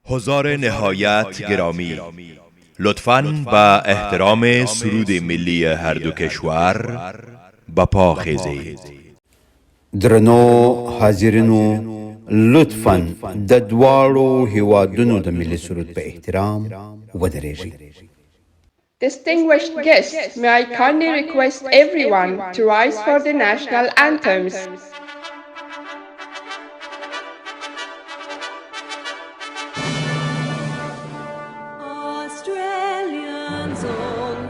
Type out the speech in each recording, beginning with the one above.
حضار نهایت گرامی، لطفاً با احترام سرود ملی هر دو کشور به پا خیزید. درنو حاضرینو لطفاً د دواړو هیوادونو د ملي سرود په احترام ودرېږئ. Distinguished guests, may I kindly request everyone to rise for the national anthems. Australians, oh,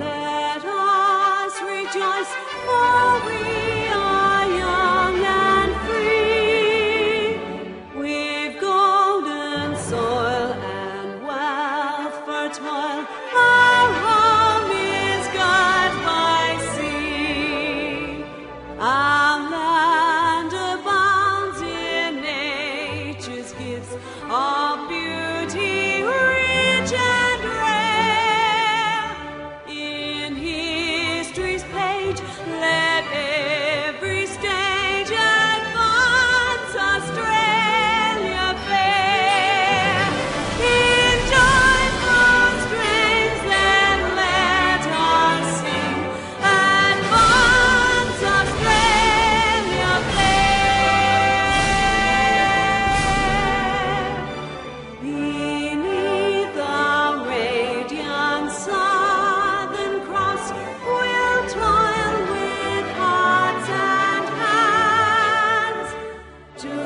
let us rejoice, for we are young and free. We've golden soil and wealth for toil. Our home is God by sea. Our land abounds in nature's gifts of beauty, rich and rare. In history's page, let every stage advance Australia fair. In joyful strains, then let us sing, advance Australia fair. Beneath the radiant southern cross, we'll toil with hearts and hands to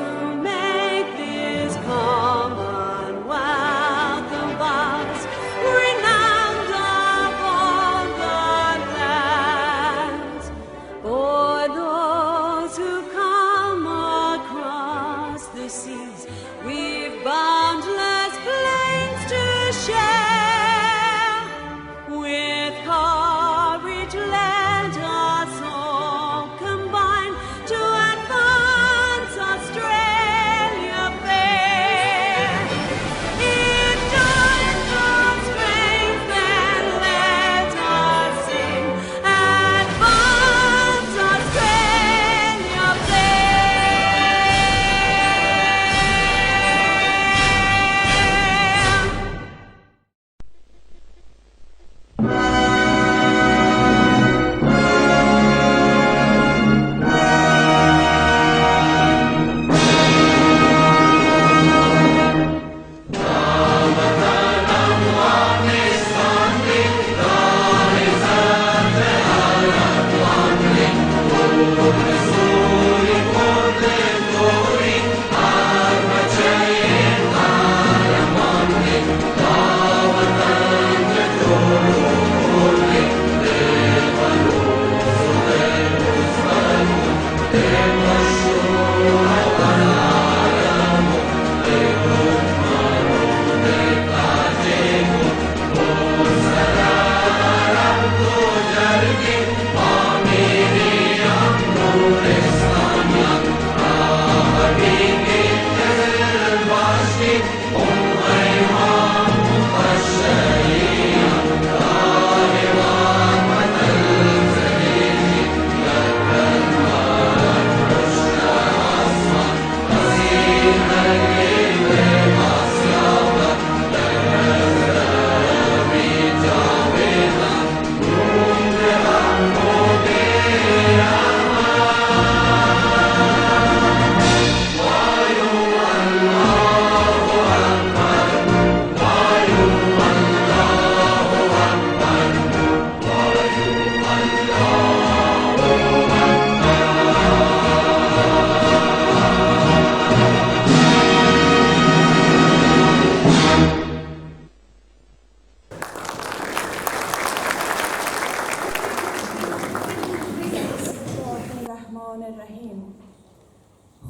make this commonwealth of ours renowned above the lands. For those who come across the seas, we've boundless plains to share. With courage, let us all combine to advance Australia fair. In joyful strains, then let us sing, advance Australia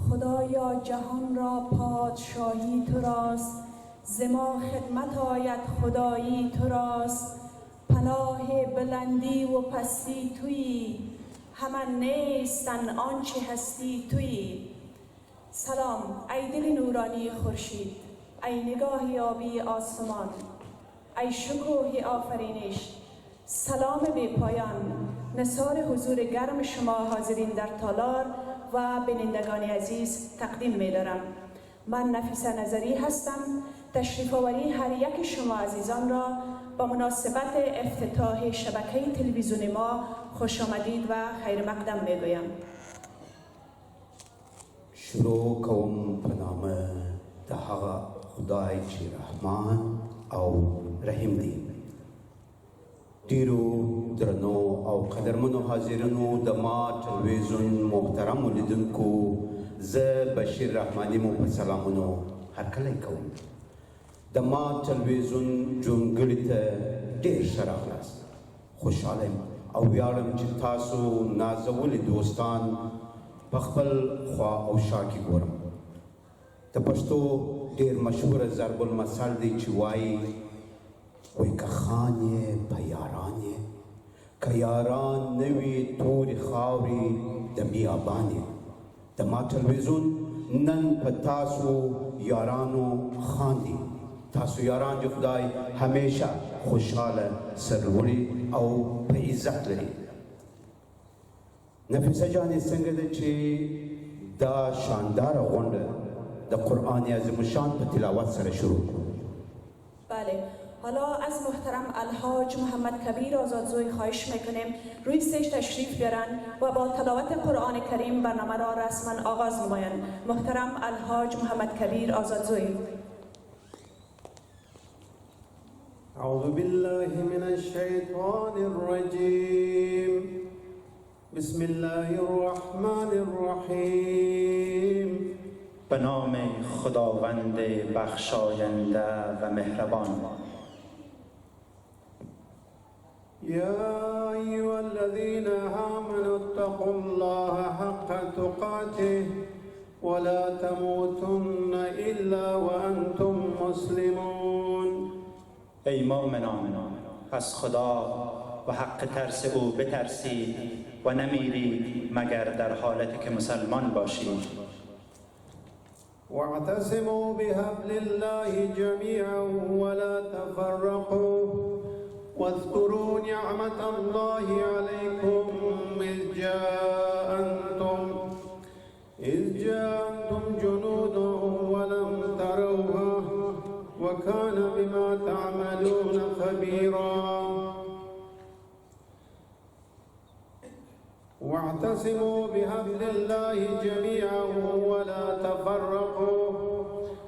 خدایا جهان را پادشاهی تو راست، ز ما خدمت آید خدایی تو راست. پناه بلندی و پستی تویی، همان نیستن آنچه هستی تویی. سلام ای دل نورانی خورشید، ای نگاه آبی آسمان، ای شکوه آفرینش، سلام بی پایان، نثار حضور گرم شما حاضرین در تالار و بینندگان عزیز تقدیم می دارم. من نفیسه نظری هستم، تشریف آوری هر یک شما عزیزان را با مناسبت افتتاح شبکه تلویزیون ما خوش آمدید و خیر مقدم میگویم. شروع کوم په نام د هغه خدای چې رحمان او رحیم دی. ډیرو درنو او قدرمنو حاضرینو د ما تلویزیون محترمو لیدونکو، زه بشیر رحماني مو په سلامونو هرکلی کوم. د ما تلویزیون جونګړې ته ډیر ښه راغلاست. خوشحاله یم او ویاړم چې تاسو نازولي دوستان په خپل خوا او شا کې ګورم. د پښتو ډیر مشهوره ضرب المثل دی چې وایي که خان یې په یاران یې، که یاران نه وي تورې خاورې د بیابان یې. د ما تلویزیون نن په تاسو یارانو خاندي. تاسو یاران چې خدای همیشه خوشحاله، سرلوړي او په عزت لري. نفیسه جانې څنګه ده چې دا شانداره غونډه د قرآن عظیم الشان په تلاوت سره شروع کړو؟ بله، حالا از محترم الحاج محمد کبیر آزادزوی خواهش میکنیم روی استیج تشریف بیارن و با تلاوت قرآن کریم برنامه را رسما آغاز نمایند. محترم الحاج محمد کبیر آزادزوی. اعوذ بالله من الشیطان الرجیم. بسم الله الرحمن الرحیم. به نام خداوند بخشاینده و مهربان. یا ایها الذین آمنوا اتقوا الله حق تقاته ولا تموتن الا وانتم مسلمون. ای مؤمنان، از خدا و حق ترس او بترسید و نمیرید مگر در حالتی که مسلمان باشید. واعتصموا بحبل الله جميعا ولا تفرقوا واذكروا نعمة الله عليكم إذ جاءتم جنود ولم تروها وكان بما تعملون خبيرا. واعتصموا بحبل الله جميعا ولا تفرقوا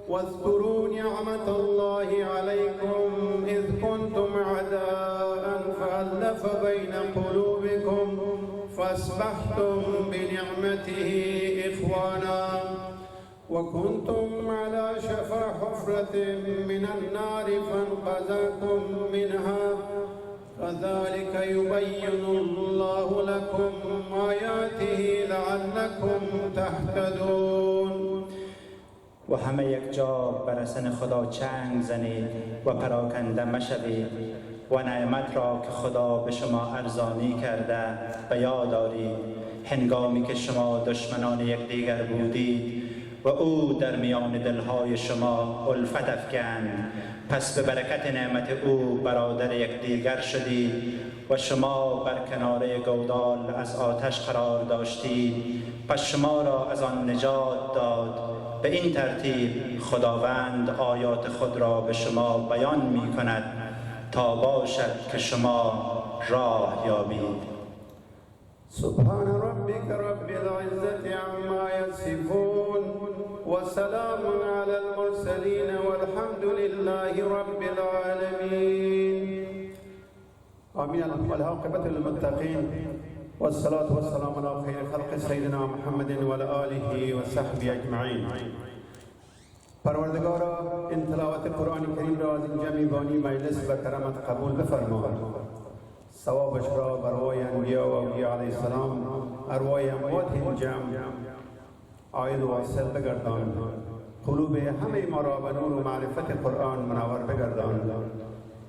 واذكروا نعمة الله عليكم إذ كنتم أعداء فألف بين قلوبكم فأصبحتم بنعمته إخوانا وكنتم على شفا حفرة من النار فانقذكم منها كذلك يبين الله لكم آياته لعلكم تهتدون. و همه یک جا بر سن خدا چنگ زنید و پراکنده مشوید و نعمت را که خدا به شما ارزانی کرده به یاد آرید هنگامی که شما دشمنان یکدیگر بودید و او در میان دلهای شما الفت افکند. پس به برکت نعمت او برادر یکدیگر شدید و شما بر کناره گودال از آتش قرار داشتید. پس شما را از آن نجات داد. به این ترتیب خداوند آیات خود را به شما بیان می کند تا باشد که شما راه یابید. سبحان ربك رب العزة عما يصفون وسلام على المرسلين والحمد لله رب العالمين. آمين. والعاقبة للمتقين والصلاة والسلام على خير خلق سيدنا محمد وعلى آله وصحبه أجمعين. پروردگارا این تلاوت قرآن کریم را از این جمعی بانی مجلس و کرامت قبول بفرما. ثوابش را بر روی انبیا و اولیاء علیه السلام، ارواح اموات این جمع عاید و واصل بگردان. قلوب همه ما را به نور و معرفت قرآن منور بگردان.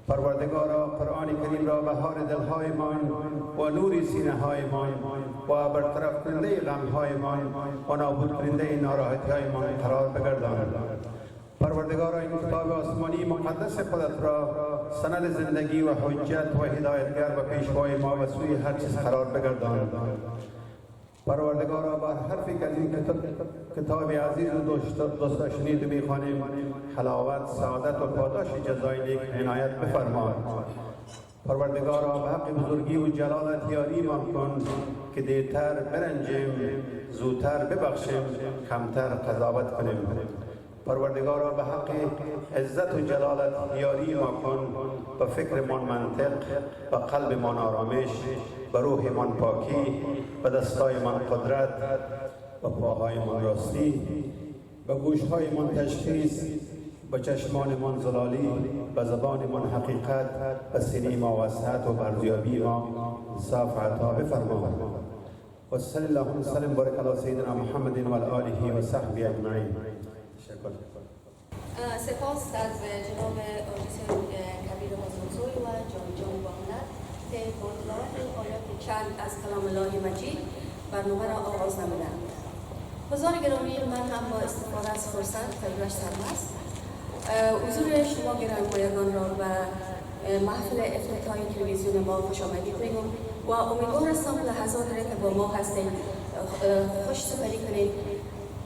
پروردگارا قرآن کریم را بهار دلهایمان و نور سینه‌هایمان و برطرف کننده غم‌هایمان و نابود کننده ناراحتی‌هایمان قرار بگردان. پروردگارا این کتاب آسمانی مقدس خودت را سند زندگی و حجت و هدایتگر و پیشوای ما و سوی هر چیز قرار بگردان. پروردگارا بر حرفی که از این کتاب عزیز و دوست شنید میخوانیم حلاوت، سعادت و پاداش جزای نیک عنایت بفرما. پروردگارا به حق بزرگی و جلالت یاری ما کن که دیرتر برنجیم، زودتر ببخشیم، کمتر قضاوت کنیم. پروردگارا به حق عزت و جلالت یاری ما کن، به فکرمان منطق، به قلبمان آرامش، به روحمان پاکی، به دستایمان قدرت، به پاهایمان راستی، به گوشهایمان تشخیص، به چشمانمان زلالی، به زبانمان حقیقت، به سینه ما وسعت و برزیابی ما صاف عطا بفرما. و صلی الله وسلم بارک علی سیدنا محمد و علی آله و صحبه اجمعین. سپاس از جناب آقای کبیر حضرت‌زوی و جان باهنر که با تلاوت آیات چند از کلام الله مجید برنامه را آغاز نمودند. حضار گرامی، من هم با استفاده از فرصت خیلیش سرمست حضور شما گرانمایگان را به محفل افتتاحی تلویزیون ما خوش آمدید میگم و امیدوار هستم لحظات را که با ما هستید خوش سپری کنید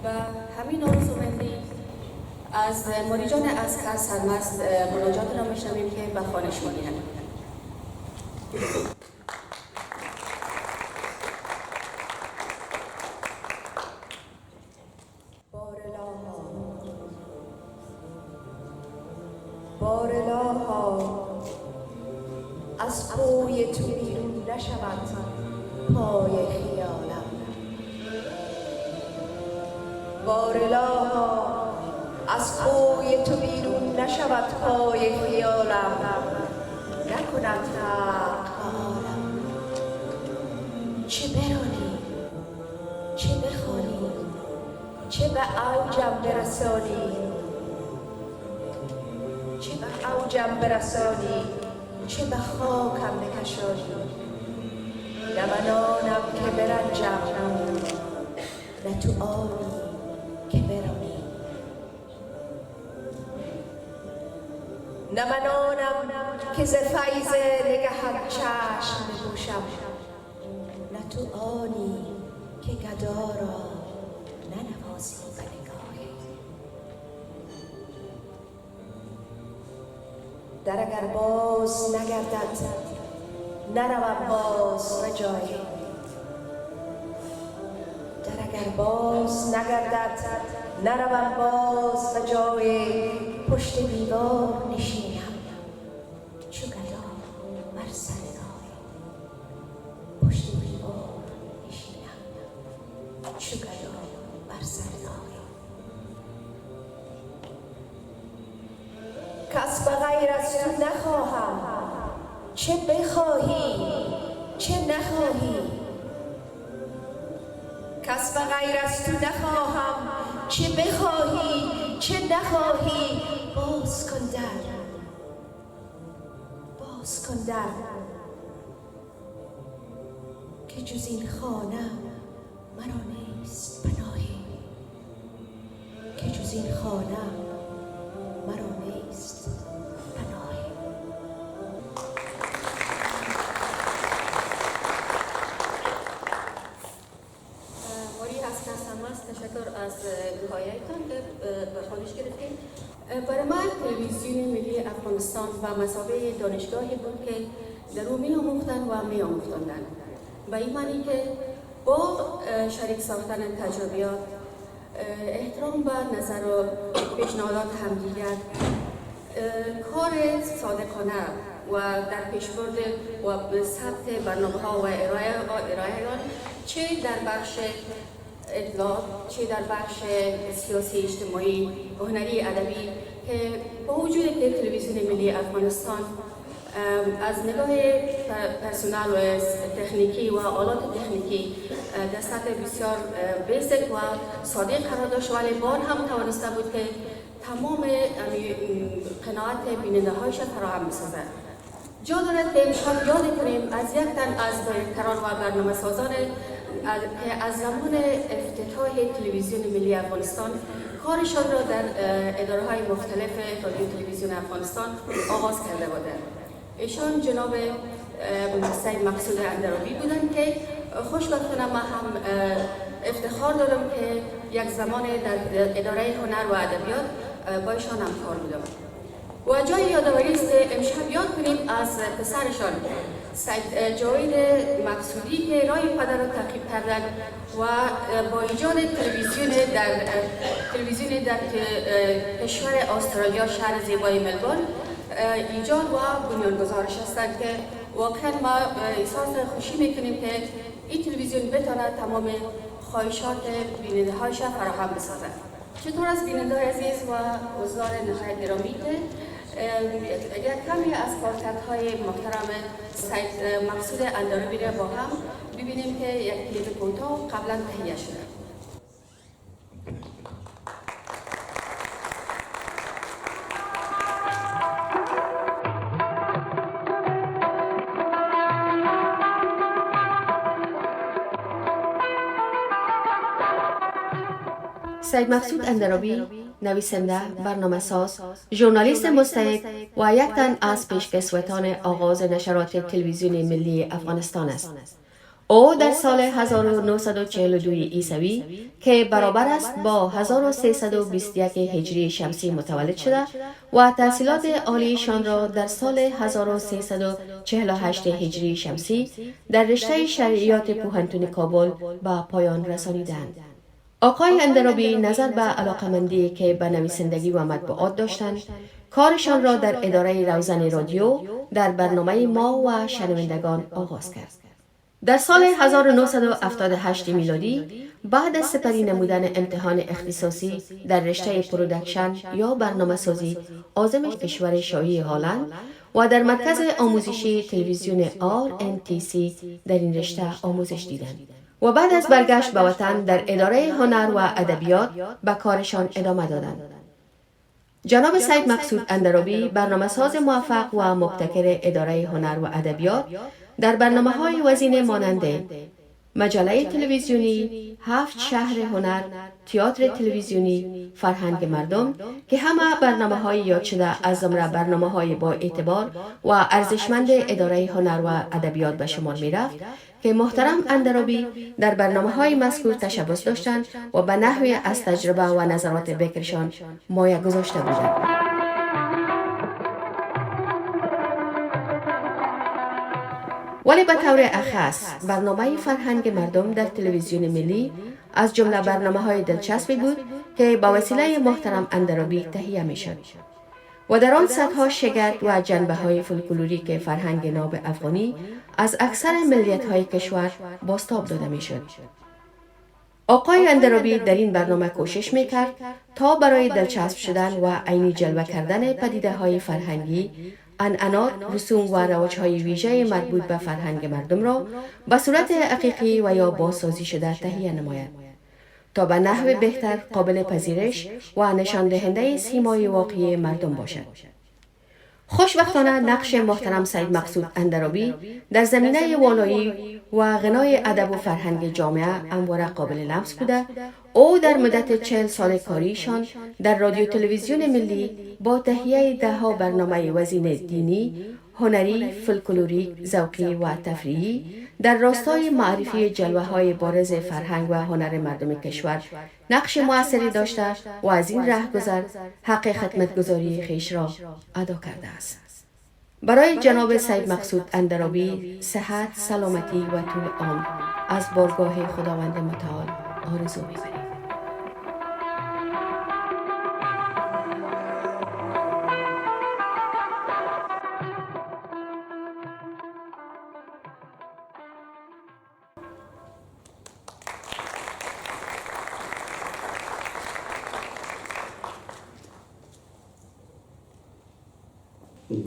و همین آرزومندی از مریجان عسکر سرمست مناجات را میشنویم که به خوانش میگیرند. بارلاها از پای تو بیرون نشود پای خیالم. بارلاها از پای تو بیرون نشود پای خیالم، نکند حق حالم. چه برانی، چه بخوانی، چه به اوجم برسانی، چه به اوجم برسانی، چه به خاکم بکشانی. نه من آنم که برنجم، نه تو آنی که برانی. نه من آنم که ز فیض نگهت چشم بپوشم، نه تو آنی که گدا را ننوازی به نگاهی. در اگر باز نگردد نروم باز به جایی. در اگر باز نگردد نروم باز به جایی. پشت دیوار نشینم چو گدا بر سر راهی. پشت دیوار نشینم چو گدا بر سر راهی. کس به غیر از تو نخواهم، چه بخواهی چه نخواهی. کس به غیر از تو نخواهم، چه بخواهی چه نخواهی. باز کن در، باز کن در، که جز این خانه مرا نیست پناهی. که جز این خانه مرا نیست پناهی. موری از سرمست تشکر از دعایتان که به خودش گرفتیم. برای من تلویزیون ملی افغانستان و مثابه دانشگاهی بود که در او می آموختن و می آموختندن. به این معنی که با شریک ساختن تجربیات، احترام به نظر و پیشنهادات همدیگر، کار صادقانه و در پیشبرد و ثبت برنامه‌ها و ارائه آن، چه در بخش اطلاعات، چه در بخش سیاسی، اجتماعی، هنری، ادبی، که با وجود که تلویزیون ملی افغانستان از نگاه پرسونل و تکنیکی و آلات تکنیکی در سطح بسیار بیسیک و صادق قرار داشت، ولی بار هم توانسته بود که تمام قناعت بیننده هایش فراهم بسازد. جا دارد که امشب یاد کنیم از یک تن از دایرکتران و برنامه سازان که از زمان افتتاح تلویزیون ملی افغانستان کارشان را در اداره های مختلف رادیو تلویزیون افغانستان آغاز کرده بودند. ایشان جناب سید مقصود اندرابی بودند که خوشبختانه ما هم افتخار دارم که یک زمان در اداره هنر و ادبیات با ایشان همکار بودم. و جای یادآوری است امشب یاد کنیم از پسرشان سید جاوید مقصودی که راه پدر را تعقیب کردند و با ایجاد تلویزیون در کشور استرالیا شهر زیبای ملبورن ایجاد و بنیانگذارش هستند که واقعا ما احساس خوشی میکنیم که این تلویزیون بتواند تمام خواهشات بیننده هایش فراهم بسازد. چطور از بیننده های عزیز و حضار نهایت گرامی یک کمی از کارکردهای محترم سید مقصود اندرابی را با هم ببینیم که یک کلیپ کوتاه قبلا تهیه شده. سید مقصود اندرابی نویسنده، برنامه‌ساز، ژورنالیست مستعد و یک تن از پیشکسوتان آغاز نشرات تلویزیون ملی افغانستان است. او در سال 1942 عیسوی که برابر است با 1321 هجری شمسی متولد شده و تحصیلات عالیشان را در سال 1348 هجری شمسی در رشته شرعیات پوهنتون کابل به پایان رسانیدند. آقای اندرابی نظر به علاقمندی که به نویسندگی و مطبوعات داشتند، کارشان را در اداره روزن رادیو در برنامه ما و شنوندگان آغاز کرد. در سال 1978 میلادی بعد از سپری نمودن امتحان اختصاصی در رشته پرودکشن یا برنامه سازی آزمایش کشور شاهی هلند و در مرکز آموزشی تلویزیون RNTC در این رشته آموزش دیدند و بعد از برگشت به وطن در اداره هنر و ادبیات به کارشان ادامه دادند. جناب سید مقصود اندرابی برنامه‌ساز موفق و مبتکر اداره هنر و ادبیات در برنامه‌های وزین مانند مجله تلویزیونی، 7 شهر هنر، تئاتر تلویزیونی، فرهنگ مردم که همه برنامه‌های یاد شده از جمله برنامه‌های با اعتبار و ارزشمند اداره هنر و ادبیات به شمار می‌رفت که محترم اندرابی در برنامه‌های مذکور تشبث داشتند و به نحوی از تجربه و نظرات بکرشان مایه گذاشته بودند. ولی به طور اخص برنامه فرهنگ مردم در تلویزیون ملی از جمله برنامه‌های دلچسبی بود که با وسیله محترم اندرابی تهیه می‌شد و در آن سطح‌ها شگرد و جنبه‌های فولکلوریک فرهنگ ناب افغانی از اکثر ملیت‌های کشور بازتاب داده می‌شد. آقای اندرابی در این برنامه کوشش می‌کرد تا برای دلچسب شدن و عینی جلوه کردن پدیده‌های فرهنگی، عنعنات، رسوم و رواج‌های ویژه مربوط به فرهنگ مردم را به صورت حقیقی و یا بازسازی شده تهیه نماید تا به نحو بهتر قابل پذیرش و نشان دهنده سیمای واقعی مردم باشد. خوشبختانه نقش محترم سید مقصود اندرابی در زمینه والایی و غنای ادب و فرهنگ جامعه همواره قابل لمس بوده. او در مدت 40 سال کاریشان در رادیو تلویزیون ملی با تهیه ده‌ها برنامه وزین دینی، هنری، فولکلوریک، ذوقی و تفریحی در راستای معرفی جلوه‌های بارز فرهنگ و هنر مردم کشور نقش موثری داشته و از این رهگذر حق خدمتگزاری خویش را ادا کرده است. برای جناب سید مقصود اندرابی صحت، سلامتی و طول عمر از بارگاه خداوند متعال آرزو می‌بریم.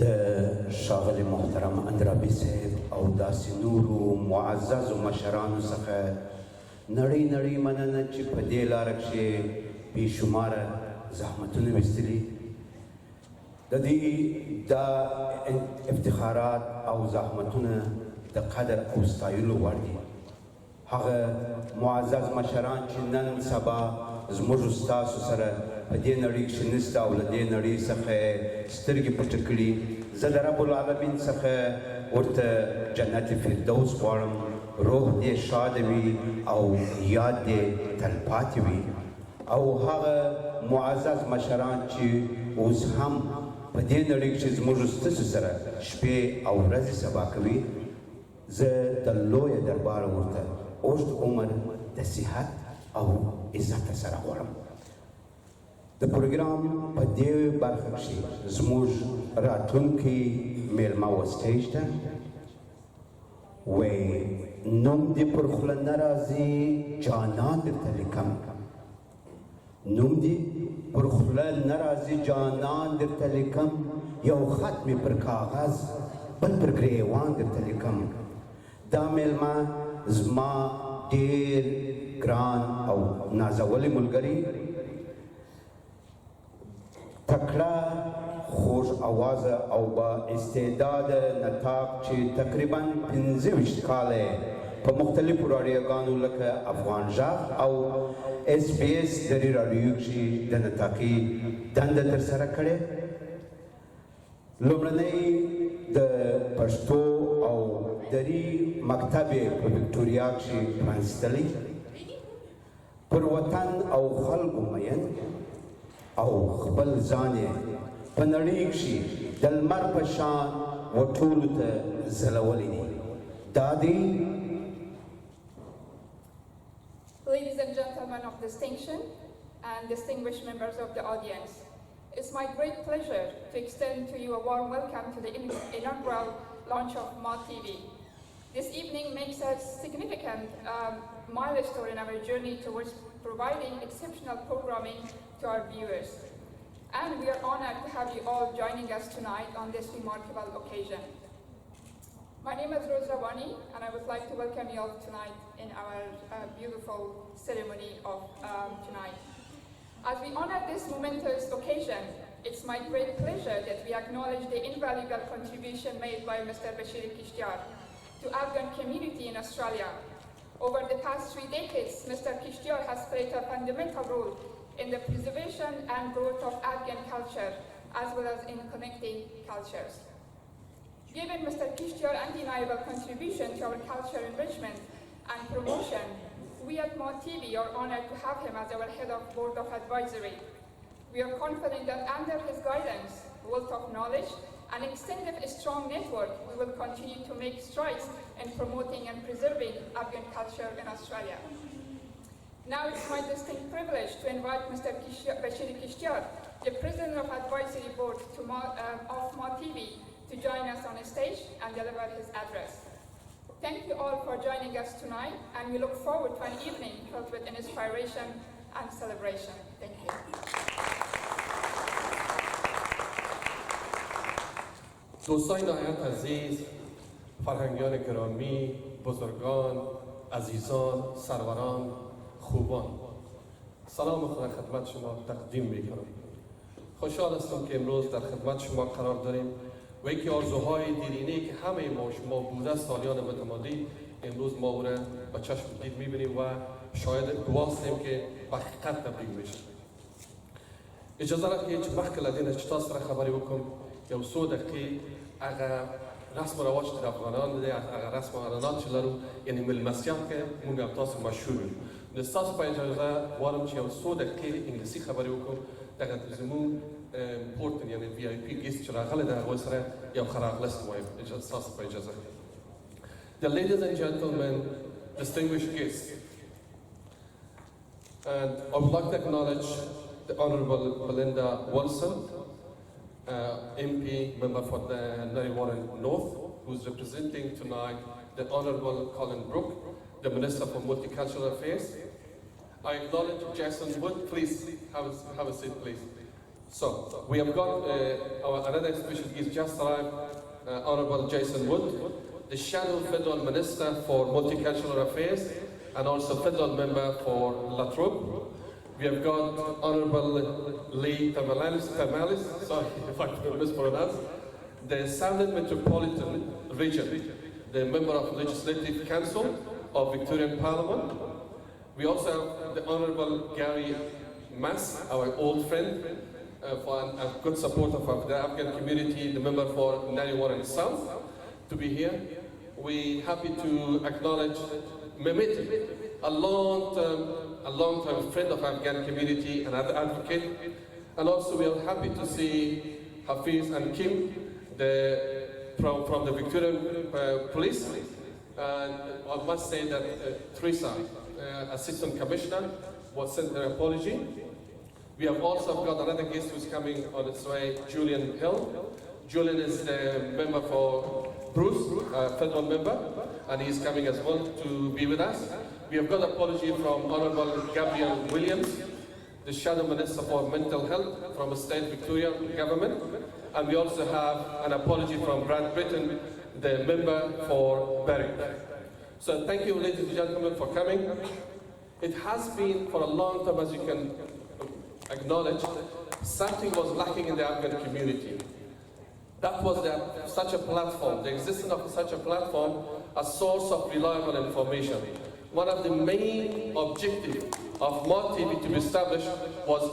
د ښاغلي محترم اندرابي صاحب او داسې نورو معززو مشرانو څخه نړۍ مننه چې په دې لاره کښې بېشماره زحمتونه ویستلي. د دې دا افتخارات او زحمتونه د قدر او ستایلو وړ دي. هغه معزز مشران چې نن سبا زموږ ستاسو سره په دې نړۍ کښې نسته او له دې نړۍ څخه سترګې پټې کړي. زه د رب العالمین څخه ورته جنت فردوس غواړم روح دې شاد وي او یاد دې تلپاتې وي او هغه معزز مشران چې اوس هم په دې نړۍ کښې زموږ ستاسو سره شپې او ورځې سبا کوي زه د لویه دربار ورته اوږد عمر د صحت او عزت سره غواړم د پروګرام په دې برخه کښې زموږ راتلونکی میلمه و سټیج ته وایي نوم دې پر خوله نه راځي جانان درته لیکم نوم دې پر خوله نه راځي جانان درته لیکم یو خط مې پر کاغذ بل پر ګریوان درته لیکم دا میلمه زما ډېر ګران او نازولی ملګري تکړه خوږ اوازه او با استعداده نطاق چې تقریبا 25 کاله په مختلفو راډیوګانو لکه افغان ژغ او اس بي اس دري راډیو کښې د نطاقي دنده ترسره کړې لومړنی د پښتو او دري مکتب یې په وکټوریا کښې پرانستلی پر وطن او خلکو مین او خپل ځان یې په نړۍ کښې د لمر په شان وټولو ته ځلولی دی دا دی Ladies and gentlemen of distinction and distinguished members of the audience, it's my great pleasure to extend to you a warm welcome to the inaugural launch of MAA Tv. This evening makes a significant milestone in our journey towards providing exceptional programming to our viewers. And we are honored to have you all joining us tonight on this remarkable occasion. My name is Rose Rawani, and I would like to welcome you all tonight in our beautiful ceremony of tonight. As we honor this momentous occasion, it's my great pleasure that we acknowledge the invaluable contribution made by Mr. Bashir Kishtiar to Afghan community in Australia. Over the past 3 decades, Mr. Kishtiar has played a fundamental role in the preservation and growth of Afghan culture, as well as in connecting cultures. Given Mr. Kishtiar's undeniable contribution to our culture enrichment and promotion, we at MAA Tv are honored to have him as our head of board of advisory. We are confident that under his guidance, wealth of knowledge, and extended a strong network, we will continue to make strides in promoting and preserving Afghan culture in Australia. Now it's my distinct privilege to invite Mr. Bashir Kishtiar, the President of Advisory Board of MAA Tv, to join us on a stage and deliver his address. Thank you all for joining us tonight, and we look forward to an evening filled with inspiration and celebration. Thank you. دوستان نهایت عزیز، فرهنگیان گرامی، بزرگان، عزیزان، سروران، خوبان، سلام خود خدمت شما تقدیم میکنم. خوشحال هستم که امروز در خدمت شما قرار داریم و یکی آرزوهای دیرینه‌ای که همه ما شما بوده سالیان متمادی امروز ما او را با چشم دید میبینیم و شاید گواهیم که به حقیقت تبدیل میشه. اجازه را که هیچ وقت لدین چطور را خبری بکنم یو څو دقیقې هغه رسم و رواج د افغانانو دی، هغه رسم و عنعنات چې لرو یعنې میلمستیا کې موږ او تاسو مشهور یو. نو ستاسو په اجازه غواړم چې یو څو دقیقې انګلیسي خبرې وکړم دغه زموږ پورتن یعنې وی آی پي ګیسټ چې راغلی د هغوی سره یو ښه راغلاست وایم ستاسو په اجازه. The ladies and gentlemen, distinguished guests, and I would like to acknowledge the Honourable Belinda Wilson, MP, member for the Narre Warren North, who is representing tonight the Honourable Colin Brooke, the Minister for Multicultural Affairs. I acknowledge Jason Wood. Please have a seat, please. So we have got another special guest just arrived, Honourable Jason Wood, the Shadow Federal Minister for Multicultural Affairs and also Federal Member for La Trobe. We have got Honourable Lee Tamalis, sorry if I mispronounce, the Southern Metropolitan Region, the Member of Legislative Council of Victorian Parliament. We also have the Honourable Gary Mass, our old friend, for a good supporter of the Afghan community, the member for Narre Warren South, to be here. we're happy to acknowledge Mehmet, a long-time friend of Afghan community and advocate. And also we are happy to see Hafiz and Kim from the Victorian police. And I must say that Teresa, Assistant Commissioner, was sent her apology. We have also got another guest who's coming on its way, Julian Hill. Julian is the member for Bruce, federal member, and he's coming as well to be with us. We have got an apology from Honorable Gabriel Williams, the Shadow Minister for Mental Health from the State Victoria government. And we also have an apology from Brad Britton, the member for Berwick. So thank you, ladies and gentlemen, for coming. It has been for a long time, as you can acknowledge, something was lacking in the Afghan community. That was such a platform, the existence of such a platform, a source of reliable information. One of the main objectives of MAA TV to be established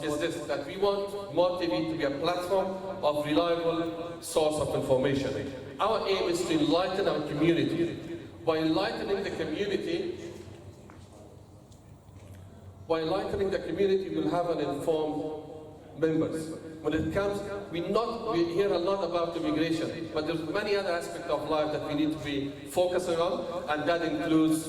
is this, that we want MAA TV to be a platform of reliable source of information. Our aim is to enlighten our community. By enlightening the community, we'll have an informed members. When it comes, we hear a lot about immigration, but there's many other aspects of life that we need to be focusing on, and that includes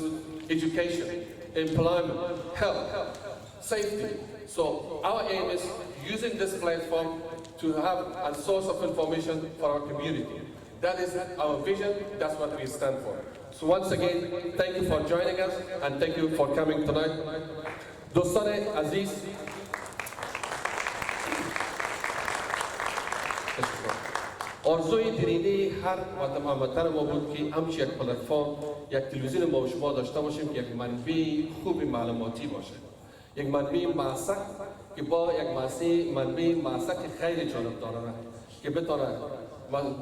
education, employment, health, safety. So our aim is using this platform to have a source of information for our community. That is our vision, that's what we stand for. So once again, thank you for joining us, and thank you for coming tonight. دوستان عزیز، آرزوی درینه هر وطن ما بود که همچی یک پلتفرم، یک تلویزیون ما و شما داشته باشیم که یک منبع خوب معلوماتی باشه، یک منبع موثق که با یک منبع موثق خیر جانبدارانه که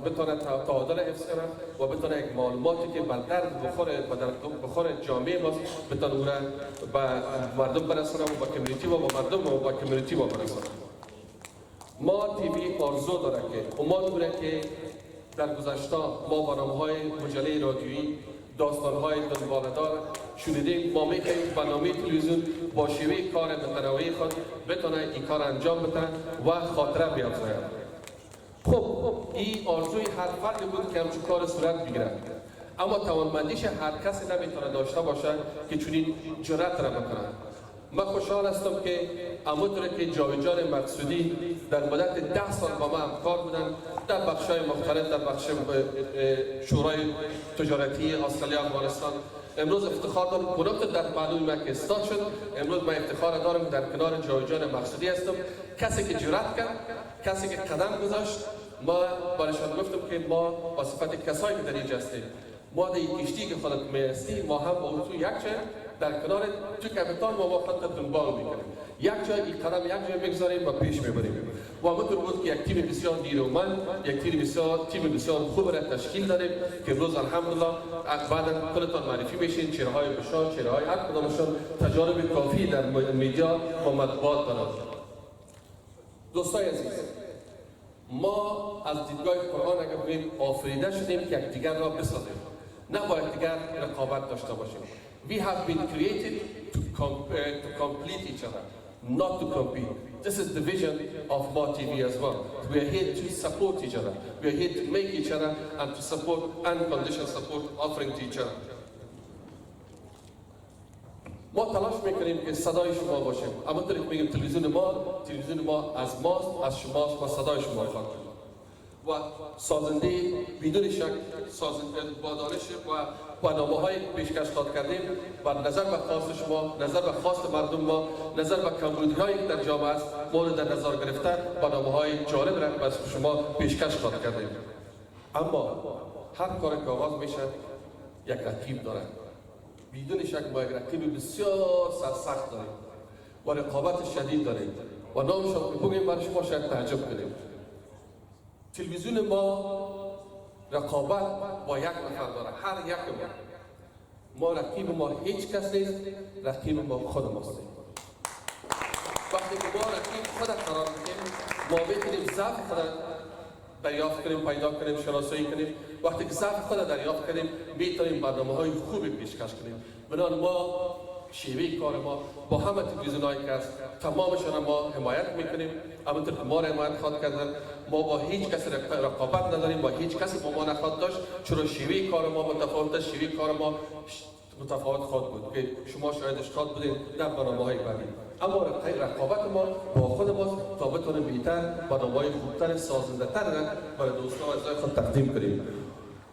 بتونه تعادل حفظ کنه و بتونه یک معلوماتی که بر درد بخور جامعه ماست بتونه اون را به مردم برسونه و به کمیونیتی و به مردم و به کمیونیتی ما برسونه. ما تیوی آرزو داره که امان داره که در گذشته ما برنامه‌های مجله رادیویی، داستان‌های دنباله‌دار شنیدیم. ما می‌خواهیم برنامه تلویزیون با شیوه کار متنوع خود بتونه این کار انجام بده و خاطره بیافزاید. خب این آرزوی هر فردی بود که همچون کار صورت بگیره، اما توانمندیش هر کسی نمیتونه داشته باشه که چنین جرأت را بکنه. من خوشحال هستم که همونطور که جاویدجان مقصودی در مدت 10 سال با ما همکار بودن در بخش‌های مختلف، در بخش شورای تجارتی استرالیا افغانستان. امروز افتخار دارم کنم در معلوم ما که استاد شد. امروز من افتخار دارم در کنار جاویدجان مقصودی هستم، کسی که جرأت کرد، کسی که قدم گذاشت. ما برایشان گفتم که ما با صفت کسایی که در اینجا هستیم، ما در کشتی که خودت می‌هستی، ما هم با تو یک جای در کنار تو کپیتان ما خودت دنبال میکنیم، یک جای این قدم یک جای میگذاریم و پیش میبریم. و همونطور بود که یک تیم بسیار نیرومند، یک تیم بسیار خوب را تشکیل دادیم که امروز الحمدلله بعدا خودتان معرفی میشین، چهره‌های بشار، چهره‌های هر کدامشان تجارب کافی در میدیا و مطبوعات دارند. دوستای عزیز، ما از دیدگاه قرآن اگر بگیم آفریده شدیم که یکدیگر را بسازیم، نه با یکدیگر رقابت داشته باشیم. We have been created to complete each other, not to compete. This is the vision of MAA TV as well. We are here to support each other. We are here to make each other and to support unconditional support offering to each other. ما تلاش میکنیم که صدای شما باشیم. اما طوری که میگیم تلویزیون ما از ماست، از شماست و صدای شما خواهد بود. و سازنده بدون شک با دانش و برنامه‌های پیشکش داده کردیم و نظر به خواست شما، نظر به خواست مردم ما، نظر به کمبودی‌هایی که در جامعه است مورد در نظر گرفته برنامه‌های جالب را به شما پیشکش داده کردیم. اما هر کار که آغاز میشه یک رقیب داره. بدون شک ما یک رقیب بسیار سخت داریم و رقابت شدید داریم و نامش را بگیم برای شما شاید تعجب کنیم. تلویزیون ما رقابت با یک نفر داره، هر یک ما رقیب ما هیچ کس نیست، رقیب ما خود ماست. وقتی که ما رقیب خود قرار میدیم، ما میتونیم ضعف خود دریافت کنیم، پیدا کنیم، شناسایی کنیم. وقتی که ضعف خود دریافت کنیم میتونیم برنامه‌های خوبی پیشکش کنیم. بنابراین ما شیوه کار ما با همه تلویزیونایی که هست تمامشون ما حمایت میکنیم. همونطور که ما را حمایت خواهد کردن، ما با هیچ کسی رقابت نداریم، با هیچ کسی با ما نخواهد داشت، چرا شیوه کار ما متفاوت است. شیوه کار ما متفاوت خواهد بود که شما شاهدش خواهد بودین در برنامه‌های بعدی. اما رقابت ما با خود ما تا بتونیم بهتر برنامه‌های خوبتر، سازنده‌تر برای دوستان و عزیزان خود تقدیم کنیم.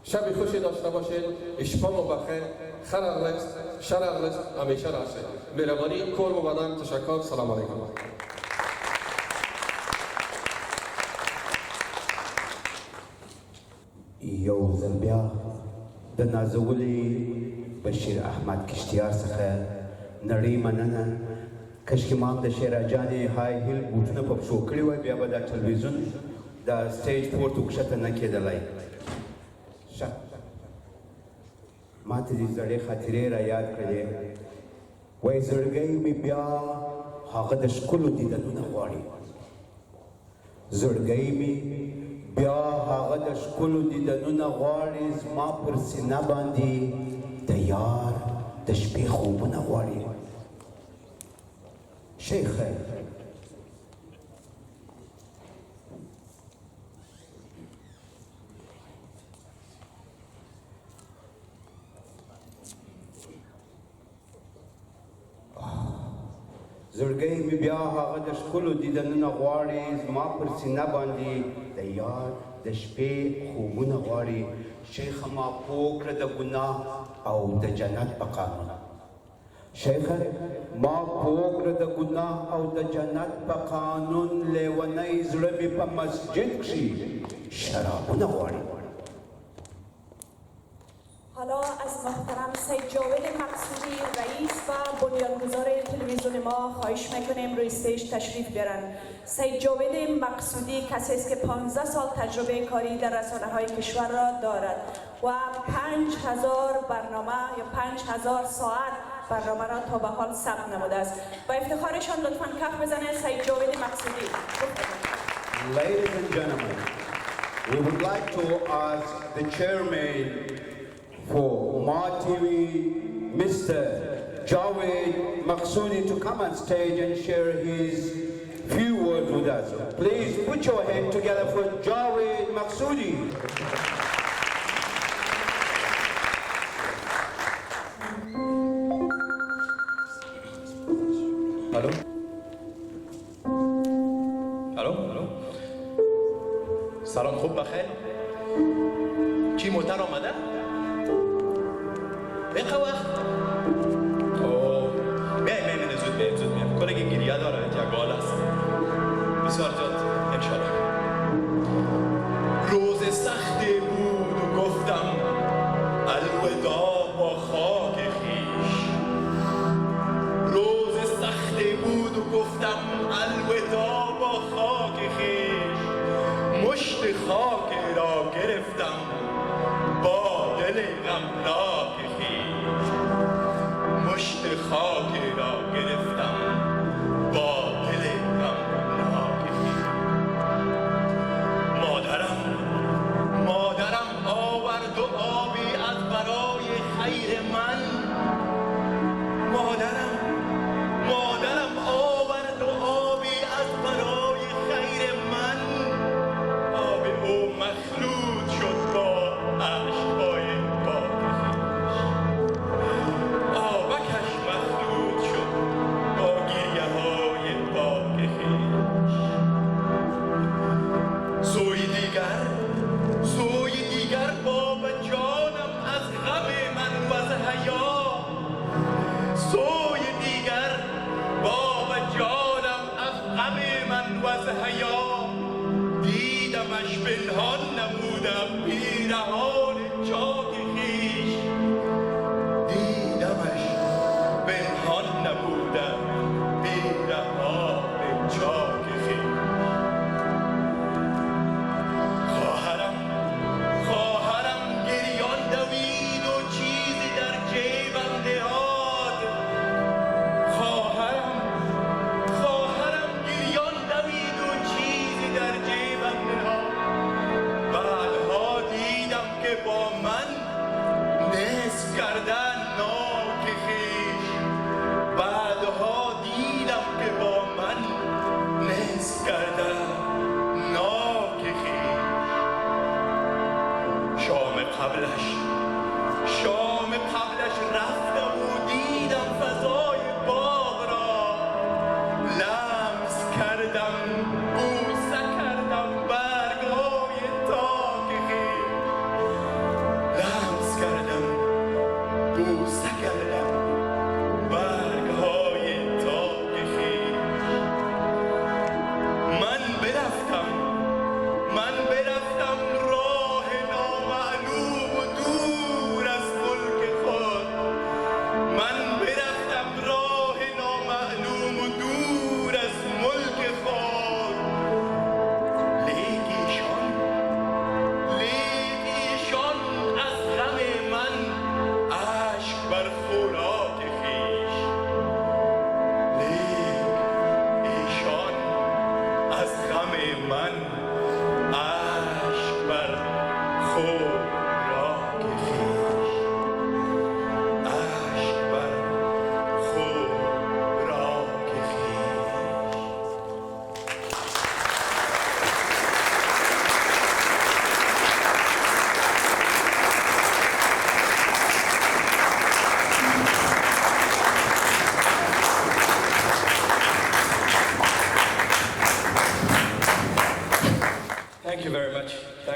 شب خوشی داشته باشید. اشپام و بخیر. خیر اغلست، شر اغلست، همیشه راشه. مهربانی کل مبادان. تشکر. سلام علیکم. یو ځل بیا د نازولي بشیر احمد کشتیار څخه نړۍ مننه. کشکې ما هم د شیراجانې های هیل بوټونه په پښو کړي وای بیا به دا ټلویزیون د سټیج پورته وکښته نه کېدلی. ما ته دې زړې خاطرې را یاد کړې. وایي زړګی مې بیا هغه د ښکلو دیدنونه غواړي. زړګی مې بیا هغه د ښکلو دیدنونه غواړي. زما پر سینه باندې د یار د شپې خوبونه غواړي. شیخه زړګی مې بیا هغه د ښکلو دیدنونه غواړي. زما پر سینه باندې د یار د شپې خوبونه غواړي. شیخه ما پوه کړه د ګناه او د جنت په قانون. شیخه ما پوه کړه د ګناه او د جنت په قانون. لیونی زړه مې په مسجد کښې شرابونه غواړي. حالا از محترم سید جاوید مقصودی رئیس و بنیانگذار تلویزیون ما خواهش میکنیم روی استیج تشریف بیارن. سید جاوید مقصودی کسی است که 15 سال تجربه کاری در رسانه‌های کشور را دارد و 5000 برنامه یا 5000 ساعت برنامه را تا به حال ثبت نموده است. با افتخارشان لطفاً کف بزنه سید جاوید مقصودی. Ladies and gentlemen, we would like to ask the chairman for MAA TV, Mr. Javed Maqsoodi, to come on stage and share his few words with us. Please put your hands together for Javed Maqsoodi. Hello? Hello? Hello? سلام، خوب بخیر؟ چی موتر آمده؟ اینقدر وقت؟ بیایم زود بیایم کلگی گریه داره، جگال است بسیار زیاد انشالله. روز سختی بود و گفتم الوداع با خاک خیش. روز سختی بود و گفتم الوداع با خاک خیش. مشت خاک را گرفتم با دل غمناک خیش. مشت خاک را گرفتم با دل غمناک خیش. مادرم آورد و آبی از برای خیر من. مادرم آورد و آبی از برای خیر من. آب او مخلوط شد با اشک‌های پاک خویش. آبکش مخلوط شد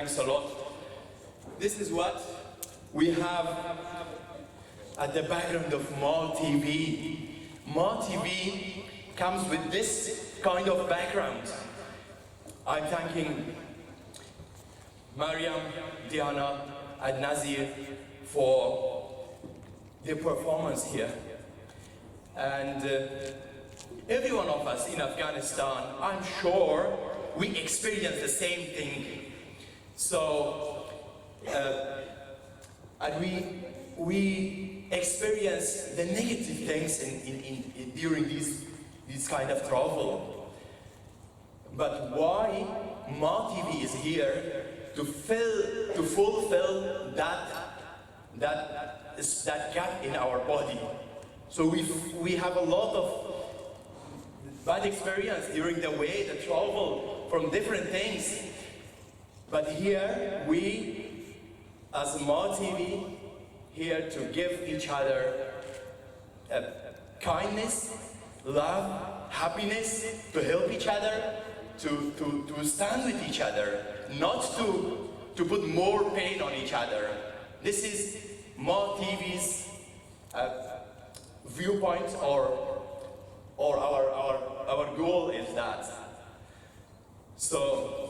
Thanks a lot. This is what we have at the background of MAA Tv. MAA Tv comes with this kind of background. I'm thanking Mariam, Diana, and Nazir for their performance here. And every one of us in Afghanistan, I'm sure we experience the same thing. So, and we experience the negative things during this kind of travel. But why MAA Tv is here to fulfill that gap in our body. So we have a lot of bad experience during the way, the travel from different things. But here we, as MAA Tv, here to give each other kindness, love, happiness, to help each other, to stand with each other, not to put more pain on each other. This is MAA TV's viewpoint, or our goal is that. So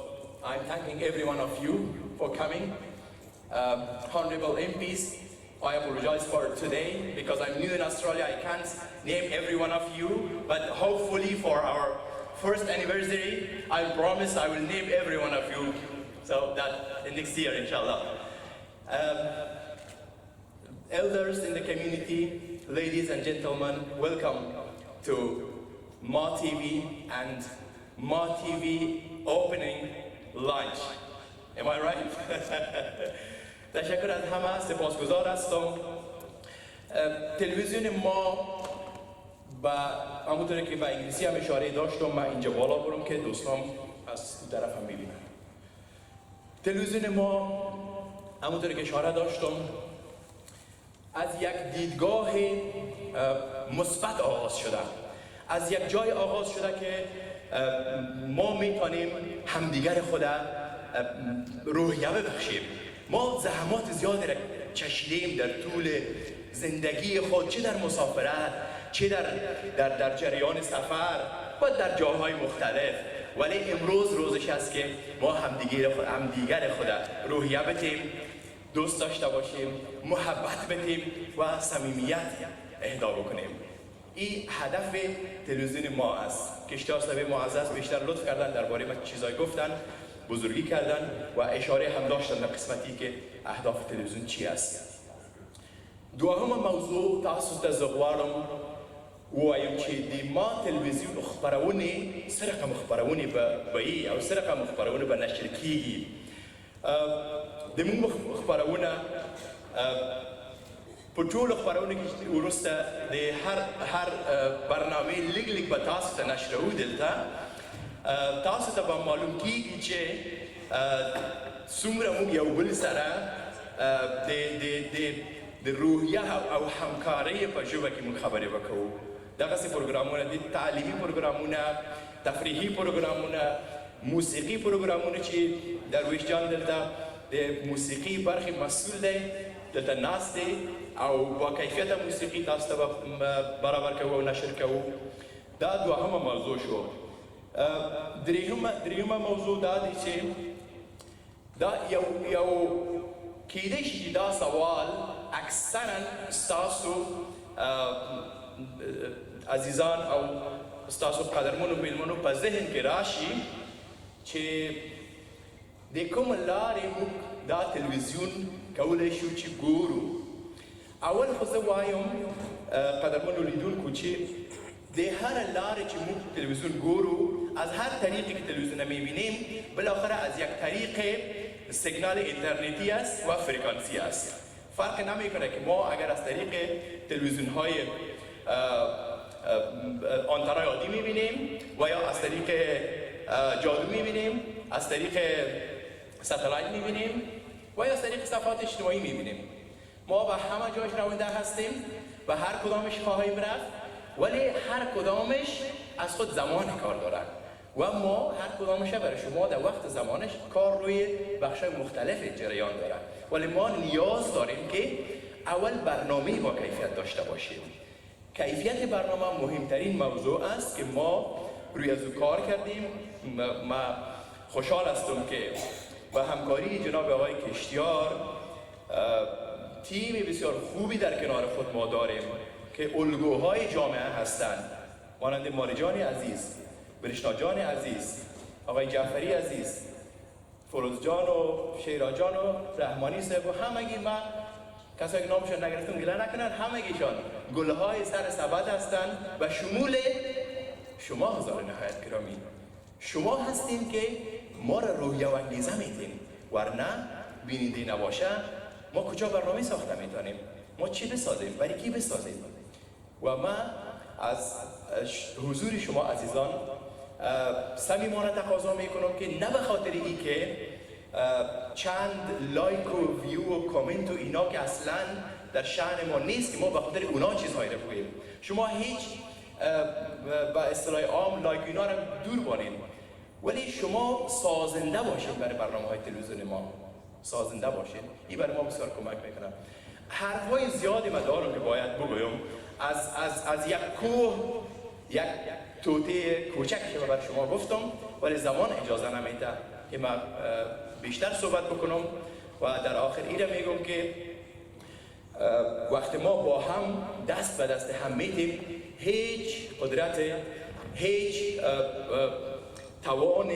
I'm thanking every one of you for coming. Honorable MPs, I apologize for today because I'm new in Australia. I can't name every one of you, but hopefully for our first anniversary, I promise I will name every one of you. So that next year, inshallah. Elders in the community, ladies and gentlemen, welcome to MAA TV and MAA TV opening lunch. Am I right? تشکر از همه، سپاسگزار هستم. تلویزیون ما با همونطوری که با انگلیسی هم اشاره داشتم، من اینجا بالا برم که دوستان از طرفم ببینن. تلویزیون ما همونطوری که اشاره داشتم از یک دیدگاه مثبت آغاز شده، از یک جای آغاز شده که ما میتونیم همدیگر خود روحیه ببخشیم. ما زحمات زیادی را چشیدیم در طول زندگی خود، چه در مسافرت، چه در جریان سفر و در جاهای مختلف، ولی امروز روزش است که ما همدیگر خود روحیه بدیم، دوست داشته باشیم، محبت بدیم و صمیمیت اهدا بکنیم. این هدف تلویزیون ما است. کشتار صاحب معزز بیشتر لطف کردن درباره ما چیزای گفتن، بزرگی کردن و اشاره هم داشتن در قسمتی که اهداف تلویزیون چی است. دوهم موضوع تاسو زغوارم وایم چې د ما تلویزیون خبرونه سرقه مخبرونه به او سرقه مخبرونه به نشر کیږي. د موږ خبرونه په ټولو خبرونه کې وروسته د هر برنامه لیک به تاسو ته نشروي دلته تاسو ته به معلوم کیږي چې څومره موږ یو بل سره د روحیه او همکارۍ په ژبه کې موږ خبرې وکړو. دغسې پروګرامونه دي، تعلیمي پروګرامونه، تفریحي پروګرامونه، موسیقي پروګرامونه چې درویش جان دلته د موسیقي برخې مسئول دی، دلته ناست دی او با کیفیت موسیقي تاسو ته برابر کوو او نشر کوو. دا دوهمه موضوع شو. دریمه موضوع دا دی چې دا یو کیدای شي دا سوال اکثرا ستاسو عزیزان او ستاسو قدرمنو میلمنو په ذهن کې راشي چې د کوم لارې موږ دا تلویزیون کولی شو چې ګورو. اول خو زه وایم قدرمنو لیدونکو چې د هر لارې چې موږ تلویزیون ګورو، از هر طریقی که تلویزیون میبینیم بالاخره از یک طریق سیگنال اینترنتی است و فرکانسی است. فرق نمیکنه که ما اگر از طریق تلویزیون های آنتنای عادی میبینیم و یا از طریق جادو میبینیم، از طریق ستلایت میبینیم و یا از طریق صفحات اجتماعی میبینیم. ما به همه جایش رونده هستیم و هر کدامش خواهیم رفت، ولی هر کدامش از خود زمان کار دارن و ما هر کدامش برای شما در وقت زمانش کار روی بخش مختلف جریان داره، ولی ما نیاز داریم که اول برنامه با کیفیت داشته باشیم. کیفیت برنامه مهمترین موضوع است که ما روی از کار کردیم. ما خوشحال هستم که با همکاری جناب آقای کشتیار تیم بسیار خوبی در کنار خود ما داریم که الگوهای جامعه هستند، مانند ماری جان عزیز، برشنا جان عزیز، آقای جعفری عزیز، فروز جان و شیرا جان و رحمانی صاحب و همگی. ما کسایی که نامشون نگرفتم گله نکنن، همگیشان گلهای سر سبد هستند و شمول شما حضار نهایت گرامی. شما هستین که ما را روحیه و انگیزه میدین، ورنه بیننده نباشه ما کجا برنامه ساخته میتونیم؟ ما چی بسازیم؟ برای کی بسازیم؟ و ما از حضور شما عزیزان صمیمانه تقاضا میکنم که نه به خاطر این که چند لایک و ویو و کامنت و اینا که اصلا در شأن ما نیست که ما به خاطر اونا چیزهایی رو بگوییم. شما هیچ با اصطلاح عام لایک اینا رو دور بانید، ولی شما سازنده باشید برای برنامه‌های تلویزیون ما. سازنده باشید، این برای ما بسیار کمک میکنه. حرف‌های زیادی من دارم که باید بگویم. از یک کوه یک توته کوچک که برای شما گفتم، ولی زمان اجازه نمیده که من بیشتر صحبت بکنم و در آخر ایره میگم که وقتی ما با هم دست به دست هم میتیم، هیچ قدرت، هیچ توان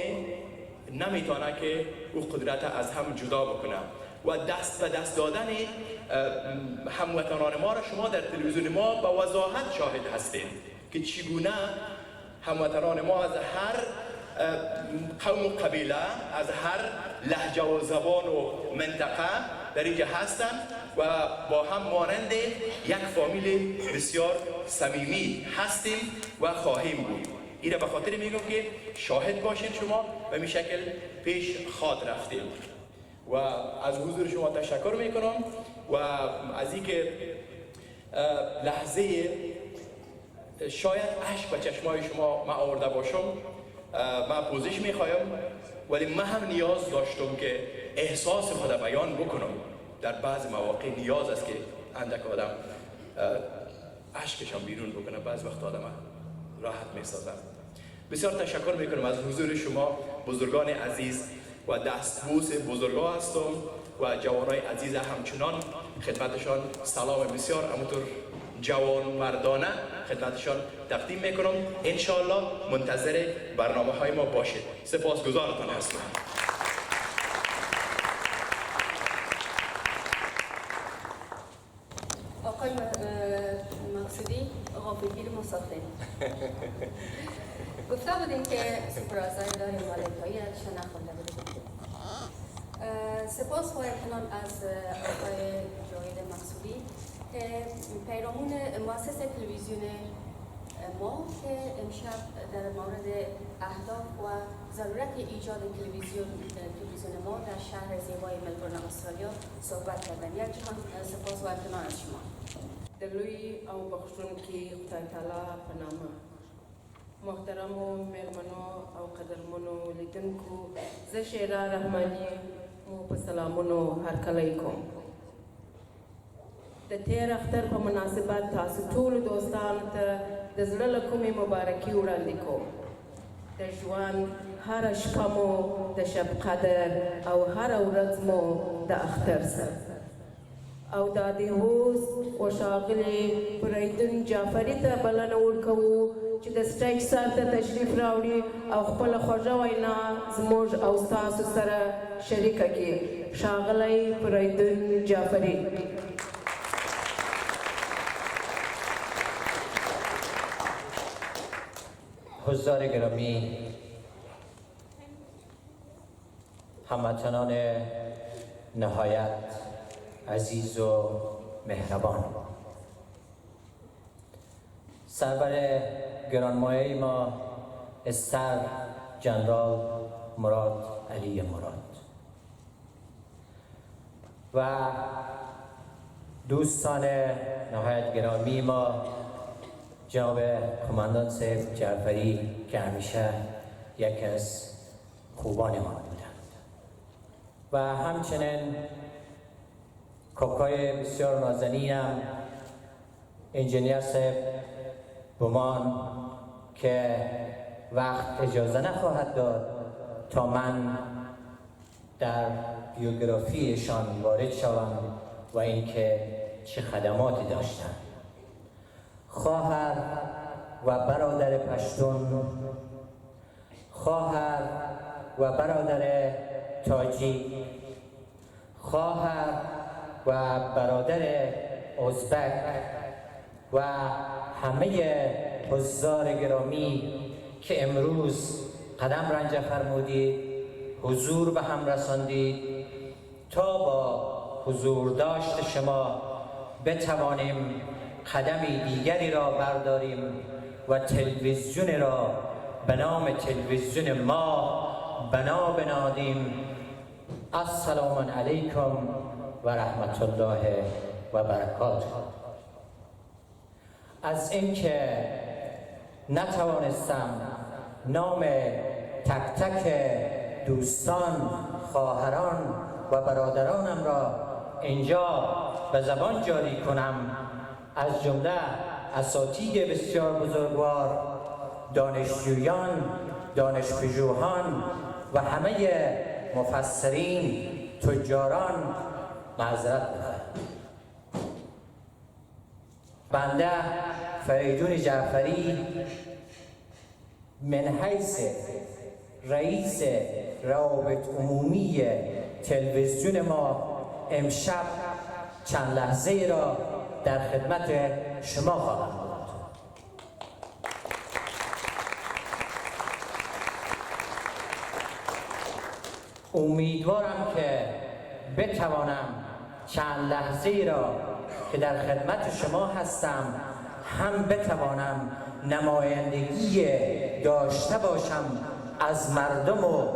نمیتونه که او قدرت از هم جدا بکنه. و دست به دست دادن هموطنان ما را شما در تلویزیون ما با وضاحت شاهد هستید که چگونه هموطنان ما از هر قوم و قبیله، از هر لهجه و زبان و منطقه در اینجا هستند و با هم مانند یک فامیل بسیار صمیمی هستیم و خواهیم بود. این را به خاطر میگم که شاهد باشید شما و می شکل پیش خواد رفتیم. و از حضور شما تشکر میکنم و از اینکه لحظه شاید اشک به چشمای شما ما آورده باشم، من پوزش میخوایم، ولی من هم نیاز داشتم که احساس خود بیان بکنم. در بعض مواقع نیاز است که اندک آدم اشکشان بیرون بکنه، بعض وقت آدم راحت میسازم. بسیار تشکر میکنم از حضور شما بزرگان عزیز و دستبوس بزرگان هستم و جوانای عزیز همچنان خدمتشان سلام بسیار همونطور جوان مردانه خدمتشان تقدیم میکنم. انشاءالله منتظر برنامه های ما باشید. سپاسگزارتان هستم. آقای مقصودی، غافلگیر مسافر گفته بودیم که سپرازهای داریم مالکاییتش نخونده بودیم. سپاس خواهدکنان از آقای جاوید مقصودی که پیرامون مؤسسه تلویزیون ما که امشب در مورد اهداف و ضرورت ایجاد تلویزیون ما در شهر زیبای ملبورن استرالیا صحبت کردن. یک جهان سپاس و امتنان از شما. دلوی او بخشون کی خدای تعالی پنامه محترم و مهرمنو او قدرمنو لیدونکو زه شیرا رحمانی مو په سلامونو هرکلی کوم. د تیر اختر په مناسبت تاسو ټولو دوستانو ته د زړه له کومې مبارکي وړاندې کوم. د ژوند هره شپه مو د شب قدر او هره ورځ مو د اختر سره او دا د اوس وشاغلې فریدون جعفري ته بلنه ورکوو چې د سټیج سر ته تشریف راوړي او خپله خوږه وینا زموږ او ستاسو سره شریکه کړي. ښاغلی فریدون جعفري. حضار گرامی، هموطنان نهایت عزیز و مهربان، سرور گرانمایه ما استر جنرال مراد علی مراد و دوستان نهایت گرامی ما جناب کماندان صاحب جعفری که همیشه یکی از خوبان ما بودند. و همچنین کاکای بسیار نازنینم انجینیر صاحب بمان که وقت اجازه نخواهد داد تا من در بیوگرافیشان وارد شوم و اینکه چه خدماتی داشتند. خواهر و برادر پشتون، خواهر و برادر تاجی، خواهر و برادر ازبک و همه حضار گرامی که امروز قدم رنج فرمودید، حضور به هم رساندید تا با حضور داشت شما بتوانیم قدمی دیگری را برداریم و تلویزیون را به نام تلویزیون ما بنا بنادیم. السلام علیکم و رحمت الله و برکاته. از اینکه نتوانستم نام تک تک دوستان، خواهران و برادرانم را اینجا به زبان جاری کنم، از جمله اساتید بسیار بزرگوار، دانشجویان، دانشپژوهان و همه مفسرین، تجاران معذرت بخواهم. بنده فریدون جعفری من حیث رئیس روابط عمومی تلویزیون ما امشب چند لحظه را در خدمت شما خواهم بود. امیدوارم که بتوانم چند لحظه را که در خدمت شما هستم هم بتوانم نمایندگی داشته باشم از مردم و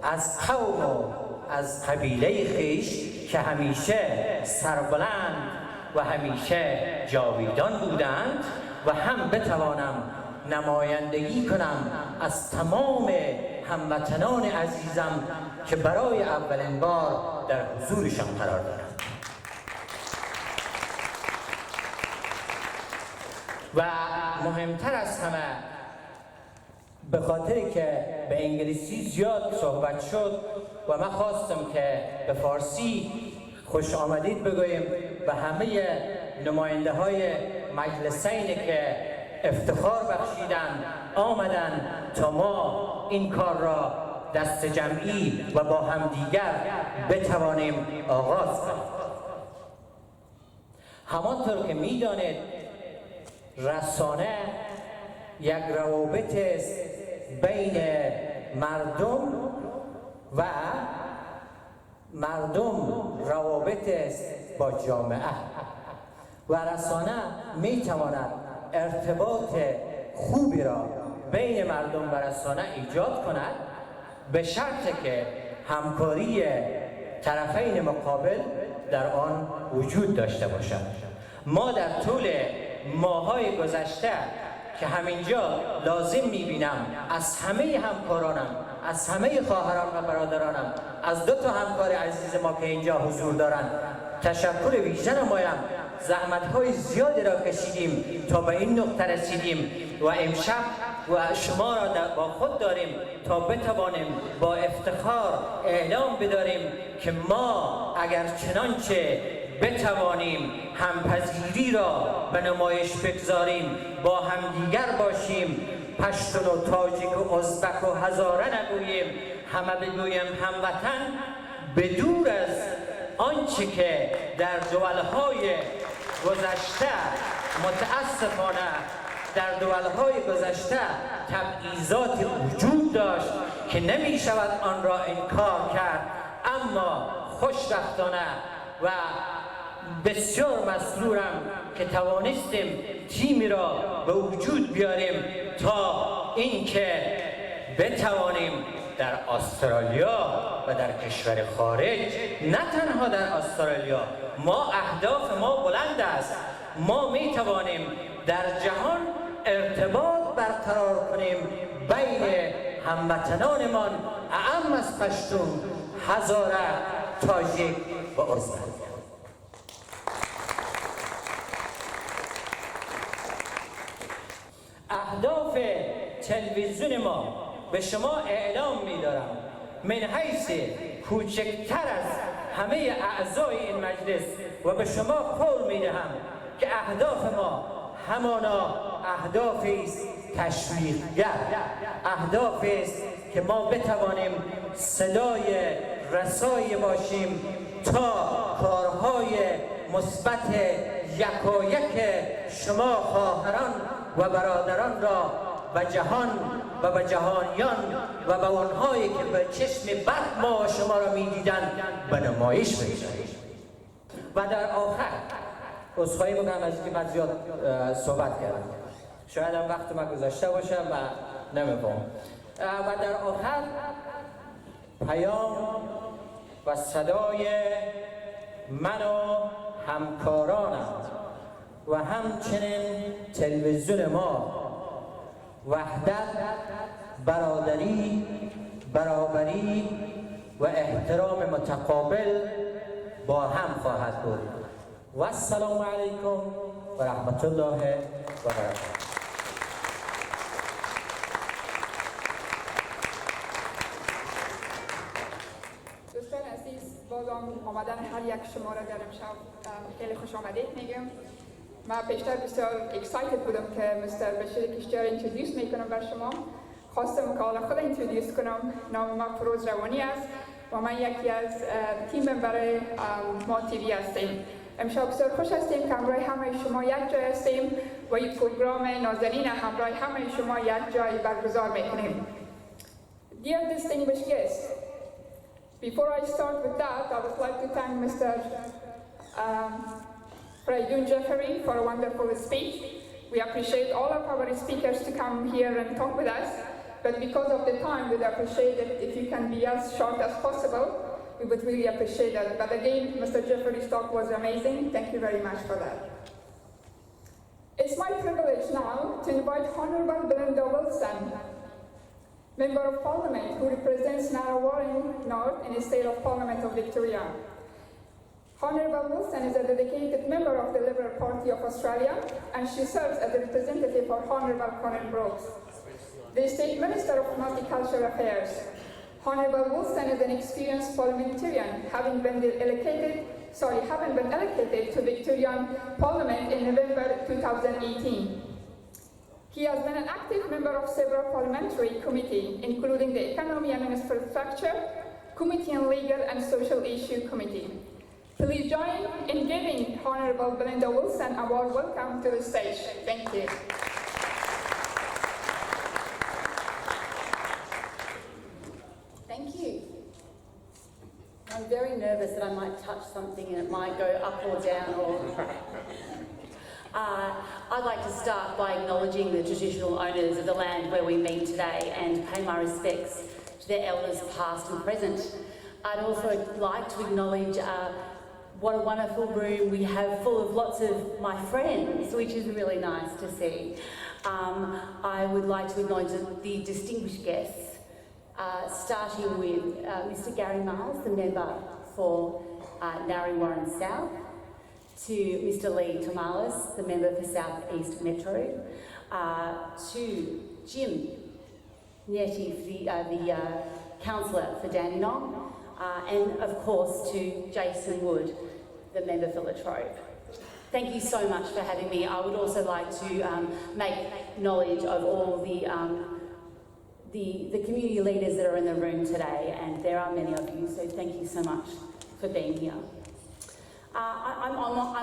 از قوم و از قبیله خویش که همیشه سربلند و همیشه جاویدان بودند و هم بتوانم نمایندگی کنم از تمام هموطنان عزیزم که برای اولین بار در حضورشان قرار دارم. و مهمتر از همه به خاطری که به انگلیسی زیاد صحبت شد و من خواستم که به فارسی خوش آمدید بگویم به همه نماینده های مجلسین که افتخار بخشیدن آمدن تا ما این کار را دست جمعی و با همدیگر بتوانیم آغاز کنیم. همانطور که میدانید رسانه یک روابط است بین مردم و مردم روابط است با جامعه و رسانه میتواند ارتباط خوبی را بین مردم و رسانه ایجاد کند به شرطی که همکاری طرفین مقابل در آن وجود داشته باشد. ما در طول ماهای گذشته که همینجا لازم میبینم از همه همکارانم، از همه خواهران و برادرانم، از دو تا همکار عزیز ما که اینجا حضور دارند تشکر ویژه نمایم. زحمت‌های زیادی را کشیدیم تا به این نقطه رسیدیم و امشب و شما را با خود داریم تا بتوانیم با افتخار اعلام بداریم که ما اگر چنانچه بتوانیم همپذیری را به نمایش بگذاریم، با همدیگر باشیم، پشتون و تاجیک و ازبک و هزاره نگوییم، همه بگویم هموطن، به دور از آنچه که در دولهای گذشته متاسفانه در دولهای گذشته تبعیضات وجود داشت که نمی شود آن را انکار کرد، اما خوشبختانه و بسیار مسرورم که توانستیم تیمی را به وجود بیاریم تا اینکه بتوانیم در استرالیا و در کشور خارج، نه تنها در استرالیا، ما اهداف ما بلند است، ما می توانیم در جهان ارتباط برقرار کنیم بین هموطنانمان اعم از پشتون، هزاره، تاجیک و ازبک. اهداف تلویزیون ما به شما اعلام می‌دارم من حیث کوچکتر از همه اعضای این مجلس و به شما قول می‌دهم که اهداف ما همانا اهدافی است تشویقگر، اهدافی است که ما بتوانیم صدای رسای باشیم تا کارهای مثبت یکایک شما خواهران و برادران را به جهان و به جهانیان و به آنهایی که به چشم بد ما و شما را می‌دیدند به نمایش بگذاریم. و در آخر عذرخواهی می‌کنم از اینکه من زیاد صحبت کردم، شاید هم وقت من گذاشته باشم و نمی‌فهمم. و در آخر پیام و صدای من و همکارانم و همچنین تلویزیون ما وحدت، برادری، برابری و احترام متقابل با هم خواهد بود. و السلام علیکم و رحمت الله و برکاته. دوستان عزیز، بازم آمدن هر یک شما را در امشب خیلی خوش آمدید میگم. من پیشتر بسیار اکسایتد بودم که مستر بشیر کشتیار اینترودیوس میکنم بر شما. خواستم که حالا خود اینترودیوس کنم. نام من فروز روانی است و من یکی از تیم ممبر ما تیوی هستیم. امشب بسیار خوش هستیم که همراه همه شما یک جای هستیم و این پروگرام نازنین همراه همه شما یک جای برگزار میکنیم. Dear distinguished guests, before I start with that, I would like to thank Mr. Julian Jeffrey for a wonderful speech. We appreciate all of our speakers to come here and talk with us, but because of the time, we'd appreciate it if you can be as short as possible. We would really appreciate that. But again, Mr. Jeffrey's talk was amazing. Thank you very much for that. It's my privilege now to invite Honorable Belinda Wilson, Member of Parliament who represents Narrawarren North in the State of Parliament of Victoria. Honorable Wilson is a dedicated member of the Liberal Party of Australia, and she serves as a representative for Honorable Conan Brooks, the State Minister of Multicultural Affairs. Honorable Wilson is an experienced parliamentarian, having been elected to Victorian Parliament in November 2018. He has been an active member of several parliamentary committees, including the Economy and Infrastructure Committee and Legal and Social Issue Committee. Please join in giving Honorable Belinda Wilson a warm welcome to the stage. Thank you. Thank you. I'm very nervous that I might touch something and it might go up or down or... I'd like to start by acknowledging the traditional owners of the land where we meet today and pay my respects to their elders past and present. I'd also like to acknowledge what a wonderful room we have full of lots of my friends, which is really nice to see. I would like to acknowledge the distinguished guests, starting with Mr. Gary Miles, the member for Narrawarren South, to Mr. Lee Tomalis, the member for South East Metro, to Jim Nettie, the councillor for Dandenong, and of course to Jason Wood, the member for Latrobe. Thank you so much for having me. I would also like to make knowledge of all the community leaders that are in the room today, and there are many of you, so thank you so much for being here. I'm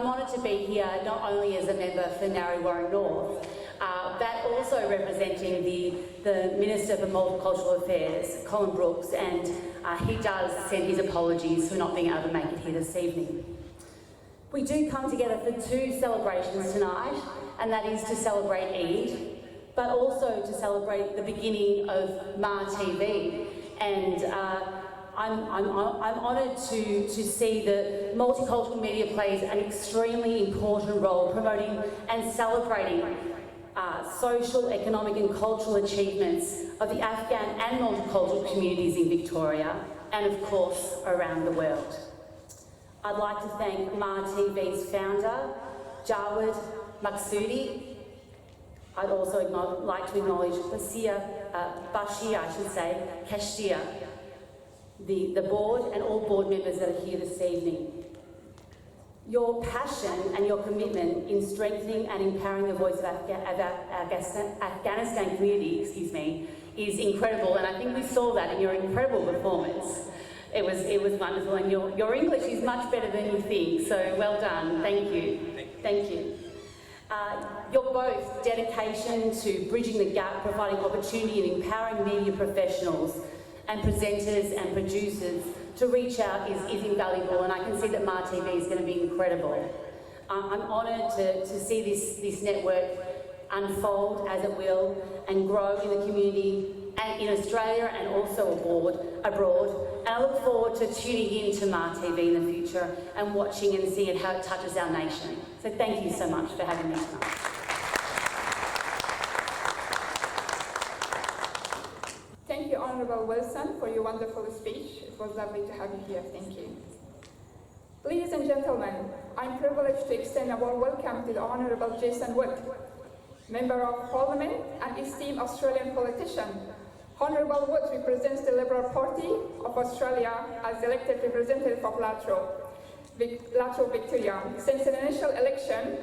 honoured to be here not only as a member for Narrawarren North, but also representing the Minister for Multicultural Affairs, Colin Brooks, and he does send his apologies for not being able to make it here this evening. We do come together for two celebrations tonight, and that is to celebrate Eid, but also to celebrate the beginning of MAA Tv. And I'm honoured to see that multicultural media plays an extremely important role promoting and celebrating social, economic and cultural achievements of the Afghan and multicultural communities in Victoria and of course around the world. I'd like to thank MAA TV's founder, Jawed Maqsoodi. I'd also like to acknowledge Bashir, Kashtia, the board and all board members that are here this evening. Your passion and your commitment in strengthening and empowering the voice of Afghanistan community, is incredible, and I think we saw that in your incredible performance. It was wonderful, and your English is much better than you think, so well done. Thank you. Thank you. Your both dedication to bridging the gap, providing opportunity and empowering media professionals and presenters and producers to reach out is invaluable, and I can see that MAA TV is going to be incredible. I'm honoured to see this network unfold as it will and grow in the community and in Australia and also abroad. And I look forward to tuning in to MAA TV in the future and watching and seeing how it touches our nation. So thank you so much for having me tonight. Thank you, Honourable Wilson, for your wonderful speech. It was lovely to have you here. Thank you. Ladies and gentlemen, I'm privileged to extend a warm welcome to the Honourable Jason Wood, Member of Parliament and esteemed Australian politician. Honourable Wood represents the Liberal Party of Australia as elected representative of Latrobe, Victoria. Since his election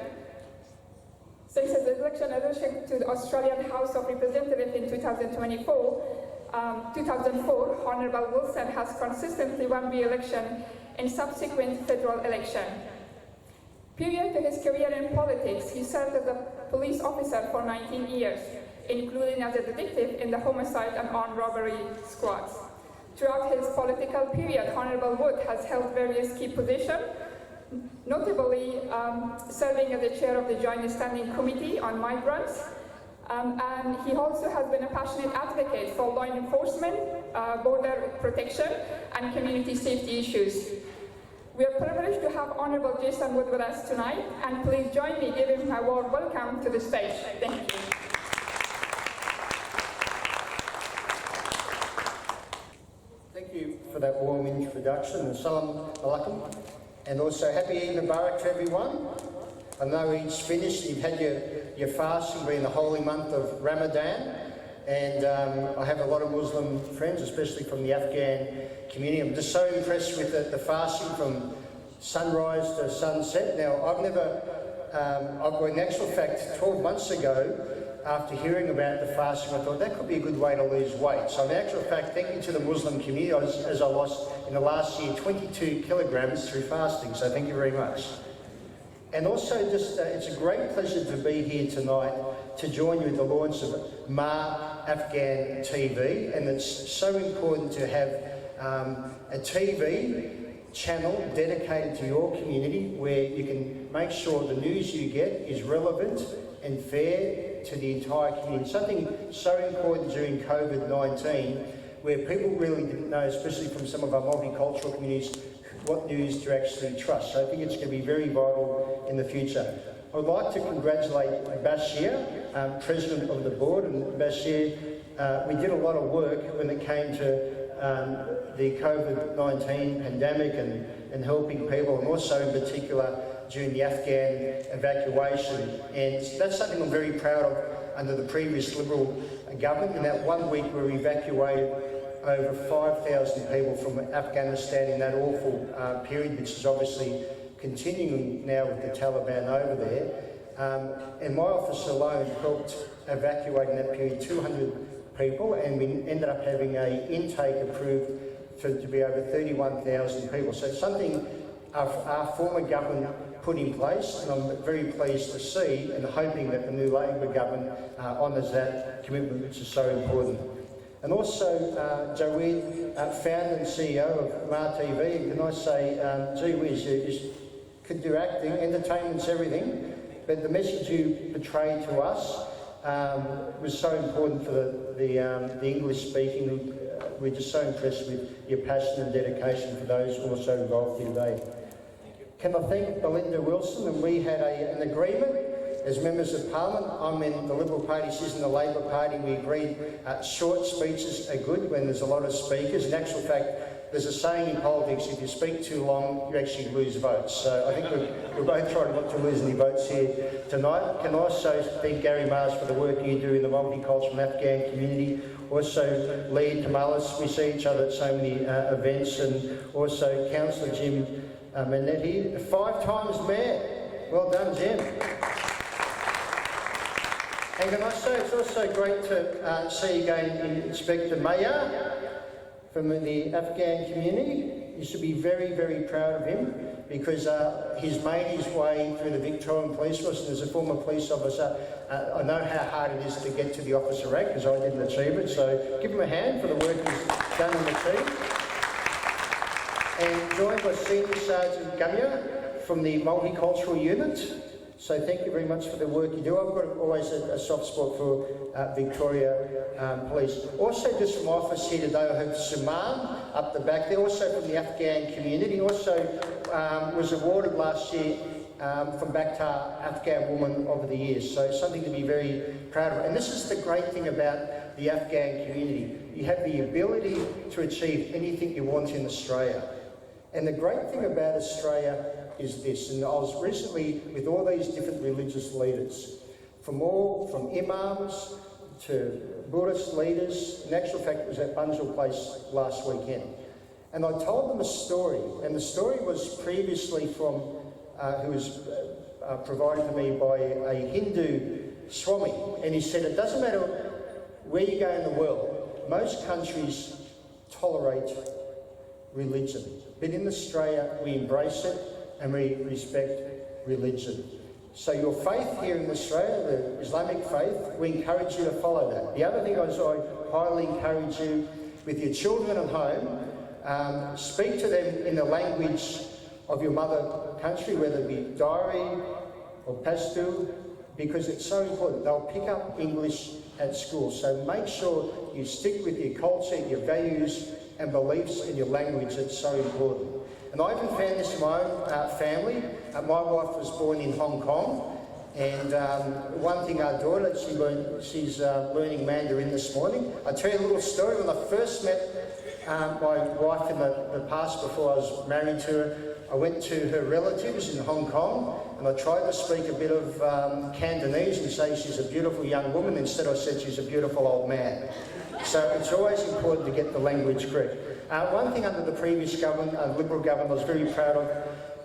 to the Australian House of Representatives in 2004, Honourable Wilson has consistently won re-election in subsequent federal election. Prior to his career in politics, he served as a police officer for 19 years, including as a detective in the homicide and armed robbery squads. Throughout his political period, Honourable Wood has held various key positions, notably serving as the chair of the Joint Standing Committee on Migrants, and he also has been a passionate advocate for law enforcement, border protection, and community safety issues. We are privileged to have Honourable Jason Wood with us tonight, and please join me in giving him a warm welcome to the stage. Thank you. Thank you for that warm introduction, and Salam Alaikum, and also Happy Eid Mubarak to everyone. I know Eid's finished, you've had your fasting, been the holy month of Ramadan, and I have a lot of Muslim friends, especially from the Afghan community. I'm just so impressed with the fasting from sunrise to sunset. Now, in actual fact, 12 months ago, after hearing about the fasting, I thought that could be a good way to lose weight. So in actual fact, thank you to the Muslim community, as I lost in the last year 22 kilograms through fasting, so thank you very much. And also, just it's a great pleasure to be here tonight to join you with the launch of MAA Afghan TV, and it's so important to have a TV channel dedicated to your community where you can make sure the news you get is relevant and fair to the entire community. Something so important during COVID-19 where people really didn't know, especially from some of our multicultural communities, what news to actually trust. So I think it's going to be very vital in the future. I would like to congratulate Bashir, President of the Board, and Bashir, we did a lot of work when it came to the COVID-19 pandemic and helping people, and also in particular during the Afghan evacuation. And that's something I'm very proud of under the previous Liberal government. In that 1 week we evacuated over 5,000 people from Afghanistan in that awful period, which is obviously continuing now with the Taliban over there. And my office alone helped evacuate in that period 200 people, and we ended up having an intake approved to be over 31,000 people. So it's something our former government put in place, and I'm very pleased to see and hoping that the new Labor government honours that commitment, which is so important. And also, Julian, founder and CEO of MAA TV, can I say, gee whiz, you could do acting, entertainment's everything, but the message you portrayed to us was so important for the English speaking. We're just so impressed with your passion and dedication for those also involved here today. Can I thank Belinda Wilson? And we had an agreement, as members of Parliament, I'm in the Liberal Party, she's in the Labor Party. We agreed short speeches are good when there's a lot of speakers. In actual fact, there's a saying in politics, if you speak too long, you actually lose votes. So I think we're both trying not to lose any votes here tonight. Can also thank Gary Mars for the work you do in the multicultural Afghan community. Also, Lee Kamalis, we see each other at so many events, and also Councillor Jim Manetti, 5 times Mayor. Well done, Jim. And can I say it's also great to see again Inspector MAA from the Afghan community. You should be very, very proud of him because he's made his way through the Victorian Police Force, and as a former police officer, I know how hard it is to get to the officer rank because I didn't achieve it. So give him a hand for the work he's done in the team. And joined by Senior Sergeant Gumya from the Multicultural Unit. So thank you very much for the work you do. I've got always a soft spot for Victoria Police. Also just from office here today, I have Suman up the back there, also from the Afghan community. Also was awarded last year from Bakhtar Afghan Woman of the Year. So something to be very proud of. And this is the great thing about the Afghan community. You have the ability to achieve anything you want in Australia. And the great thing about Australia is this, and I was recently with all these different religious leaders, from imams to Buddhist leaders. In actual fact, it was at Bunjil Place last weekend. And I told them a story, and the story was previously from, who was provided to me by a Hindu Swami, and he said, it doesn't matter where you go in the world, most countries tolerate religion. But in Australia, we embrace it and we respect religion. So your faith here in Australia, the Islamic faith, we encourage you to follow that. The other thing is I highly encourage you, with your children at home, speak to them in the language of your mother country, whether it be Dari or Pashto, because it's so important. They'll pick up English at school. So make sure you stick with your culture, your values and beliefs in your language. It's so important. And I even found this in my own family. My wife was born in Hong Kong, and one thing our daughter, she's learning Mandarin this morning. I'll tell you a little story. When I first met my wife in the past, before I was married to her, I went to her relatives in Hong Kong, and I tried to speak a bit of Cantonese and say she's a beautiful young woman. Instead I said she's a beautiful old man. So it's always important to get the language correct. One thing under the previous government, Liberal government, I was very proud of,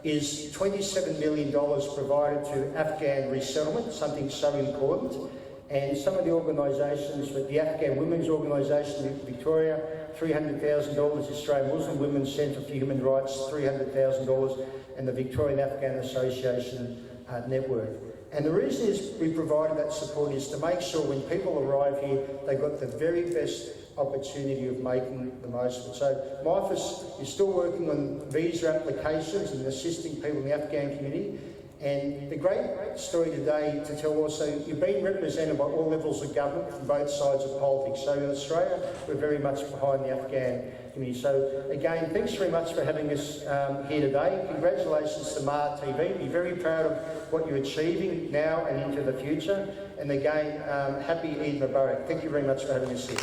is $27 million provided to Afghan resettlement, something so important. And some of the organisations, with the Afghan Women's Organisation in Victoria, $300,000, Australian Muslim Women's Centre for Human Rights, $300,000, and the Victorian Afghan Association Network. And the reason is we provided that support is to make sure when people arrive here, they've got the very best opportunity of making the most of it. So my office is still working on visa applications and assisting people in the Afghan community. And the great story today to tell also, you're being represented by all levels of government from both sides of politics. So in Australia, we're very much behind the Afghan community. So again, thanks very much for having us here today. Congratulations to MAA Tv. Be very proud of what you're achieving now and into the future. And again, happy Eid Mubarak. Thank you very much for having us here.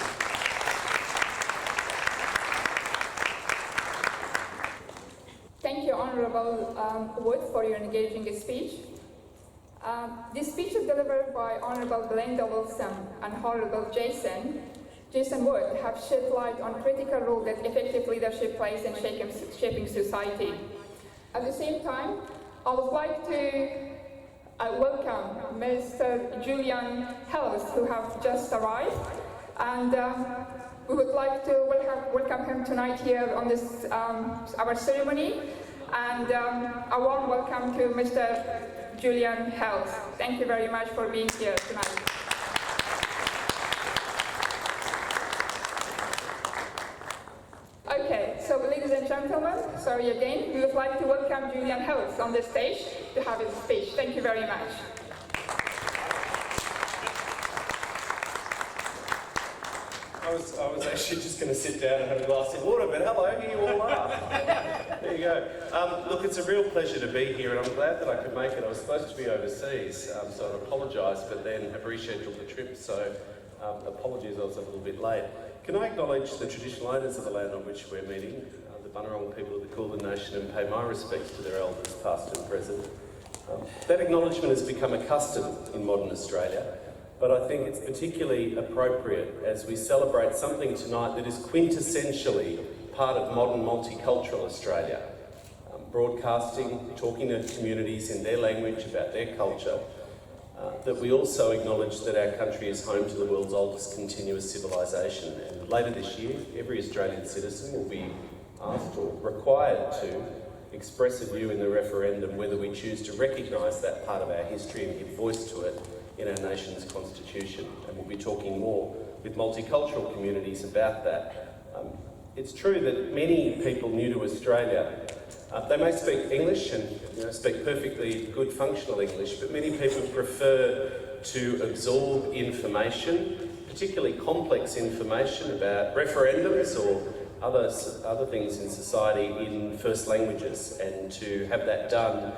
Thank you, Honourable Wood, for your engaging speech. This speech is delivered by Honourable Belinda Wilson and Honourable Jason Wood have shed light on critical role that effective leadership plays in shaping society. At the same time, I would like to welcome Mr. Julian Helms, who have just arrived, and we would like to welcome him tonight here on this our ceremony, and a warm welcome to Mr. Julian Helms. Thank you very much for being here tonight. Okay, so ladies and gentlemen, sorry again, we would like to welcome Julian Helms on the stage to have his speech. Thank you very much. I was actually just going to sit down and have a glass of water, but hello, here you all are. There you go. Look, it's a real pleasure to be here, and I'm glad that I could make it. I was supposed to be overseas, so I apologise, but then have rescheduled the trip, so apologies I was a little bit late. Can I acknowledge the traditional owners of the land on which we're meeting, the Bunurong people of the Kulin Nation, and pay my respects to their elders, past and present. That acknowledgement has become a custom in modern Australia, but I think it's particularly appropriate as we celebrate something tonight that is quintessentially part of modern multicultural Australia. Broadcasting, talking to communities in their language about their culture, that we also acknowledge that our country is home to the world's oldest continuous civilisation. And later this year, every Australian citizen will be asked or required to express a view in the referendum whether we choose to recognise that part of our history and give voice to it in our nation's constitution. And we'll be talking more with multicultural communities about that. It's true that many people new to Australia, they may speak English and speak perfectly good functional English, but many people prefer to absorb information, particularly complex information about referendums or other things in society in first languages, and to have that done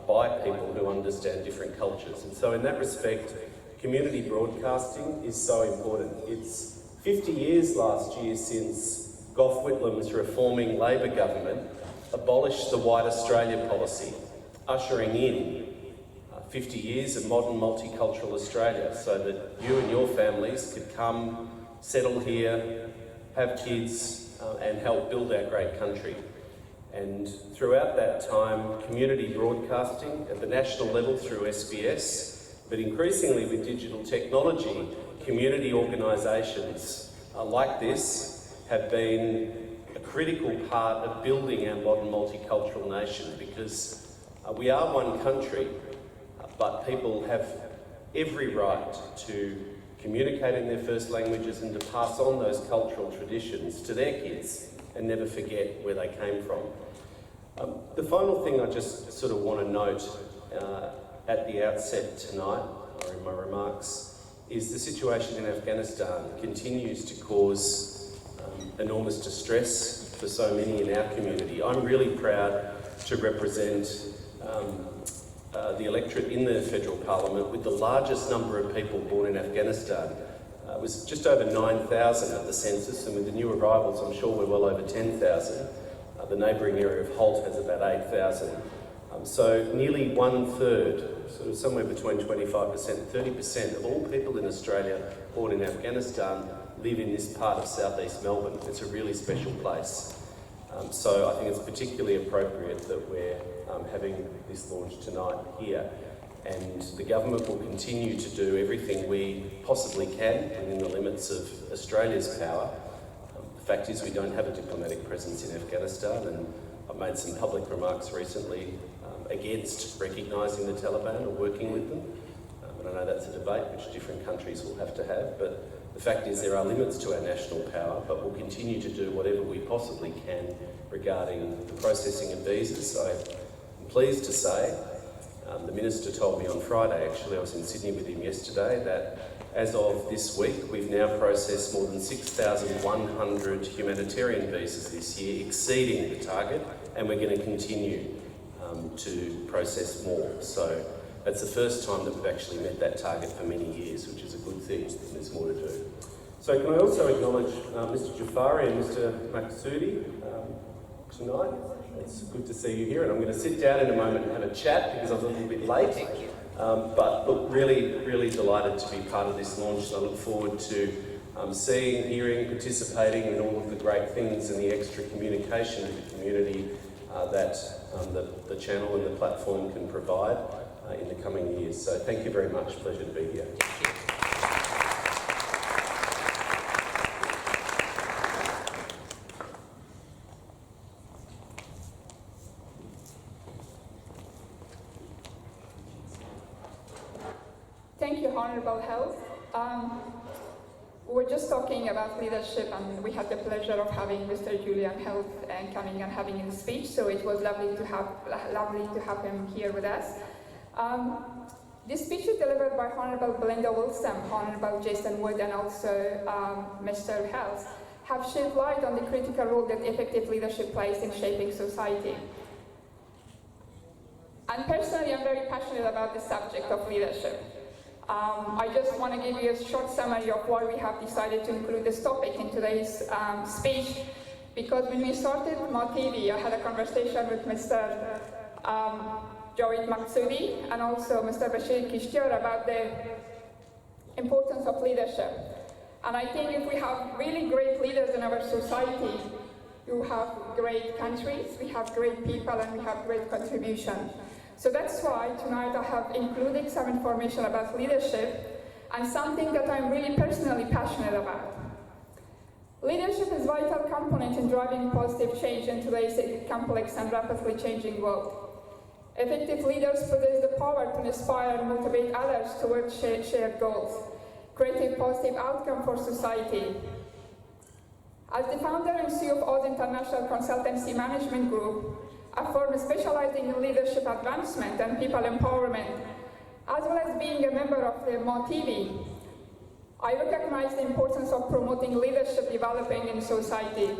by people who understand different cultures. And so in that respect, community broadcasting is so important. It's 50 years last year since Gough Whitlam's reforming Labor government abolished the White Australia policy, ushering in 50 years of modern multicultural Australia so that you and your families could come, settle here, have kids, and help build our great country. And throughout that time, community broadcasting at the national level through SBS, but increasingly with digital technology, community organisations like this have been a critical part of building our modern multicultural nation, because we are one country, but people have every right to communicate in their first languages and to pass on those cultural traditions to their kids and never forget where they came from. The final thing I just sort of want to note at the outset tonight, or in my remarks, is the situation in Afghanistan continues to cause enormous distress for so many in our community. I'm really proud to represent the electorate in the federal parliament with the largest number of people born in Afghanistan. It was just over 9,000 at the census, and with the new arrivals I'm sure we're well over 10,000. The neighbouring area of Holt has about 8,000. So nearly 1/3, sort of somewhere between 25% and 30% of all people in Australia born in Afghanistan live in this part of southeast Melbourne. It's a really special place. So I think it's particularly appropriate that we're having this launch tonight here. And the government will continue to do everything we possibly can within the limits of Australia's power. The fact is we don't have a diplomatic presence in Afghanistan, and I've made some public remarks recently against recognising the Taliban or working with them. And I know that's a debate which different countries will have to have, but the fact is there are limits to our national power, but we'll continue to do whatever we possibly can regarding the processing of visas. I'm pleased to say, the Minister told me on Friday, actually I was in Sydney with him yesterday, that as of this week we've now processed more than 6,100 humanitarian visas this year, exceeding the target, and we're going to continue to process more. So that's the first time that we've actually met that target for many years, which is a good thing, and there's more to do. So can I also acknowledge Mr Jafari and Mr Maqsoodi tonight? It's good to see you here, and I'm going to sit down in a moment and have a chat because I was a little bit late. But look, really delighted to be part of this launch, and I look forward to seeing, hearing, participating in all of the great things and the extra communication to the community that the channel and the platform can provide in the coming years. So thank you very much. Pleasure to be here. Thank you, Honourable Health. We were just talking about leadership, and we had the pleasure of having Mr. Julian Health coming and having his speech, so it was lovely to have him here with us. This speech is delivered by Honorable Belinda Wilson, Honorable Jason Wood, and also Mr. Hells, have shed light on the critical role that effective leadership plays in shaping society. And personally, I'm very passionate about the subject of leadership. I just want to give you a short summary of why we have decided to include this topic in today's speech, because when we started MAA Tv, I had a conversation with Mr. Jawed Maqsoodi and also Mr. Bashir Kishtiar about the importance of leadership. And I think if we have really great leaders in our society, we have great countries, we have great people, and we have great contribution. So that's why tonight I have included some information about leadership and something that I'm really personally passionate about. Leadership is a vital component in driving positive change in today's complex and rapidly changing world. Effective leaders possess the power to inspire and motivate others towards shared goals, create a positive outcome for society. As the founder and CEO of Oz International Consultancy Management Group, a firm specializing in leadership advancement and people empowerment, as well as being a member of the MAA Tv, I recognize the importance of promoting leadership developing in society.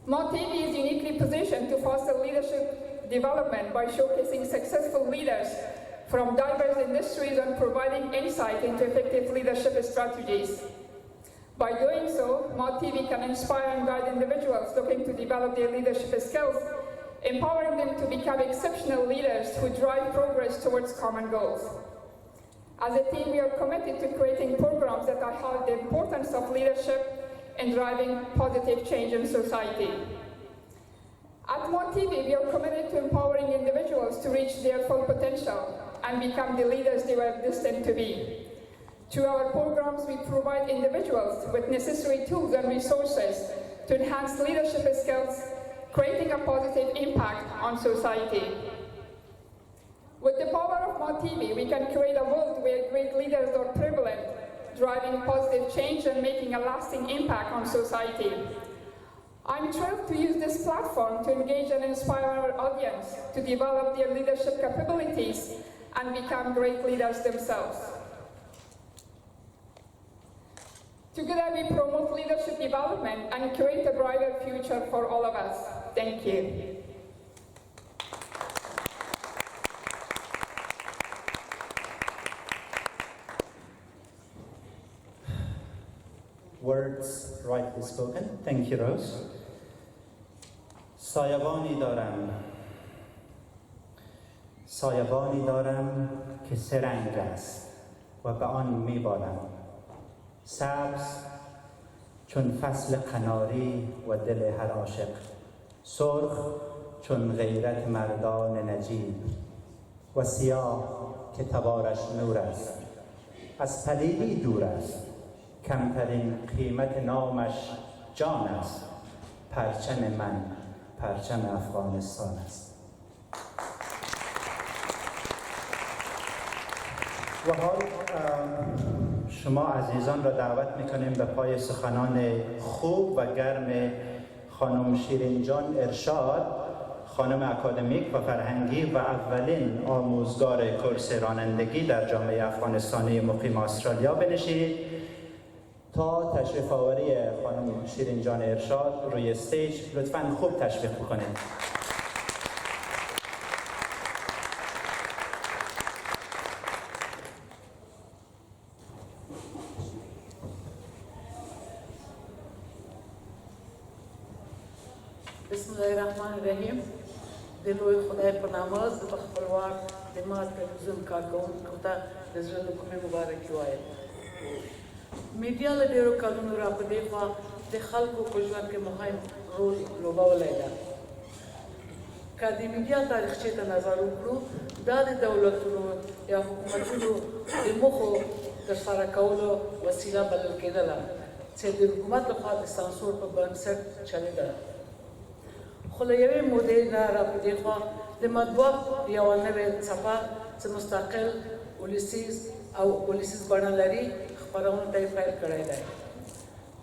MAA Tv is uniquely positioned to foster leadership development by showcasing successful leaders from diverse industries and providing insight into effective leadership strategies. By doing so, MAA Tv can inspire and guide individuals looking to develop their leadership skills, empowering them to become exceptional leaders who drive progress towards common goals. As a team, we are committed to creating programs that highlight the importance of leadership in driving positive change in society. At MAA Tv, we are committed to empowering individuals to reach their full potential and become the leaders they were destined to be. Through our programs, we provide individuals with necessary tools and resources to enhance leadership skills, creating a positive impact on society. With the power of MAA Tv, we can create a world where great leaders are prevalent, driving positive change and making a lasting impact on society. I'm thrilled to use this platform to engage and inspire our audience to develop their leadership capabilities and become great leaders themselves. Together we promote leadership development and create a brighter future for all of us. Thank you. Words rightly spoken. Thank you, Rose. سایبانی دارم که سه رنگ است و به آن میبالم. سبز چون فصل قناری و دل هر عاشق، سرخ چون غیرت مردان نجیب و سیاه که تبارش نور است، از پلیدی دور است، کمترین قیمت نامش جان است، پرچم من پرچم افغانستان است. و حال شما عزیزان را دعوت میکنیم به پای سخنان خوب و گرم خانم شیرین جان ارشاد، خانم اکادمیک و فرهنگی و اولین آموزگار کورس رانندگی در جامعه افغانستانی مقیم استرالیا بنشینید تا تشریف آوری خانم شیرین جان ارشاد روی استیج لطفاً خوب تشویق بکنید. بسم الله الرحمن الرحیم. د لوی خدای په نامه زه په خپلوار د ما تلویزیون کارکوونکو ته د زړه له کومې مبارکي وایم. میډیا له ډېرو کلونو را په دې خوا د خلکو په ژوند کې مهم رول لوبولی ده. که د میډیا تاریخچې ته نظر وکړو، دا د دولتونو یا حکومتونو د موخو ترسره کولو وسیله بلل کېدله چې د حکومت لخوا د سانسور په بنسټ چلېده. خو له یوې مودې نه را په دې خوا د مطبوعات یوه نوې څپه چې مستقل ولسیز بڼه لري خپرونو ته یې پیل کړی دی.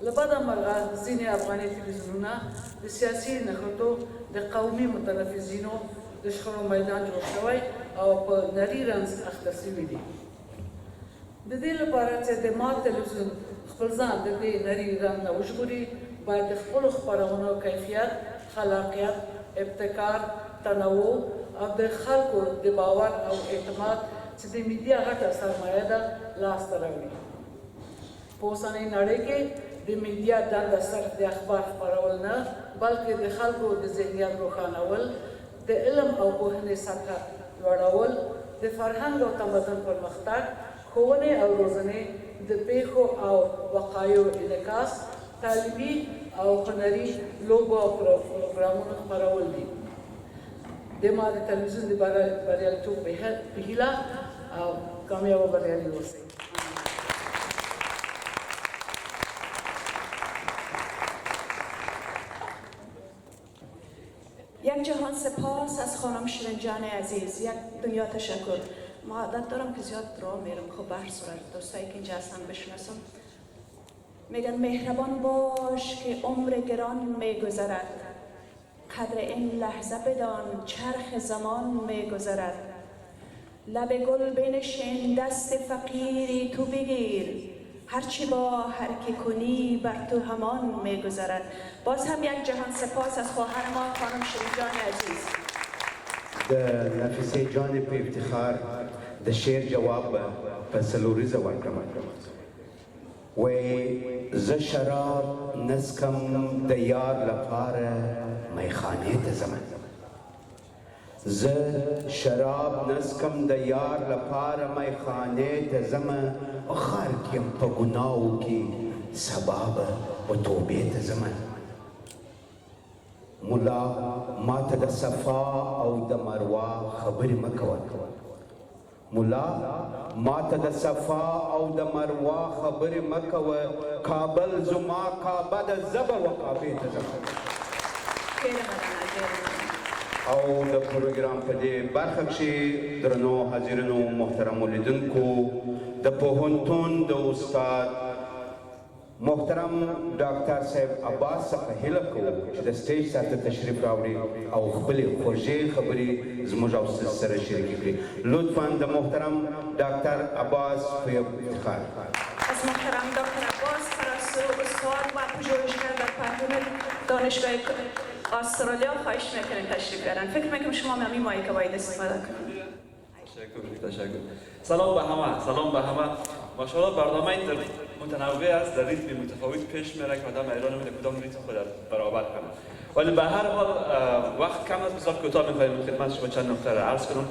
له بده مرغه ځینې افغاني تلویزیونونه د سیاسي نښتو د قومي متنفذینو د شخړو میدان جوړ شوی او په نري رنځ اخته سوي دي. د دې لپاره چې د ما تلویزیون خپل ځان د دې نري رنځ نه وژغوري، باید د خپلو خپرونو کیفیت، خلاقیت، ابتکار، تنوع او د خلکو د باور او اعتماد چې د میډیا غټه سرمایه ده لاسته راوړي. په اوسنۍ نړۍ کې د میډیا دنده صرف د اخبار خپرول نه، بلکې د خلکو د ذهنیت روښانول، د علم او پوهنې سطحه لوړول، د فرهنګ او تمدن پرمختګ، ښوونې او روزنې، د پیښو او وقایعو انعکاس، تعلیمي او هنري لوبو او پروګرامونو خپرول دي. د ما د تلویزیون د بریالیتوب په هیله او کامیاب او بریالي اوسئ. یک جهان سپاس از خانم شیرین جان عزیز. یک دنیا تشکر. ما عادت دارم که زیاد راه میرم، خب به هر صورت دوستایی که اینجا هستن بشناسم. میگن مهربان باش که عمر گران میگذرد، قدر این لحظه بدان چرخ زمان میگذرد. لب گل بنشین دست فقیری تو بگیر، هرچی با هر کی کنی بر تو همان میگذرد. باز هم یک جهان سپاس از خواهر ما خانم شیرین جان عزیز. د نفیسه جان په افتخار د شعر جواب په سلوریزه ورکړم. وی زه شراب نسکم د یار لپاره میخانه ته ځم. زه شراب نسکم د یار لپاره میخانه ته ځم. خر کیم په ګناو کې سبا به په توبې ته ځم. مولا ما ته د صفا او د مروه خبرې مه کوه. مولا ما ته د صفا او د مروه خبرې مه کوه. کابل زما کعبه ده، زه به و کعبې ته ځم. او د پروګرام په دې برخه کښې درنو حاضرینو محترمو لیدونکو، د پوهنتون د استاد محترم ډاکټر صاحب عباس څخه هیله کوو چې د سټیج سر ته تشریف راوړي او خپلې خوږې خبرې زموږ او سره شریکې کړي. لطفا د محترم ډاکټر عباس په افتخار. از محترم دکتر عباس پرستو استاد و پژوهشگر در پرتون دانشگاه استرالیا خواهش میکنیم تشریف بیارن. فکر میکنم شما هم همین مایک باید استفاده کنید. تشکر. سلام به همه. سلام به همه. ماشاءالله برنامه متنوع است، در ریتم متفاوت پیش میره که آدم ایران نمیده کدام ریتم خود برابر کنه. ولی به هر حال وقت کم است، بسیار کوتاه میخوایم خدمت شما چند نکته را عرض کنم.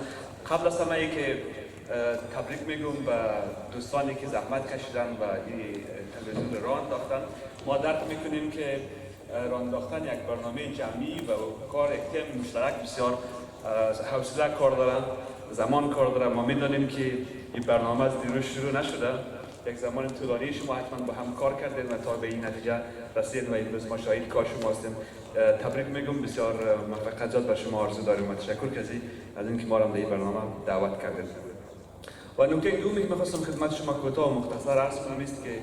قبل از همه که تبریک میگم به دوستانی که زحمت کشیدن و این تلویزیون راه انداختن. ما درک میکنیم که راه انداختن یک برنامه جمعی و کار یک تیم مشترک بسیار حوصله کار دارن، زمان کار دارن. ما میدانیم که این برنامه از دیروز شروع نشده، یک زمان طولانی شما حتما با هم کار کردید و تا به این نتیجه رسید و امروز ما شاهد کار شما هستیم. تبریک میگم، بسیار موفقیت بر شما آرزو داریم و تشکر کردید از اینکه ما را در این برنامه دعوت کردید. و نکته دومی که می‌خواستم خدمت شما کوتاه و مختصر عرض کنم است که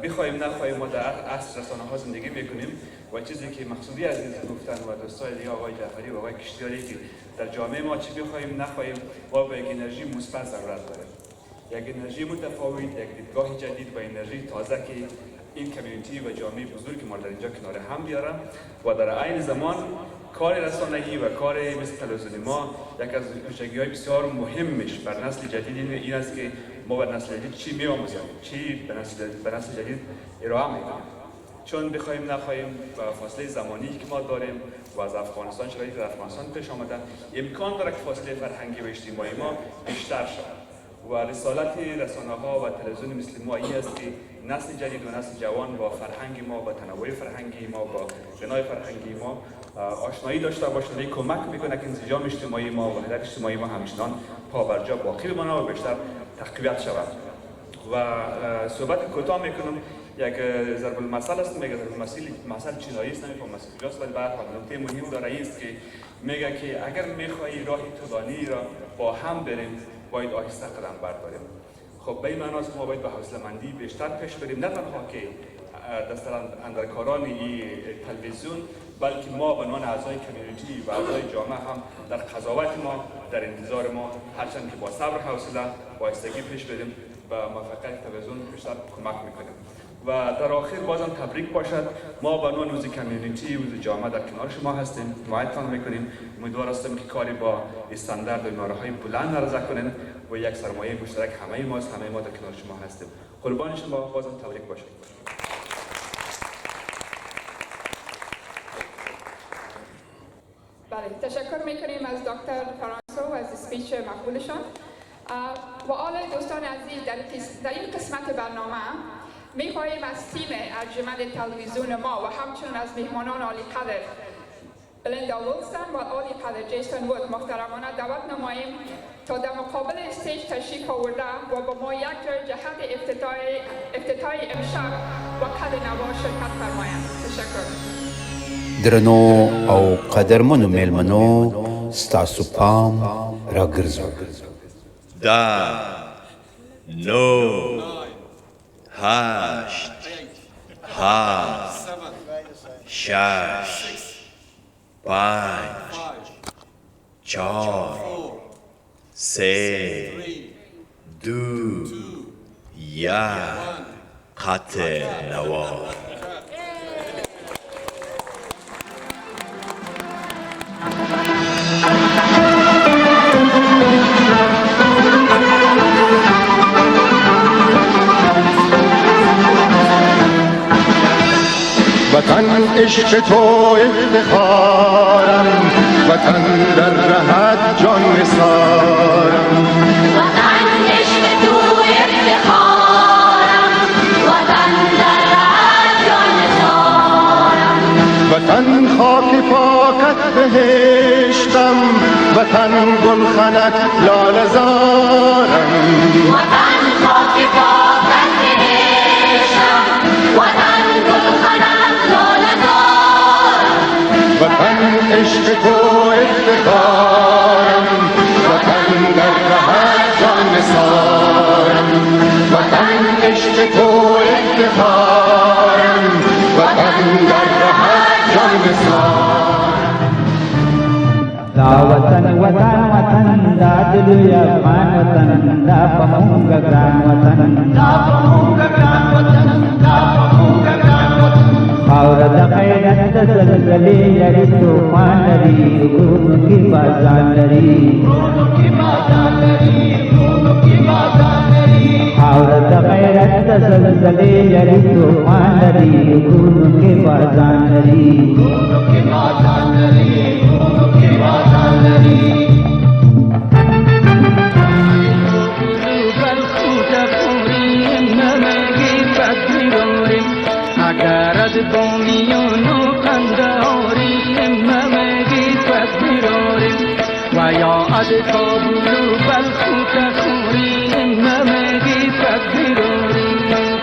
بخوایم نخواهیم ما در عصر رسانه‌ها زندگی میکنیم و چیزی که مقصودی عزیز گفتن و دوستای دیگه آقای جعفری و آقای کشتیاری که در جامعه ما چی بخوایم نخواهیم ما به یک انرژی مثبت ضرورت داریم. یک انرژی متفاوت، یک دیدگاه جدید و انرژی تازه که این کمیونیتی و جامعه بزرگ ما در اینجا کنار هم بیارم و در عین زمان کار رسانه‌ای و کار مثل تلویزیون ما یک از ویژگی‌های بسیار مهمش بر نسل جدید این است که ما به نسل جدید چی می‌آموزیم، چی به نسل جدید ارائه می‌کنیم. چون بخوایم نخواهیم با فاصله زمانی که ما داریم و از افغانستان شرایطی در افغانستان پیش آمده امکان داره که فاصله فرهنگی و اجتماعی ما بیشتر شود و رسالت رسانه‌ها و تلویزیون مثل ما این است که نسل جدید و نسل جوان با فرهنگ ما، با تنوع فرهنگی ما، با غنای فرهنگی ما آشنایی داشته باشند. این کمک میکنه که انسجام اجتماعی ما و وحدت اجتماعی ما همچنان پابرجا باقی بمانه و بیشتر تقویت شود. و صحبت کوتاه میکنم، یک ضرب المثل است، میگه ضرب المثل چینایی است، نمیفهمم از کجاست، ولی به هر حال نکته مهم داره است که میگه که اگر میخوایی راه طولانی را با هم بریم باید آهسته قدم برداریم. خب به این معنی است که ما باید به حوصله‌مندی بیشتر پیش بریم، نه تنها که دست اندرکاران این تلویزیون، بلکه ما به عنوان اعضای کمیونیتی و اعضای جامعه هم در قضاوت ما، در انتظار ما، هرچند که با صبر و حوصله بایستگی پیش بریم و موفقیت تلویزیون بیشتر کمک میکنیم. و در آخر بازم تبریک باشد. ما به عنوان وزیر کمیونیتی، وزیر جامعه در کنار شما هستیم، حمایتتان میکنیم. امیدوار هستم که کاری با استاندارد و معیارهای بلند عرضه کنیم و یک سرمایه مشترک همه ماست، همه ما در کنار شما هستیم. قربان شما، بازم تبریک باشید. بله، تشکر میکنیم از دکتر فرانسو از اسپیچ مقبولشان. و آل دوستان عزیز، در این قسمت برنامه میخواهیم از تیم ارجمند تلویزیون ما و همچنین از مهمانان عالی قدر بلندا ویلسون و عالی قدر جیسون وود محترمانه دعوت نماییم تا در مقابل استیج تشریف آورده و با ما یک جهت افتتاح امشب و قد نوا شرکت فرمایند. تشکر. درنو او قدرمنو میلمنو، ستاسو پام را ګرځو. 10 9 8 7 6 5 4 3 2 1 قطع نوا. وطن عشق تو افتخارم، وطن در رهت جان نثارم. وطن عشق تو افتخارم، وطن در رهت جان نثارم. وطن خاک پاکت بهشتم، وطن گلخنک لاله زارم. وطن خاک پاکت بهشتم، وطن گلخنک لاله زارم. وطن عشق تو افتخارم، وطن در رهت جان نثارم. وطن عشق تو افتخارم، وطن در رهت جان نثارم. دا وطن وطن وطن دا دل افغان وطن دا پمونګ ګران وطن دا پمونګ ګران وطن دا پمونګ ګران وطن خاور د غیرت د زلزلې لري طوفان لري غرونو کې بازان لري غرونو کې بازان لري غرونو کې بازان لري خاور د غیرت د زلزلې لري طوفان لري غرونو کې بازان لري غرونو کې بازان لري غرونو کې بازان لري اگرد قومیونو قنداریم نمگی تکبیراریم و یا از کابلو بلخو تخوریم نمگی تکبیراریم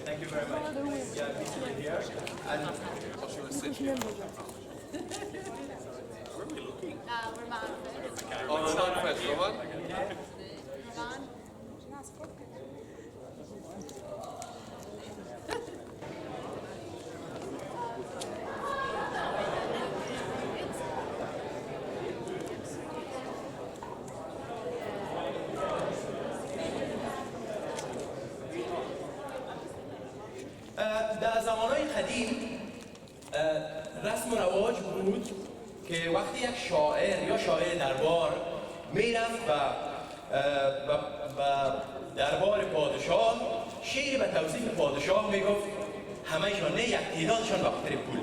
Thank you very much. در زمانهای قدیم رسم و رواج بود که وقتی یک شاعر یا شاعر دربار میرفت و دربار پادشاه شعر به توصیف پادشاه میگفت، همهشان نه، یک تعدادشان به خاطر پول.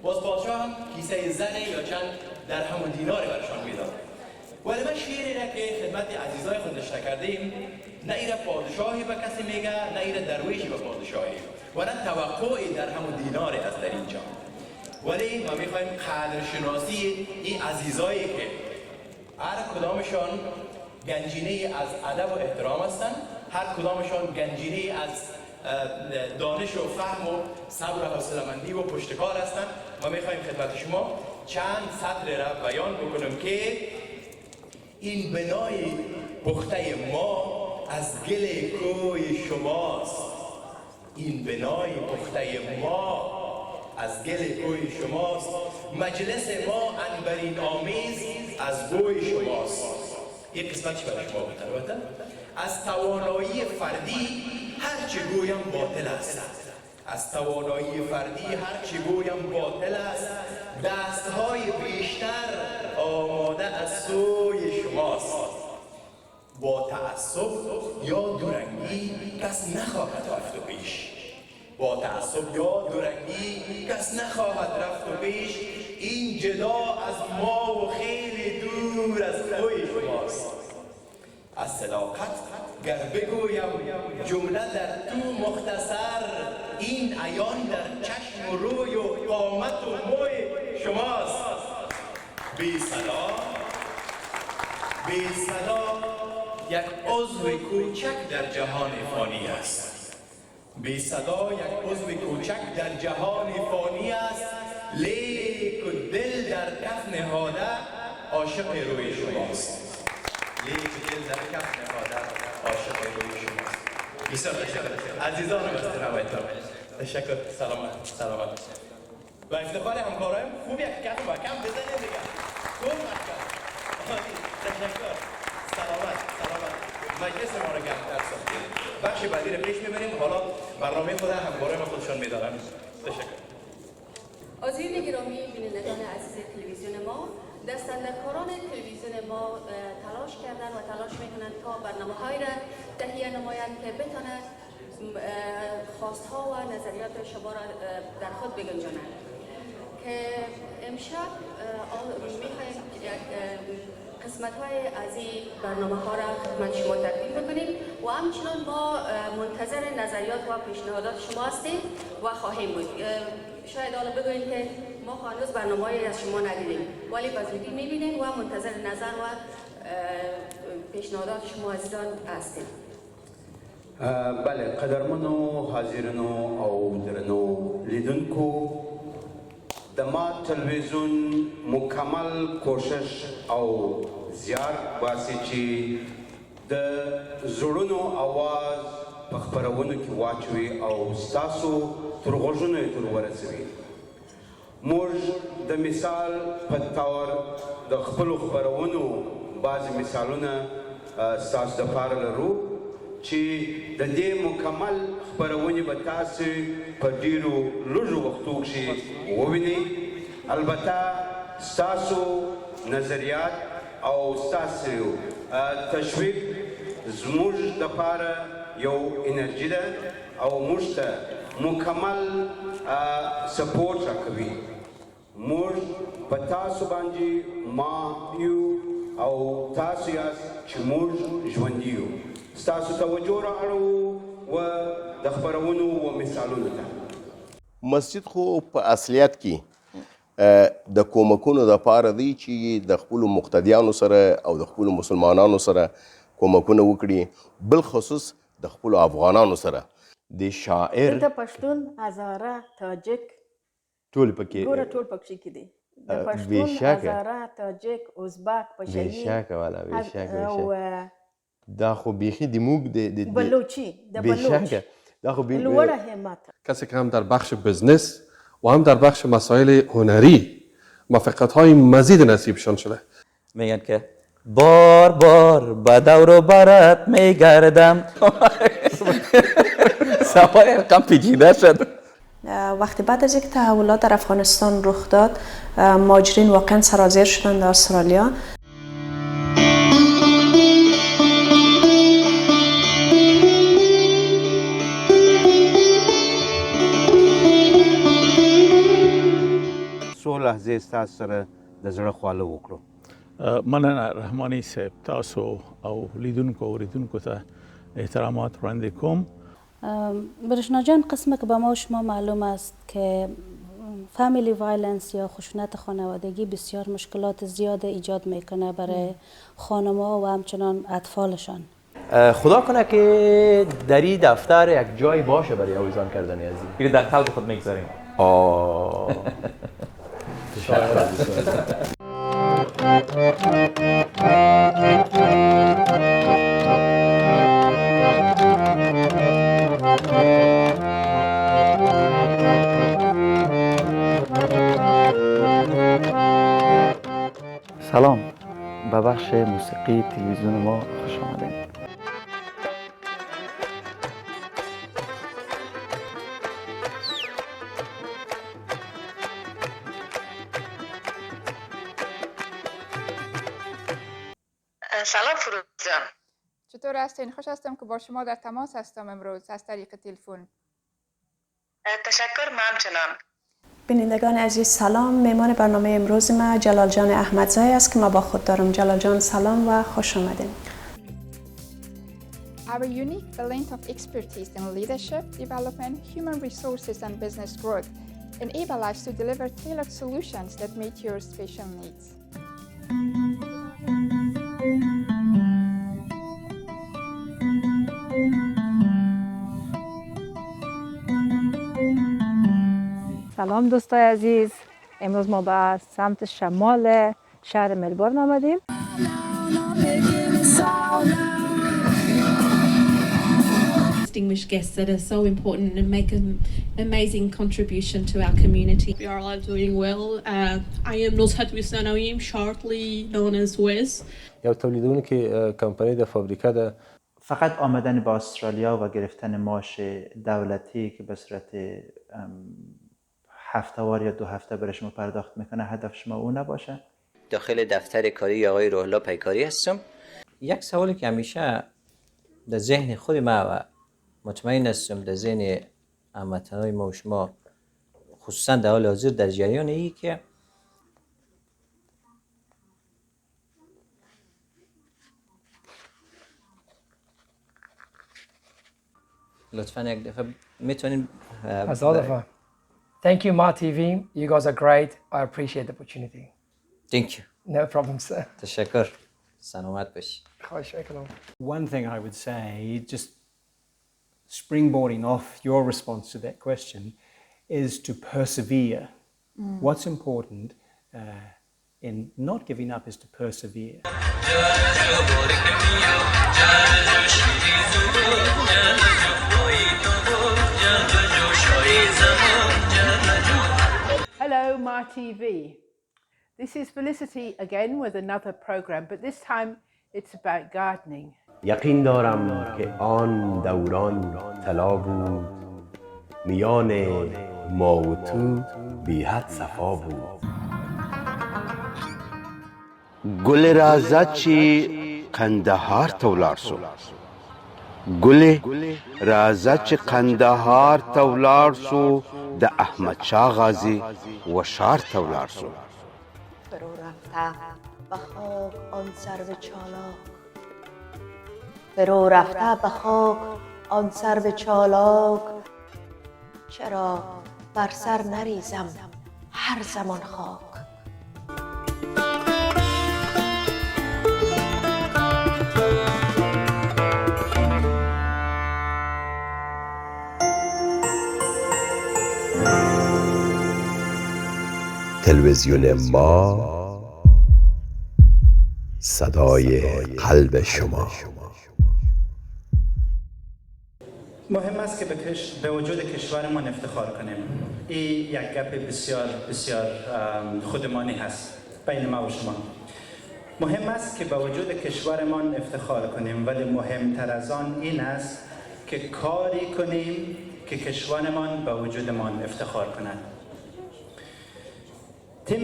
باز پادشاه هم کیسه زن یا چند درهم و دینار برشان میداد. ولی من شعری را که خدمت عزیزای خود نشته کردیم، نه ایره پادشاهی به کسی میگه، نه ایره درویشی به پادشاهی، و نه توقعی درهم و دیناری از در اینجا. ولی ما میخوایم قدرشناسی این عزیزایی که هر کدامشان گنجینه از ادب و احترام هستند، هر کدامشان گنجینه از دانش و فهم و صبر و حوصله‌مندی و پشتکار هستند. ما میخوایم خدمت شما چند سطر را بیان بکنیم که این بنای پخته ما از گل کوی شماست. این بنای پخته ما از گل کوی شماست. مجلس ما عنبرین آمیز از گوی شماست. یک قسمتش برای شما بود. البته از توانایی فردی هرچه گویم باطل است. از توانایی فردی هرچه گویم باطل است. دستهای بیشتر آماده از سوی شماست. با تعصب یا دورنگی کس نخواهد رفت و پیش. با تعصب یا دورنگی کس نخواهد رفت و پیش. این جدا از ما و خیلی دور از خوی شماست. از صداقت گر بگویم جمله در تو مختصر، این عیان در چشم و روی و قامت و موی شماست. بی صدا یک عضو کوچک در جهان فانی است. بی صدا یک عضو کوچک در جهان فانی است. لیک دل در کف نهاده عاشق روی شماست. لیک دل در کف نهاده عاشق روی شماست. بسیار تشکر عزیزان و محترمایتان. تشکر. سلامت. و افتخار همکارایم خوب یک کف و کم بزنید دیگه. خوب مکن. تشکر. سلامت. مجلس ما را گرمتر ساختید. بخش بعدی را پیش میبریم. حالا برنامه خود همکارای خودشان میدارن. تشکر. عزیزان گرامی، بینندگان عزیز تلویزیون ما، دستاندرکاران تلویزیون ما تلاش کردن و تلاش میکنند تا برنامه‌هایی را تهیه نمایند که بتونه خواستها و نظریات شما را در خود بگنجانند. که امشب میخوایم قسمت‌های از این برنامه‌ها را خدمت شما تقدیم بکنیم و همچنان ما منتظر نظریات و پیشنهادات شما هستیم و خواهیم بود. شاید حالا بگوییم که ما هنوز برنامه‌ای از شما ندیدیم، ولی به زودی می‌بینیم و منتظر نظر و پیشنهادات شما عزیزان هستیم. بله، قدرمنو حاضرینو او درنو لیدونکو، د ما تلویزیون مکمل کوشش او زیار باسي چې د زړونو आवाज په خبرونو کې واچوي او ستاسو تر غوږونو یې تر ورسوي. موږ د مثال په تور د خپلو خبرونو بعضې مثالونه ستاسو دپاره لرو چې د دې مکمل خبرونې به تاسې په ډېرو لږو وختو کښې ووینئ. البته ستاسو نظریات او ستاسو تشویق زموږ دپاره یو انرژي ده او موږ ته مکمل سپورټ راکوي. موږ په تاسو باندې ما یو او تاسو یاست چې موږ ژوندي یو. ستاسو توجه را اړوو و د خبرونو و مثالونو ته. مسجد خو په اصلیت کې د کومکونو دپاره دی چې د خپلو مقتدیانو سره او د خپلو مسلمانانو سره کومکونه وکړي، بالخصوص د خپلو افغانانو سره. د شاعر دلته پښتون، هزاره، تاجک ټول پکې ګوره ټول پکې کې دي. د پښتون، بېشکه هزاره، تاجک، ازبک، پشهیي، بېشکه والا بېشکه او دا خو بیخی د موږ د بلوچی، د بلوچ دا خو لوړه همت. کسی که هم در بخش بزنس و هم در بخش مسائل هنری موفقیت‌های مزید نصیبشان شده. میگن که بار بار به دور و برت میگردم. سوال رقم پیچیده شد. وقتی بعد از یک تحولات در افغانستان رخ داد، مهاجرین واقعا سرازیر شدند در استرالیا. څو لحظې ستاسو سره د زړه خواله وکړو. مننه رحمانی صاحب، تاسو او لیدونکو او اوریدونکو ته احترامات وړاندې کوم. برشنا جان، قسم که به ما و شما معلوم است که فامیلی وایلنس یا خشونت خانوادگی بسیار مشکلات زیاد ایجاد میکنه برای خانم‌ها و همچنان اطفالشان. خدا کنه که در این دفتر یک جای باشه برای آویزان کردن از این. در قلب خود میگذاریم. سلام، به بخش موسیقی تلویزیون ما خوش آمدید. سلام فروز جان، چطور هستین؟ خوش هستم که با شما در تماس هستم امروز از طریق تلفن. تشکر، من همچنان. بینندگان عزیز سلام، میمان برنامه امروز ما جلال جان احمدزای است که ما با خود دارم. جلال جان سلام و خوش آمدین. Our unique blend of expertise in leadership, development, human resources and business growth enable us to deliver tailored solutions that meet your special needs. سلام دوستای عزیز، امروز ما به سمت شمال شهر ملبورن آمدیم. Distinguished guests that are so important and make an amazing contribution to our community. We are all doing well. I am Nushat Wisnanoim, shortly known as Wiz. یا تولیدونی که کمپانی در فابریکه ده. فقط آمدن به استرالیا و گرفتن معاش دولتی که به صورت هفته‌وار یا 2 هفته برای شما پرداخت میکنه هدف شما اون نباشه. داخل دفتر کاری آقای روح الله پیکاری هستم. یک سوالی که همیشه در ذهن خود ما و مطمئن هستم در ذهن هموطنان ما و شما خصوصا در حال حاضر در جریان ای که لطفاً یک دفعه میتونین Thank you, MAA TV. You guys are great. I appreciate the opportunity. Thank you. No problem, sir. تشکر. سلامت باشی. خواهش میکنم. One thing I would say, just springboarding off your response to that question, is to persevere. What's important in not giving up is to persevere. Hello, MAA TV. This is Felicity again with another program, but this time it's about gardening. یقین دارم که آن دوران طلا بود، میان ما و تو بی حد صفا بود. گل رازد چی قندهار تولار سو، گل رازد چی قندهار تولار سو، د احمد شاه غازی و شار تولار سو. فرو رفته به خاک آن سرو چالاک، فرو رفته به خاک آن سرو چالاک، چرا بر سر نریزم هر زمان خاک. تلویزیون ما، صدای قلب شما. مهم است که به وجود کشورمان افتخار کنیم. این یک گپ بسیار بسیار خودمانی هست بین ما و شما. مهم است که به وجود کشورمان افتخار کنیم، ولی مهمتر از آن این است که کاری کنیم که کشورمان به وجودمان افتخار کند. تیم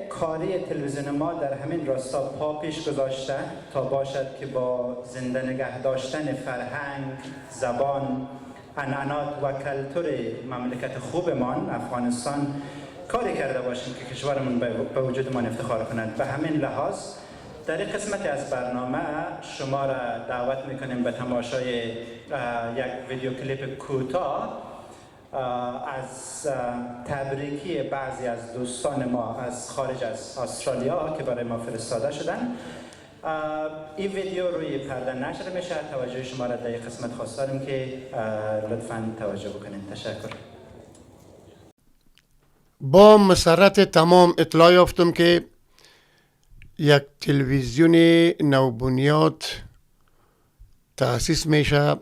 کاری تلویزیون ما در همین راستا پا پیش گذاشته تا باشد که با زنده نگه داشتن فرهنگ، زبان، عنعنات و کلتور مملکت خوبمان افغانستان کاری کرده باشیم که کشورمون به وجودمان افتخار کند. به همین لحاظ در این قسمت از برنامه شما را دعوت میکنیم به تماشای یک ویدیو کلیپ کوتاه از تبریکی بعضی از دوستان ما از خارج از استرالیا که برای ما فرستاده شدن. این ویدیو روی پرده نشر میشه. توجه شما را در این قسمت خواست داریم که لطفاً توجه بکنید. تشکر. با مسرت تمام اطلاع یافتم که یک تلویزیون نوبنیاد تأسیس میشه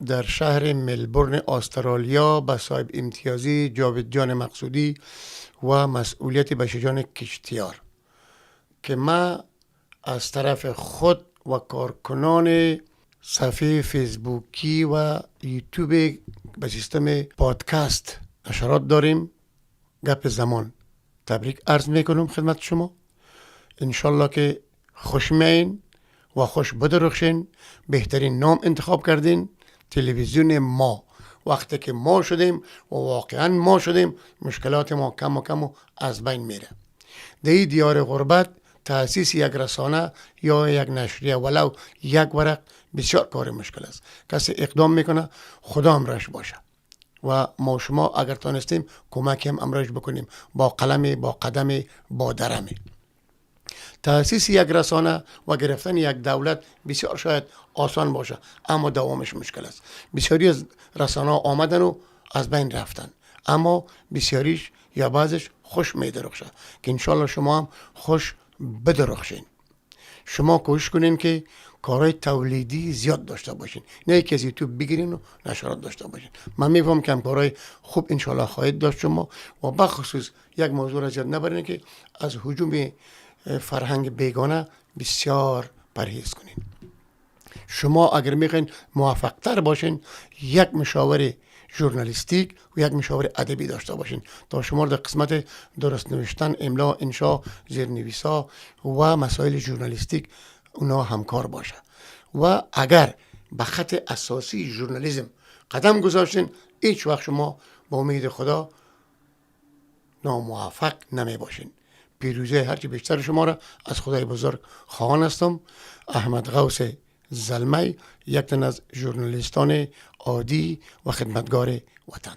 در شهر ملبورن استرالیا به صاحب امتیازی جاوید جان مقصودی و مسئولیت بشجان کشتیار که ما از طرف خود و کارکنان صفحه فیسبوکی و یوتیوب به سیستم پادکست نشرات داریم. گپ زمان تبریک عرض میکنم خدمت شما. انشالله که خوش میین و خوش بدرخشین. بهترین نام انتخاب کردین، تلویزیون ما. وقتی که ما شدیم و واقعا ما شدیم، مشکلات ما کم و کم و از بین میره. در این دیار غربت تأسیس یک رسانه یا یک نشریه ولو یک ورق بسیار کار مشکل است. کسی اقدام میکنه خدا امرش باشه و ما شما اگر تانستیم کمک هم امرش بکنیم با قلم، با قدم، با درم. تأسیس یک رسانه و گرفتن یک دولت بسیار شاید آسان باشه، اما دوامش مشکل است. بسیاری از رسانه آمدن و از بین رفتن، اما بسیاریش یا بعضش خوش می درخشه که انشالله شما هم خوش بدرخشین. شما کوشش کنین که کارهای تولیدی زیاد داشته باشین، نه که از یوتیوب بگیرین و نشرات داشته باشین. من میفهم که کارهای خوب انشالله خواهید داشت شما و بخصوص یک موضوع را زیاد نبرین که از هجوم فرهنگ بیگانه بسیار پرهیز کنین. شما اگر میخواین موفق تر باشین یک مشاور ژورنالیستیک و یک مشاور ادبی داشته باشین تا شما در قسمت درست نوشتن، املا، انشا، زیرنویسا و مسائل ژورنالیستیک اونا همکار باشه. و اگر به خط اساسی ژورنالیسم قدم گذاشتین هیچ وقت شما با امید خدا ناموفق نمی باشین. پیروزی هرچی بیشتر شما را از خدای بزرگ خواهان هستم. احمد غوث زلمی، یک تن از ژورنالیستان عادی و خدمتگار وطن.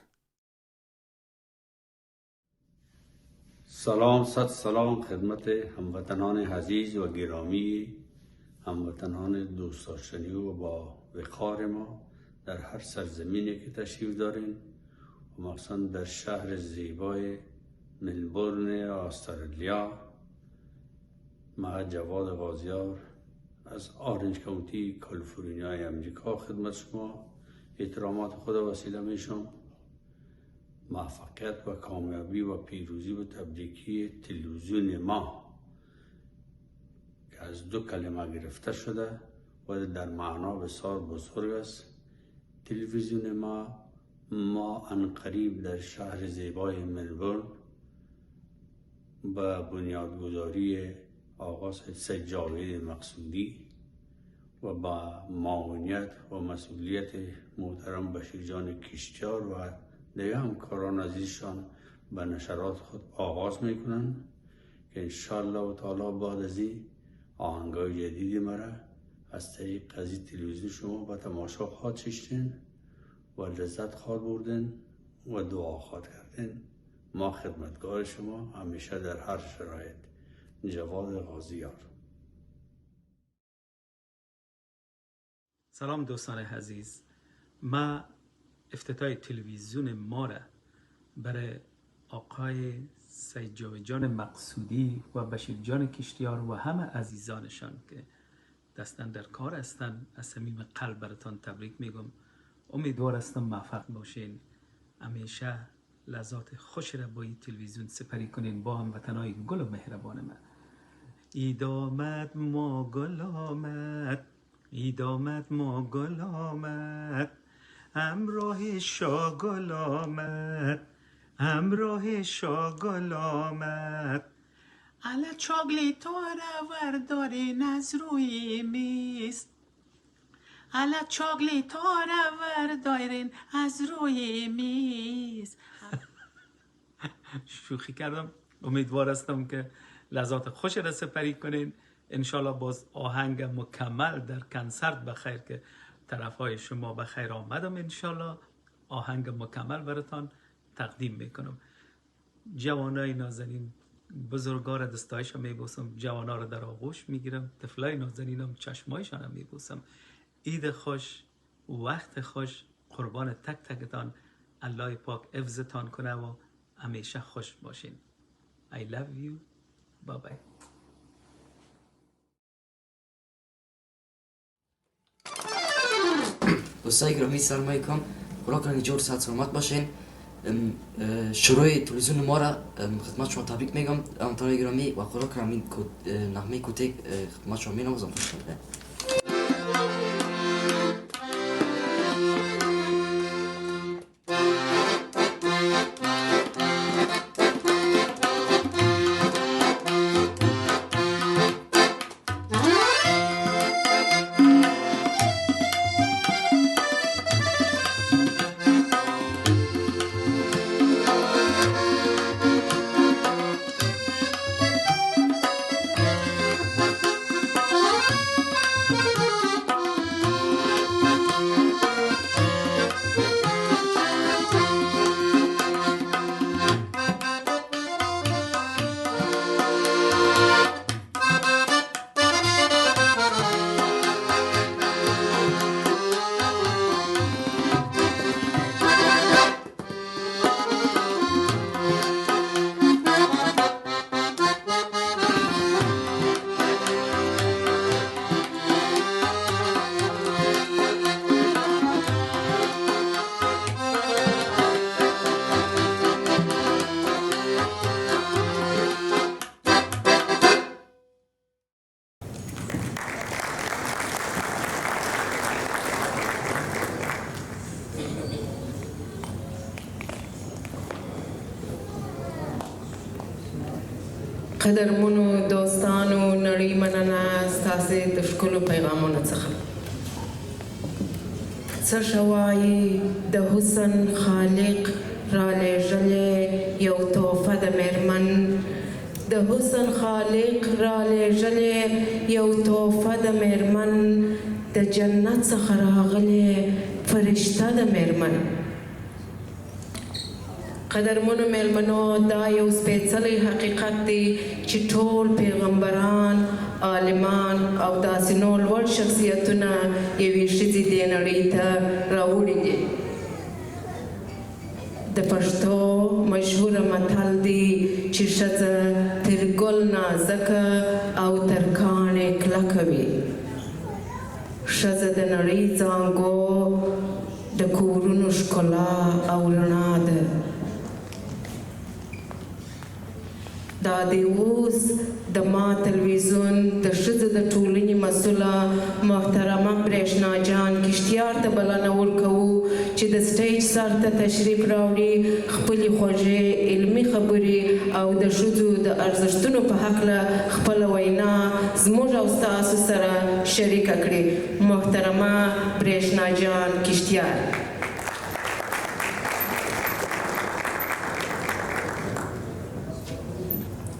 سلام، صد سلام خدمت هموطنان عزیز و گرامی، هموطنان دوست داشتنی و با وقار ما در هر سرزمینی که تشریف دارین و مخصوصا در شهر زیبای ملبورن استرالیا. من جواد غازیار از آرنج کانتی کالیفرنیای امریکا خدمت شما احترامات خود وسیله میشم. موفقیت و کامیابی و پیروزی و تبریکی تلویزیون ما که از دو کلمه گرفته شده و در معنا بسیار بزرگ است. تلویزیون ما انقریب در شهر زیبای ملبورن با بنیادگذاری آقا سید جاوید مقصودی و با معاونیت و مسئولیت محترم بشیرجان کشتیار و دیگه همکاران عزیزشان به نشرات خود آغاز میکنن که انشالله و تعالی بعد از این آهنگای جدیدی مرا از طریق از تلویزیون شما به تماشا خواهد ششتین و لذت خواهد بردین و دعا خواهد کردین. ما خدمتگار شما همیشه در هر شرایط. جواد غازیار. سلام دوستان عزیز. ما افتتاح تلویزیون ما را برای آقای سید جاویدجان مقصودی و بشیر جان کشتیار و همه عزیزانشان که دستن در کار هستن، از صمیم قلب براتان تبریک میگم. امیدوار هستم موفق باشین. همیشه لحظات خوش را با این تلویزیون سپری کنین با هموطنای گل و مهربان من. اید آمد ما گل آمد، اید آمد ما گل آمد، همراه شاگل آمد، همراه شاگل آمد. الا چاگلیتا را وردارین از روی میز، الا چاگلیتا را وردارین از روی میز. شوخی کردم. امیدوار هستم که لحظات خوش را سپری کنین. انشالله باز آهنگ مکمل در کنسرت بخیر که طرفای شما بخیر آمدم. انشالله آهنگ مکمل براتان تقدیم میکنم. جوانای نازنین بزرگا را دستایش میبوسم، جوانا را در آغوش میگیرم، طفلای نازنینم چشمایشان را میبوسم. عید خوش، وقت خوش، قربان تک تکتان. الله پاک حفظتان کنه و همیشه خوش باشین. I love you. Bye bye. دوستای گرامی سلام علیکم. خدا کنه جور صحت سلامت باشین. شروع تلویزیون ما را خدمت شما تبریک میگم هموطنان گرامی و خدا کنه این نغمه کوتک خدمت شما مینوازم. قدرمنو دوستانو نړۍ مننه ستاسې د ښکلو پیغامونو څخه. څه شوایي د حسن خالق را لېږلې یو تحفه د میرمن، د حسن خالق را لېږلې یو تحفه د میرمن، د جنت څخه راغلې فرشته د میرمن. قدرمنو میلمنو، دا یو سپېڅلی حقیقت دی چې ټول پیغمبران، عالمان او داسې نور لوړ شخصیتونه یوې ښځې دې نړۍ ته راوړي دي. د پښتو مشهوره متل دی چې ښځه تر ګل نازکه او تر کاڼې کلکه وي. ښځه د نړۍ زانګو، د کورونو ښکلا او رڼا ده. دا دی اوس د ما تلویزیون د ښځو د ټولنې مسؤله محترمه برېښنا جان کشتیار ته بلنه ورکوو چې د سټیج سر ته تشریف راوړي، خپلې خوږې علمي خبرې او د ښځو د ارزښتونو په هکله خپله وینا زموږ او ستاسو سره شریکه کړي. محترمه برېښنا جان کشتیار.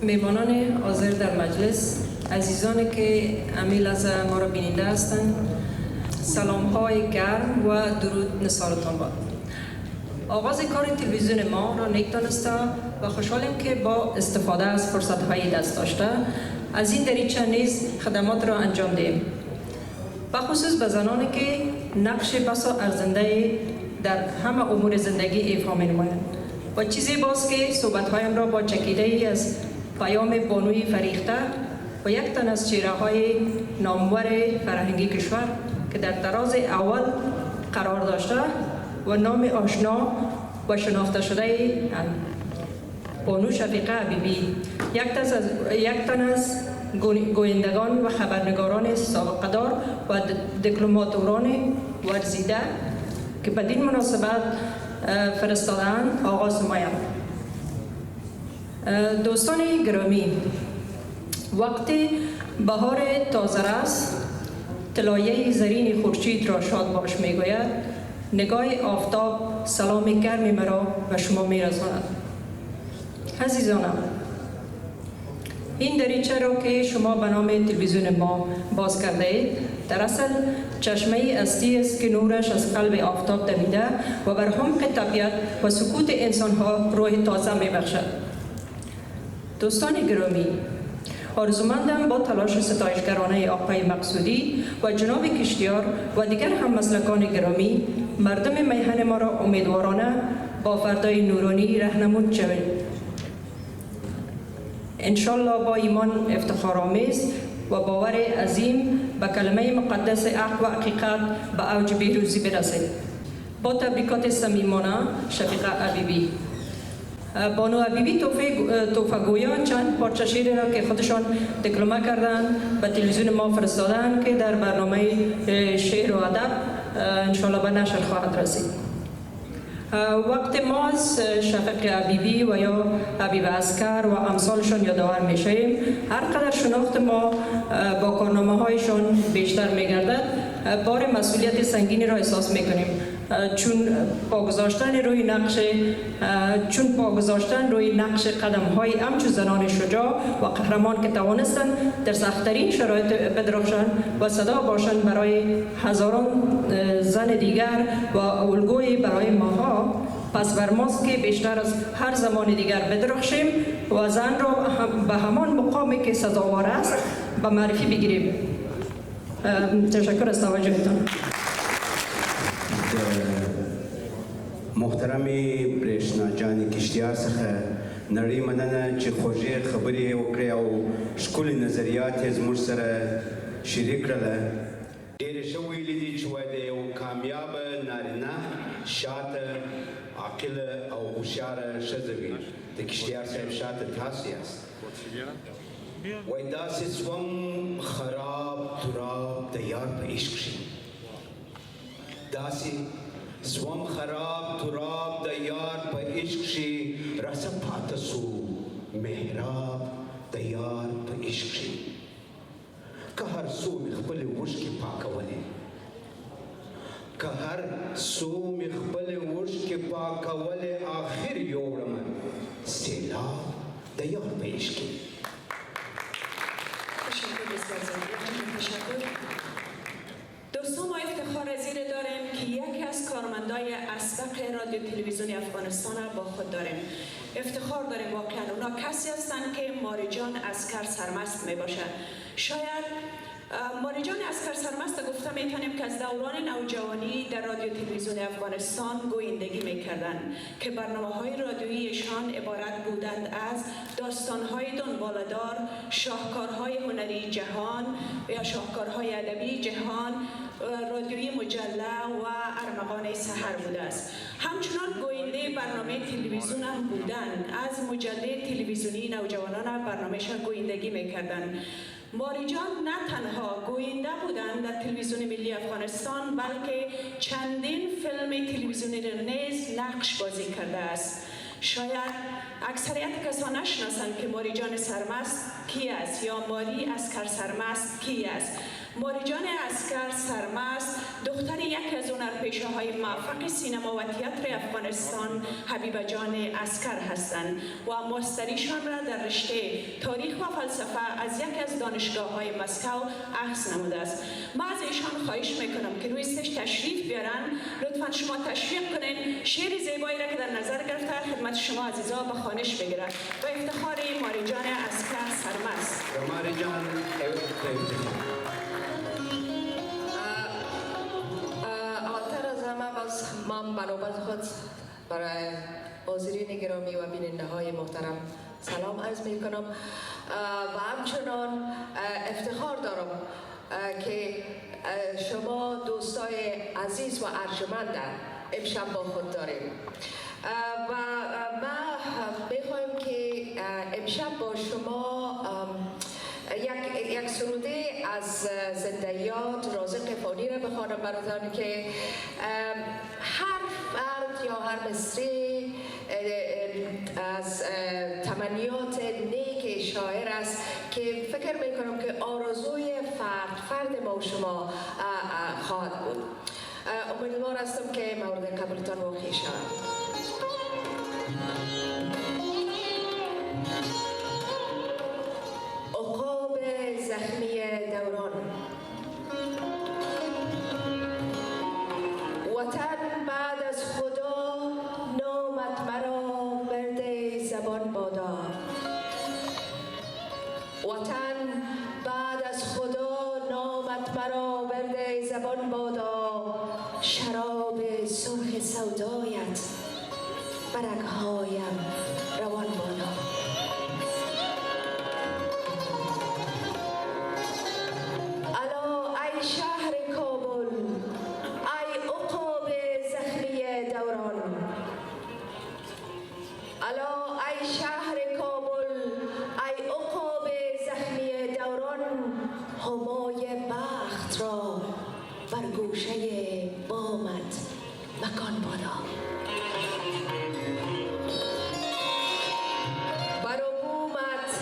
میهمانان حاضر در مجلس، عزیزانی که امی لحظه ما را بیننده هستند، سلام های گرم و درود نثارتان باد. آغاز کار تلویزیون ما را نیک دانسته و خوشحالیم که با استفاده از فرصت های دست داشته از این دریچه نیز خدمات را انجام دهیم، بخصوص به زنانی که نقش بسا ارزنده در همه امور زندگی ایفا می نمایند. و چیزی باز که صحبت‌هایم را با چکیده ای از پیام بانوی فریخته و یک تن از چهره‌های نامور فرهنگی کشور که در طراز اول قرار داشته و نام آشنا و شناخته شده بانو شفیقه حبیبی یک تن از گویندگان و خبرنگاران سابقه‌دار و دیپلماتوران ورزیده که بدین مناسبت فرستاده‌اند آغاز نمایم. دوستان گرامی، وقتی بهار تازه است، طلایه زرین خورشید را شاد باش میگوید، نگاه آفتاب سلام گرمی مرا به شما میرساند. عزیزانم، این دریچه را که شما به نام تلویزیون ما باز کرده اید در اصل چشمه هستی است که نورش از قلب آفتاب دمیده و بر عمق طبیعت و سکوت انسانها روح تازه میبخشد. دوستان گرامی، آرزومندم با تلاش ستایشگرانه آقای مقصودی و جناب کشتیار و دیگر هممسلکان گرامی مردم میهن ما را امیدوارانه با فردای نورانی رهنمود شوید. انشالله با ایمان افتخارآمیز و باور عظیم به کلمه مقدس حق و حقیقت به اوج بهروزی برسید. با تبریکات صمیمانه، شفیقه حبیبی. بانو حبیبی توفه‌گویان چند پارچه شعر را که خودشان دکلمه کردند به تلویزیون ما فرستادند که در برنامه شعر و ادب انشالله به نشر خواهد رسید. وقت ما از شفیق حبیبی و یا حبیب عسکر و امثالشان یادآور میشیم، هر قدر شناخت ما با کارنامه هایشان بیشتر میگردد، بار مسئولیت سنگینی را احساس میکنیم، چون پاگذاشتن روی نقش قدم های همچون زنان شجاع و قهرمان که توانستند در سخت‌ترین شرایط بدرخشند و صدا باشند برای هزاران زن دیگر و الگوی برای ماها، پس بر ماست که بیشتر از هر زمان دیگر بدرخشیم و زن را به همان مقامی که سزاوار است به معرفی بگیریم. تشکر از توجهتان. محترمی برېښنا جان کشتیار څخه نړۍ مننه چې خوږې خبرې وکړې او ښکلي نظریات یې زموږ سره شریک کړله. ډېرې ښه ویلي دي چې وایي د یو کامیابه نارینه شاته عاقله او هوښیاره ښځه وي. د کشتیار صاحب شاته تاسو یاست. وایي داسې سوم خراب تراب د یار په عشق کښې، داسې سوم خراب تراب د یار په عشق کښې، راسه پاته سو محراب د یار په عشق کښې. که هر څو مې خپلې اوښکې پاکولې، که هر څو مې خپلې اوښکې پاکولې، آخر یوړم سیلاب د یار په عشق کښې. دوستان، ما افتخار از این داریم که یکی از کارمندای اسبق رادیو تلویزیون افغانستان با خود داریم. افتخار داریم، واقعا اونا کسی هستند که ماریجان عسکر سرمست می باشد. شاید ماریجان عسکر سرمست گفته میتونیم که از دوران نوجوانی در رادیو تلویزیون افغانستان گویندگی میکردند که برنامه‌های رادیوییشان عبارت بودند از داستان‌های دنباله‌دار، شاهکارهای هنری جهان یا شاهکارهای ادبی جهان، رادیویی مجله و ارمغان سحر بوده است. همچنان گوینده برنامه تلویزیون هم بودند، از مجله تلویزیونی نوجوانان برنامه‌شان گویندگی میکردند. ماریجان نه تنها گوینده بودند در تلویزیون ملی افغانستان، بلکه چندین فیلم تلویزیونی را نیز نقش بازی کرده است. شاید اکثریت کسان نشناسند که ماریجان سرمست کی است یا ماری عسکر سرمست کی است. ماریجان عسکر سرمست دختر یکی از هنرپیشه‌های موفق سینما و تئاتر افغانستان، حبیبه جان عسکر هستند و ماستریشان را در رشته تاریخ و فلسفه از یکی از دانشگاه‌های مسکو اخذ نموده است. ما از ایشان خواهش میکنم که روی استیج تشریف بیارن. لطفا شما تشویق کنین شعر زیبایی را که در نظر گرفته خدمت شما عزیزا به خوانش بگیرد. با افتخار ماریجان عسکر سرمست. ماریجان من بنابرای خود برای حاضرین گرامی و بیننده های محترم سلام عرض می کنم و همچنان افتخار دارم که شما دوستای عزیز و ارجمند امشب با خود داریم و ما میخوایم که امشب با شما یک سروده از زندگیات رازق فانی را بخوانم براتان که هر فرد یا هر مصری از تمنیات نیک شاعر است که فکر میکنم که آرزوی فرد ما و شما خواهد بود. امیدوار هستم که مورد قبولتان واقع شود. عقاب زخمی دوران. وطن بعد از خدا نامت مرا برده زبان بادا. وطن بعد از خدا نامت مرا برده زبان بادا. شراب سرخ سودایت برگهایم روان بادا. الا ای شهر کابل، ای عقاب زخمی دوران. الا ای شهر کابل، ای عقاب زخمی دوران. همای بخت را بر گوشه بامت مکان بادا. بر عمومت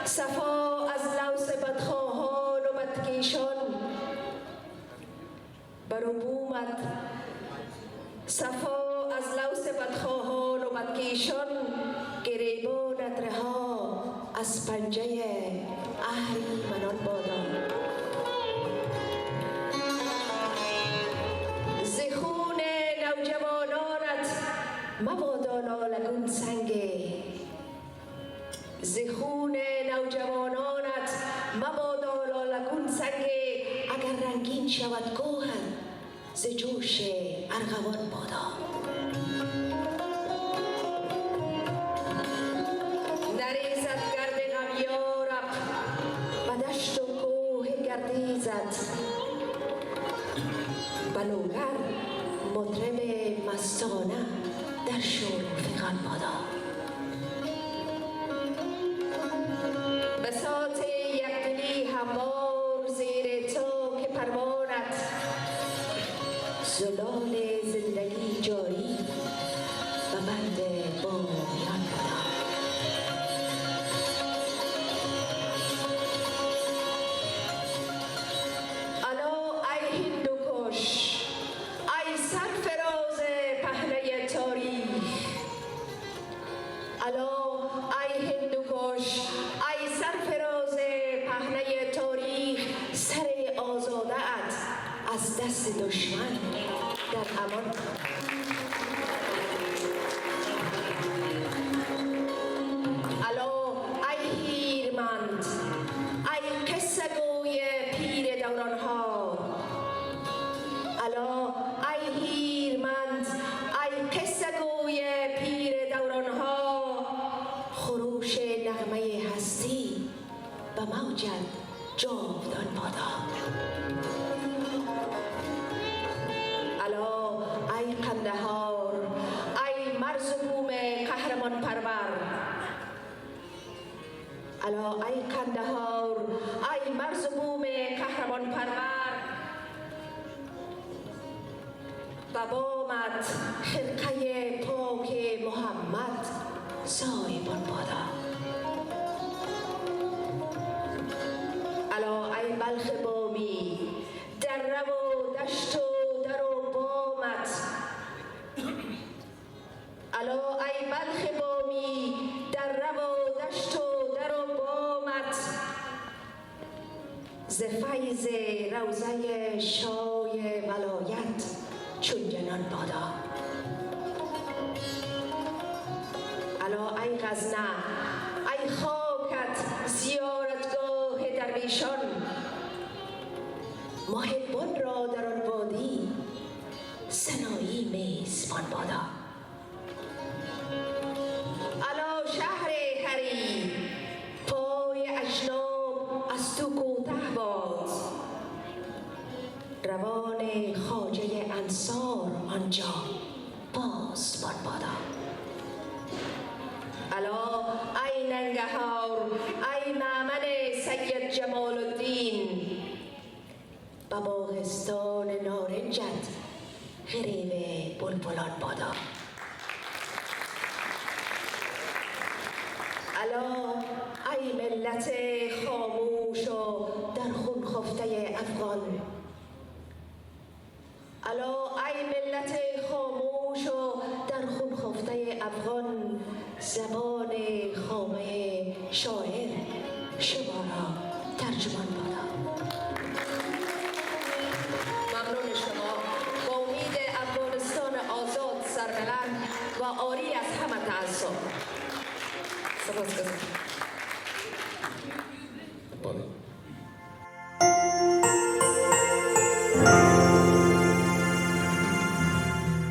صفا از لوث بدخواهان و بدکیشان. بر عمومت صفا از لوث بدخواهان و بدکیشان. گریبانت رها از پنجه اهریمنان بادا. زخون نوجوانانت مبادا نالگون سنگه. زخون نوجوانانت مبادا نالگون سنگه. اگر رنگین شود گوهر ز جوش ارغوان بادا. نریزد گرد غم یارب به دشت و کوه گردیزد. بلوگر مطرب مستانه در شور فغان بادا. بساط یکدلی هموار زیر تو که پروانت. زلال زندگی جاری و بند بامیان بادا. الا ای هندوکش، ای سرفراز پهنه تاریخ. الا ای هندوکش، ای سرفراز پهنه تاریخ. سر آزاده ات از دست دشمن در امان. الا ای هیرمند، ای قصه گوی پیر دوران ها. الا ای هیرمند، ای قصه گوی پیر دوران ها. خروش نغمه هستی به موجت جاودان بادا. الا ای قندهار، ای مرز و بوم قهرمان پرور. الا ای قندهار، ای مرز و بوم قهرمان پرور. بابامت خرقه پاک محمد سایبان بادا. الا ای بلخ بامی، در رو و دشت و در و بامت. الا ای بلخ بامی، در رو و دشت و در و بامت. ز فیض روضه شای ولایت چون جنان بادا. الا ای غزنه، ای خاکت زیارتگاه درویشان. محبان را در آن وادی سنایی میزبان بادا. ننگهار ای مامن سید جمال الدین به باغستان نارنجت غریب بلبلان بادا. الا ای ملت خاموش و در خون خفته افغان، الا ای ملت خاموش و در خون خفته افغان، زبان خامه شاعر شما را ترجمان بادا. ممنون شما. با امید افغانستان آزاد، سربلند و عاری از همه تعصب. سپاسگزارم.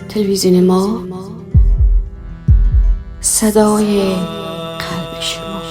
تلویزیون ما صدای قلب شما.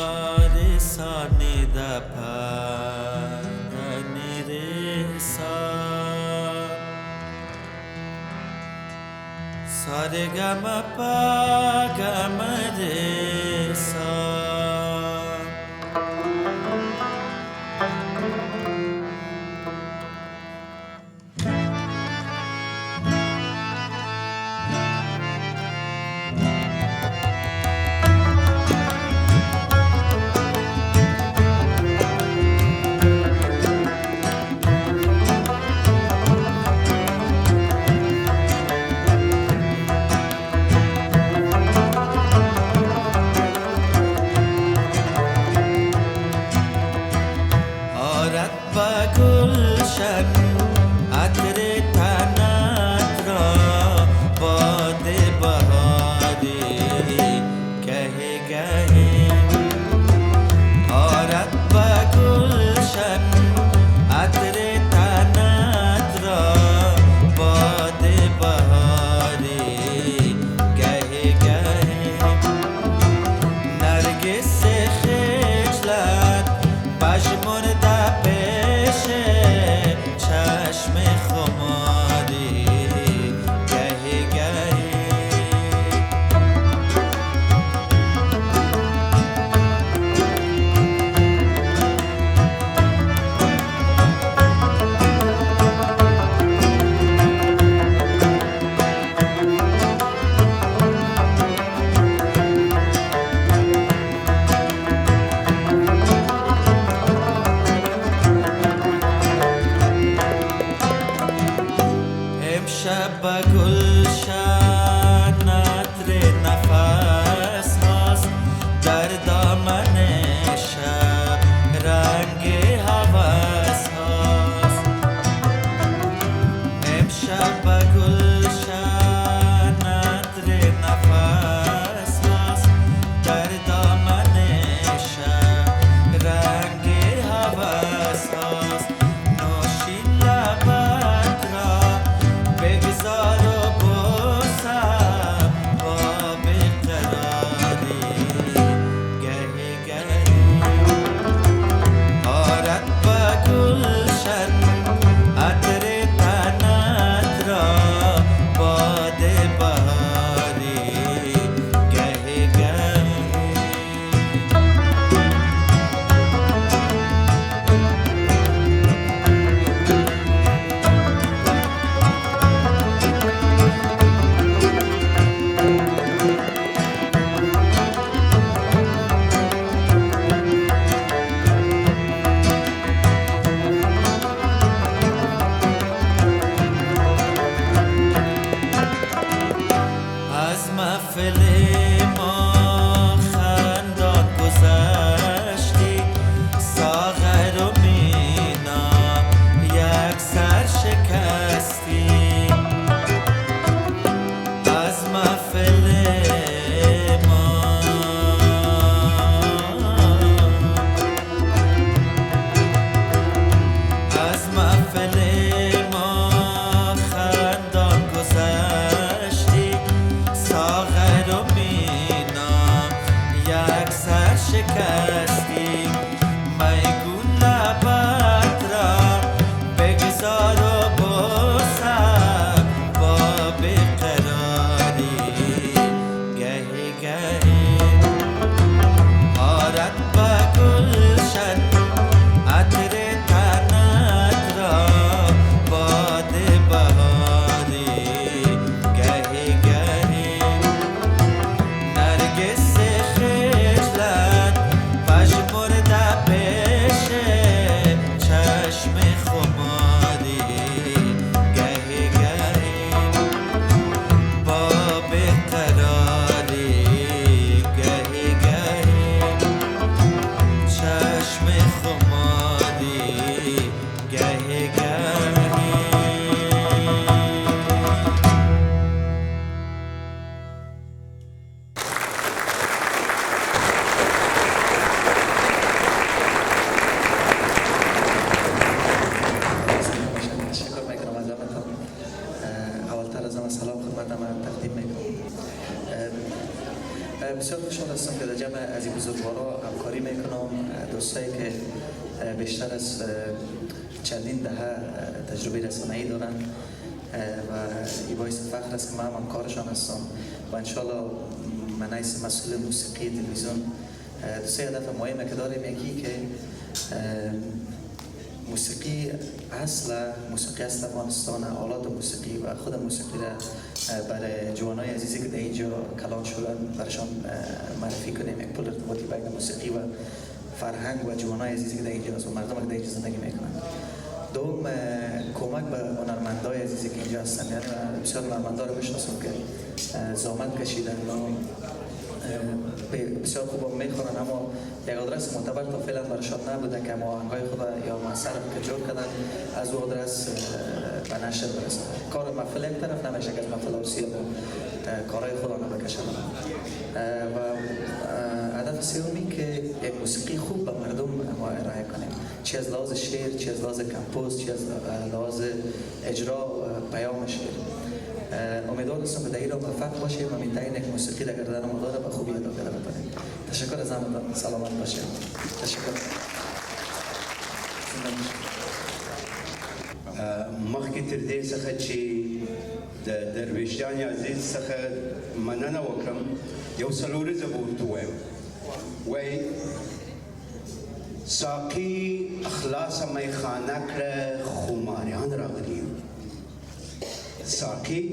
که در جمع از این بزرگوارا همکاری میکنم، دوستایی که بیشتر از چندین دهه تجربه رسانه‌ای دارن و این باعث فخر است که من هم کارشان هستم و انشالله من ایس مسئول موسیقی تلویزیون سه هدف مهمه که داریم. یکی که موسیقی اصل افغانستان، آلات موسیقی و خود موسیقی را برای جوانای عزیزی که در اینجا کلان شدن برشان معرفی کنیم، یک پل ارتباطی بین موسیقی و فرهنگ و جوانای عزیزی که در اینجا هست و مردم که در اینجا زندگی میکنن. دوم کمک به هنرمندای عزیزی که اینجا هستن، یعنی بسیار هنرمندا رو میشناسم که زحمت کشیدن بسیار خوب میخورن، اما یک آدرس معتبر تا فعلا برشان نبوده که ما آهنگای خود یا مؤثر که جور کردن از او آدرس به نشر برسن. کار محفل یک طرف نمیشه که از محفل عروسی کارهای خود آنها بکشن. و هدف سومی که یک موسیقی خوب به مردم ما ارائه کنیم، چی از لحاظ شعر، چی از لحاظ کمپوز، چی از لحاظ اجرا پیام شعر. امیدوار هستم که در ایران موفق باشیم و می‌تونیم یک موسیقی را گردن ما داره به خوبی ادا کنیم. تشکر از همتون، سلامت باشید. تشکر. مخکې تر دې څخه چې د درویشیان عزیز څخه مننه وکړم، یو څلوریزه به ورته ووایم. وایي ساقي خلاصه میخانه کړه خماریان راغلي یو. ساقي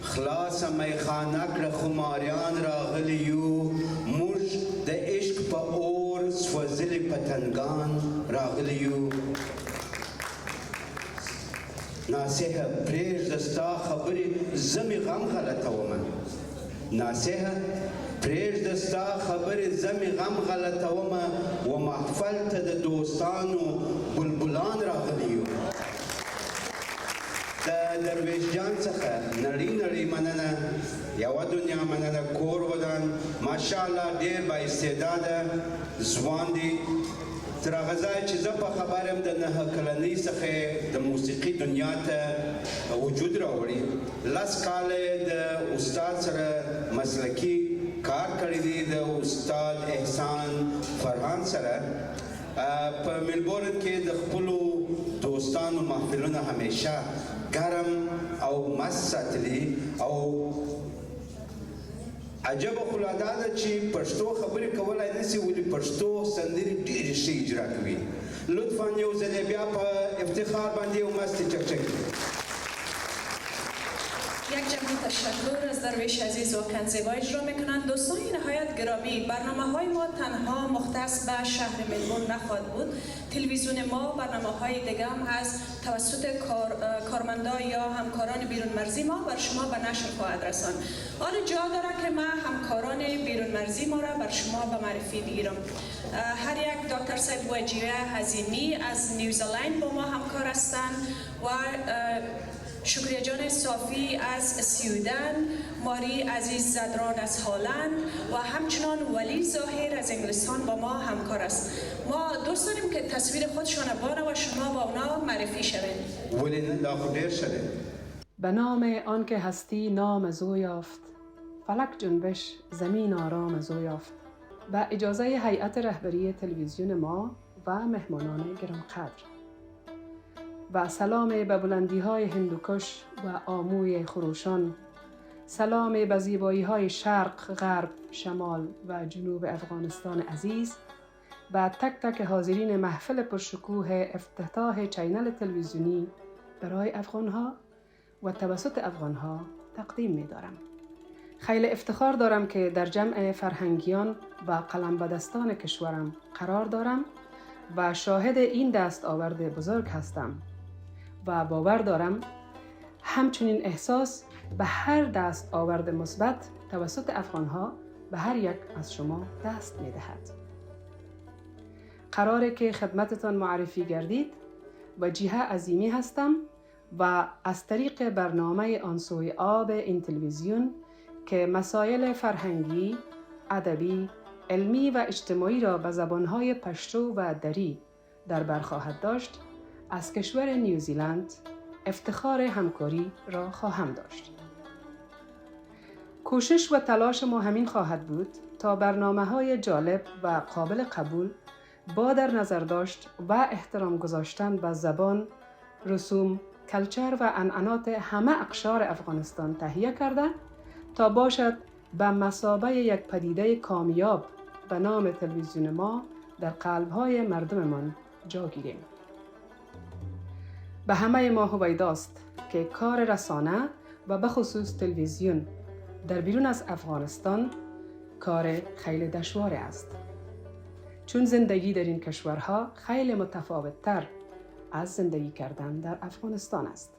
خلاصه میخانه کړه خماریان راغلي یو، موږ د عشق په اور سوځلي پتنګان راغلي یو. ناسیه پریږده ستا خبرې زه مې غم غلطومه، ناسیه پریږده ستا خبرې زه مې غم غلطومه و محفل ته د دوستانو بلبلان راغلي یو. د درویش جان څخه نړۍ مننه، یوه دنیا مننه، کور ودان ماشاءالله ډېر با استعداده ځوان دی. تر هغه ځایه چې زه په خبر یم د 9 کلنۍ څخه د موسیقي دنیا ته وجود راوړي. 10 کاله د استاد سره مسلکي کار کړی دی، د استاد احسان فرهان سره په ملبورن کې د خپلو دوستانو محفلونه همیشه ګرم او مست ساتلي او عجب خو لا دا ده چې پښتو خبرې کولای نشي، ولې پښتو سندرې ډېرې ښې اجرا کوي. لطفا یو ځل بیا په افتخار باندې یو مستې چکچکې. یک جمع تشکر از درویش عزیز و کنزیبا اجرا میکنند. دوستان نهایت گرامی، برنامه های ما تنها مختص به شهر ملبورن نخواهد بود. تلویزیون ما برنامه های دیگه هم هست توسط کارمندان یا همکاران بیرون مرزی ما بر شما به نشر خواهد رساند. آن جا داره که ما همکاران بیرون مرزی ما را بر شما به معرفی بگیرم. هر یک دکتر صاحب وجیره حزیمی از نیوزلند با ما همکار هستند و شکریه جان صافی از سویدن، ماری عزیز زدران از هلند و همچنان ولی ظاهر از انگلستان با ما همکار است. ما دوست داریم که تصویر خودشان بانه و شما با اونا معرفی شوید. ولی داخل شده. به نام آن که هستی نام زو یافت، فلک جنبش زمین آرام زو یافت. با اجازه هیئت رهبری تلویزیون ما و مهمانان گرانقدر و سلام به بلندی‌های هندوکش و آموی خروشان، سلام به زیبایی‌های شرق، غرب، شمال و جنوب افغانستان عزیز، و تک تک حاضرین محفل پرشکوه افتتاح چینل تلویزیونی برای افغان‌ها و توسط افغان‌ها تقدیم می‌دارم. خیلی افتخار دارم که در جمع فرهنگیان و قلمبدستان کشورم قرار دارم و شاهد این دستاورد بزرگ هستم و باور دارم همچنین احساس به هر دست آورد مثبت توسط افغانها به هر یک از شما دست می دهد. قراره که خدمتتان معرفی گردید و جهه عظیمی هستم و از طریق برنامه آنسوی آب این تلویزیون که مسائل فرهنگی، ادبی، علمی و اجتماعی را به زبانهای پشتو و دری در بر خواهد داشت، از کشور نیوزیلند افتخار همکاری را خواهم داشت. کوشش و تلاش ما همین خواهد بود تا برنامه‌های جالب و قابل قبول با در نظر داشت و احترام گذاشتن به زبان، رسوم، کلچر و عنعنات همه اقشار افغانستان تهیه کرده تا باشد به مثابه یک پدیده کامیاب به نام تلویزیون ما در قلب‌های مردممان جا گیریم. به همه ما هویداست که کار رسانه و به خصوص تلویزیون در بیرون از افغانستان کار خیلی دشوار است. چون زندگی در این کشورها خیلی متفاوت‌تر از زندگی کردن در افغانستان است.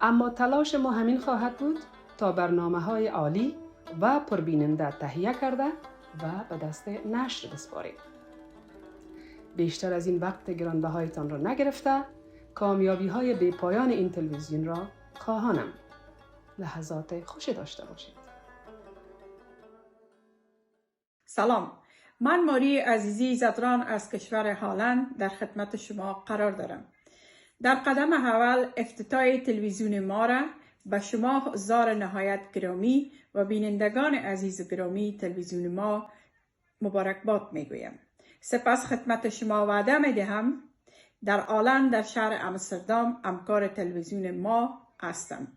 اما تلاش ما همین خواهد بود تا برنامه‌های عالی و پربیننده تهیه کرده و به دست نشر بسپاریم. بیشتر از این وقت گرانبهایتان را نگرفته، کامیابی‌های بی‌پایان این تلویزیون را خواهانم. لحظات خوشی داشته باشید. سلام، من ماری عزیزی زدران از کشور هالند در خدمت شما قرار دارم. در قدم اول افتتاح تلویزیون ما را به شما حضار نهایت گرامی و بینندگان عزیز و گرامی تلویزیون ما مبارکباد میگویم. سپس خدمت شما وعده میدهم در آلند در شهر امستردام همکار تلویزیون ما هستم.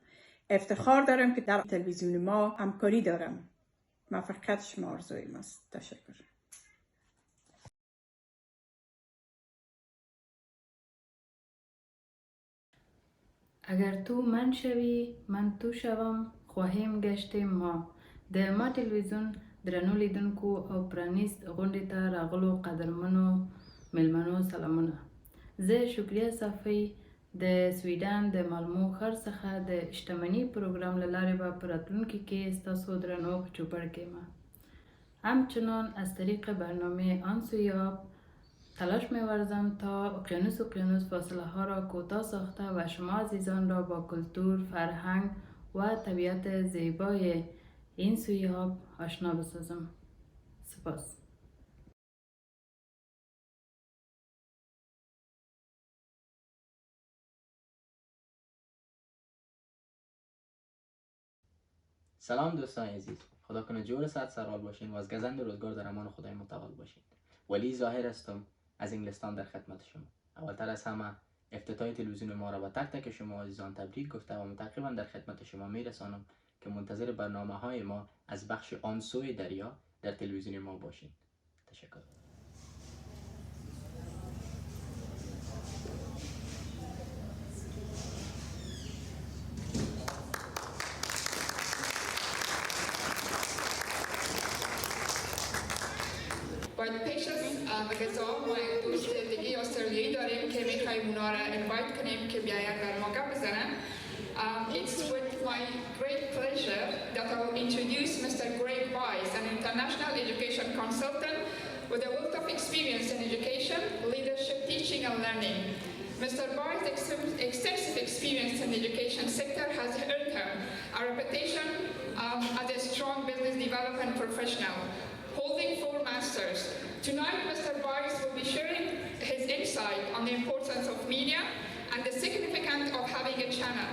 افتخار دارم که در تلویزیون ما همکاری دارم. موفقیت شما آرزویم است. تشکر. اگر تو من شوی من تو شوم خواهیم گشتیم ما. د ما تلویزیون درنو لیدونکو او پرانیست غونډې ته راغلو قدرمنو مېلمنو سلامونه. زه شکریه صافی د سویډن د مالمو ښار څخه د شتمنۍ پروګرام له لارې به په راتلونکي کې ستاسو درنو په چوپړ کې ما همچنان از طریق برنامه آن سوی آب تلاش می‌ورزم تا اقیانوس فاصله ها را کوتاه ساخته و شما عزیزان را با کلتور، فرهنگ و طبیعت زیبای این سوی آب آشنا بسازم. سپاس. سلام دوستان عزیز، خدا کنه جور صد سرحال باشین و از گزند روزگار در امان خدای متعال باشین. ولی ظاهر هستم از انگلستان در خدمت شما. اولتر از همه افتتاح تلویزیون ما را با تک تک شما عزیزان تبریک گفته و متقیبا در خدمت شما میرسانم که منتظر برنامه های ما از بخش آن سوی دریا در تلویزیون ما باشین. تشکر. باید پیش از غذا ما دوست دیگه استرالیایی داریم که میخوایم اونا را اینوایت کنیم که بیاید در ما گپ بزنن. It's with my great pleasure that I will introduce Mr. Greg Weiss, an international education consultant with a wealth of experience in education, leadership, teaching and learning. Mr. Weiss' extensive experience in the education sector has earned him a reputation as a strong business development professional, holding 4 masters. Tonight, Mr. Weiss will be sharing his insight on the importance of media and the significance of having a channel.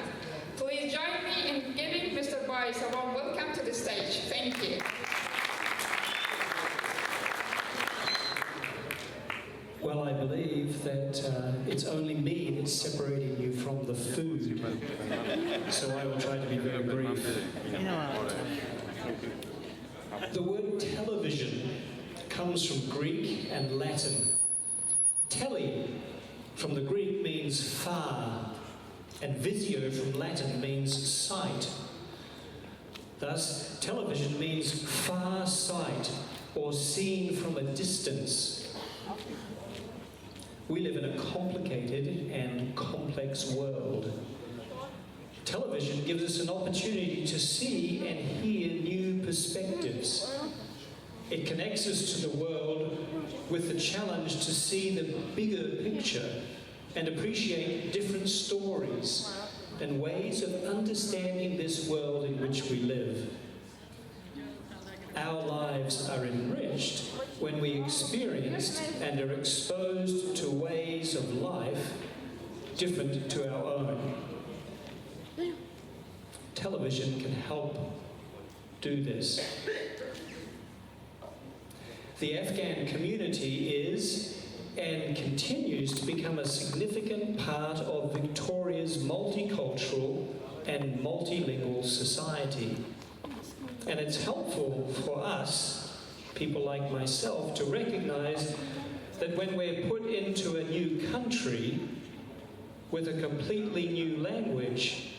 Please join me in giving Mr. Weiss a warm welcome to the stage. Thank you. Well, I believe that it's only me that's separating you from the food, so I will try to be very brief. The word television comes from Greek and Latin. Tele from the Greek means far, and visio from Latin means sight. Thus, television means far sight or seen from a distance. We live in a complicated and complex world. Television gives us an opportunity to see and hear new perspectives. It connects us to the world with the challenge to see the bigger picture and appreciate different stories and ways of understanding this world in which we live. Our lives are enriched when we experienced and are exposed to ways of life different to our own. Television can help do this. The Afghan community is and continues to become a significant part of Victoria's multicultural and multilingual society. And it's helpful for us, people like myself, to recognise that when we're put into a new country with a completely new language,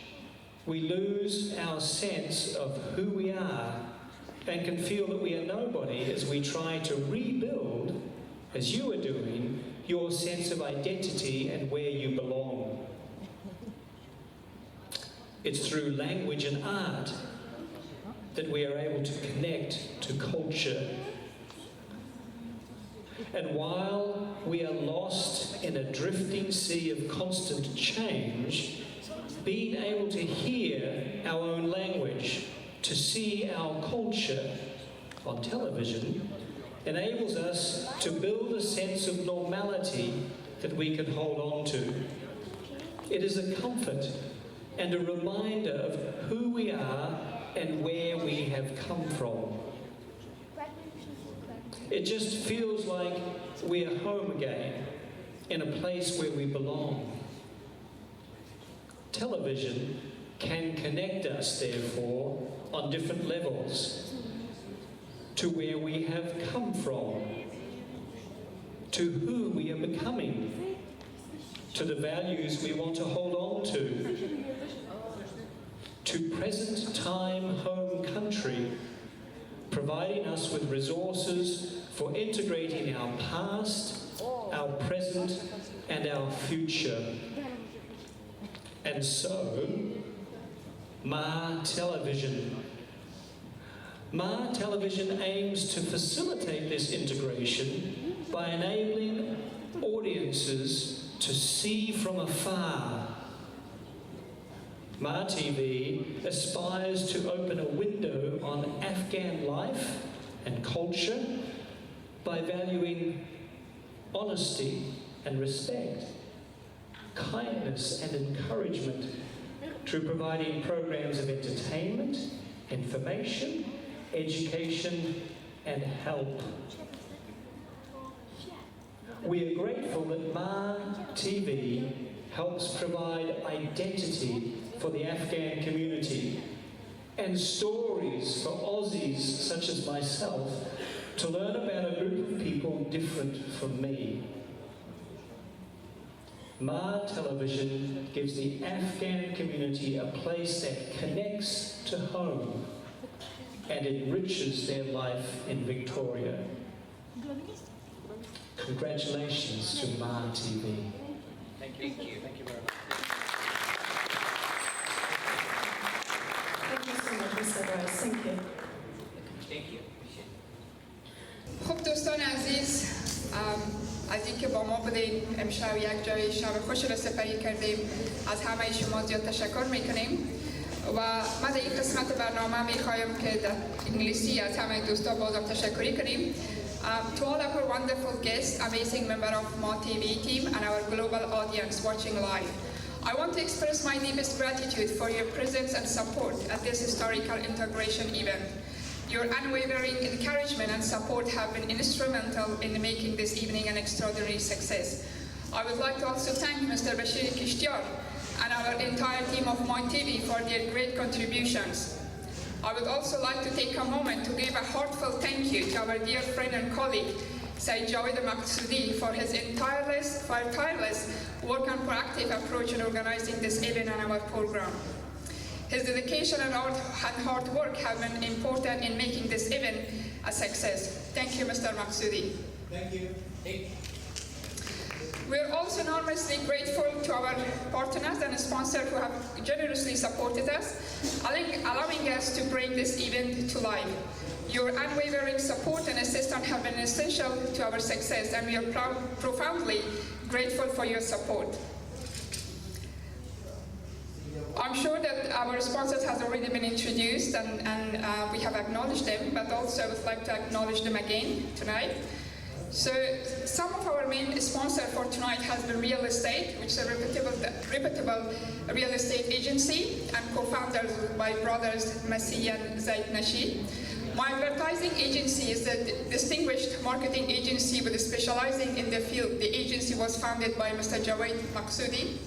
we lose our sense of who we are and can feel that we are nobody as we try to rebuild, as you are doing, your sense of identity and where you belong. It's through language and art that we are able to connect to culture. And while we are lost in a drifting sea of constant change, being able to hear our own language, to see our culture on television, enables us to build a sense of normality that we can hold on to. It is a comfort and a reminder of who we are and where we have come from. It just feels like we are home again, in a place where we belong. Television can connect us, therefore, on different levels, to where we have come from, to who we are becoming, to the values we want to hold on to present time home country, providing us with resources for integrating our past, our present, and our future. And so, MAA Television. MAA Television aims to facilitate this integration by enabling audiences to see from afar. MAA TV aspires to open a window on Afghan life and culture by valuing honesty and respect, kindness and encouragement, through providing programs of entertainment, information, education and help. We are grateful that MAA TV helps provide identity for the Afghan community and stories for Aussies such as myself to learn about a group of people different from me. MAA Television gives the Afghan community a place that connects to home and enriches their life in Victoria. Congratulations to MAA TV. Thank you. Thank you very much. Thank you so much, Mr. Rice. Thank you. Thank you. خب دوستان عزیز، از اینکه با ما بودین امشب یک جای شب خوش را سپری کردیم، از همه شما زیاد تشکر میکنیم و من در این قسمت برنامه میخوایم که در انگلیسی از همه دوستا بازم تشکری کنیم. To all of our wonderful guests, amazing member of MAA TV team and our global audience watching live, I want to express my deepest gratitude for your presence and support at this historical integration event. Your unwavering encouragement and support have been instrumental in making this evening an extraordinary success. I would like to also thank Mr. Bashir Kishtiar and our entire team of MAA TV for their great contributions. I would also like to take a moment to give a heartfelt thank you to our dear friend and colleague, Said Javed Maqsoodi, for his tireless work and proactive approach in organizing this event and our program. His dedication and hard work have been important in making this event a success. Thank you, Mr. Maqsoodi. Thank you. We are also enormously grateful to our partners and sponsors who have generously supported us, allowing us to bring this event to life. Your unwavering support and assistance have been essential to our success, and we are profoundly grateful for your support. I'm sure that our sponsors has already been introduced and we have acknowledged them, but also I would like to acknowledge them again tonight. So some of our main sponsors for tonight has been Real Estate, which is a reputable real estate agency and co-founders by brothers Masih and Zaid Nashi. My advertising agency is a distinguished marketing agency with specializing in the field. The agency was founded by Mr. Jawed Maqsoodi.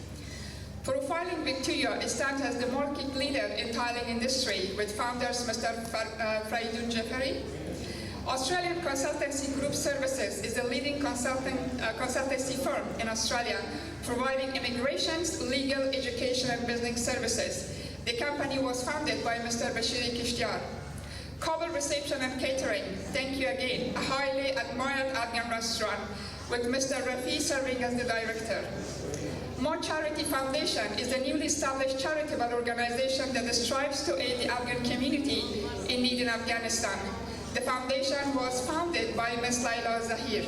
Profiling Victoria, it stands as the market leader in tiling industry with founders Mr. Faridun Jafari. Australian Consultancy Group Services is the leading consultancy firm in Australia, providing immigrations, legal, education and business services. The company was founded by Mr. Bashiri Kishtiar. Kabul Reception and Catering, thank you again, a highly admired Afghan restaurant with Mr. Rafi serving as the director. More Charity Foundation is a newly established charitable organization that strives to aid the Afghan community in need in Afghanistan. The foundation was founded by Ms. Laila Zahir.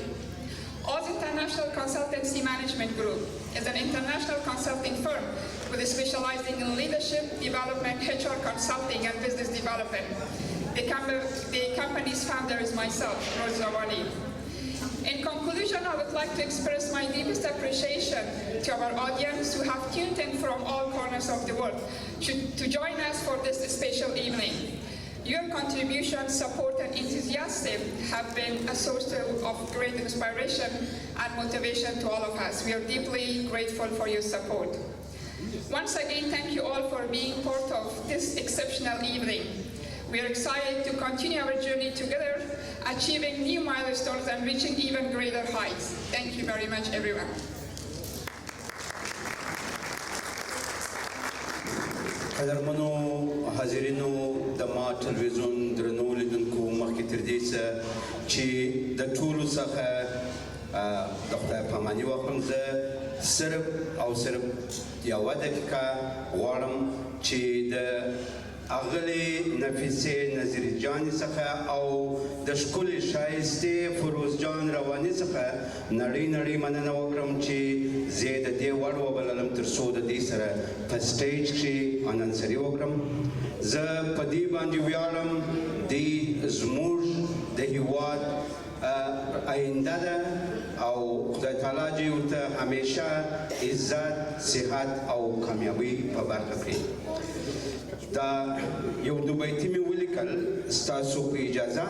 Oz International Consultancy Management Group is an international consulting firm with specializing in leadership, development, HR consulting, and business development. The company's founder is myself, Roz Zawani. In conclusion, I would like to express my deepest appreciation to our audience who have tuned in from all corners of the world to join us for this special evening. Your contribution, support, and enthusiasm have been a source of great inspiration and motivation to all of us. We are deeply grateful for your support. Once again, thank you all for being part of this exceptional evening. We are excited to continue our journey together, achieving new milestones and reaching even greater heights. Thank you very much, everyone. قدرمنو حاضرینو د ما ټلویزیون درنو لیدونکو مخکې تر دې چې د ټولو څخه د خدای په اماني واخلم زه صرف او صرف یوه دقیقه غواړم چې د اغلې نفیسې نظیري جانې څخه او د ښکلې ښایستې فروز جان رواني څخه نړۍ مننه وکړم چې زه د دې وړ وبللم تر څو د دې سره په سټیج کښې انانسري وکړم. زه په دې باندې ویاړم دوی زموږ د هېواد آینده ده او خدای تعالی دې ورته همیشه عزت، صحت او کامیابي په برخه کړي. دا یو دو بیتي مې ولیکل ستاسو په اجازه.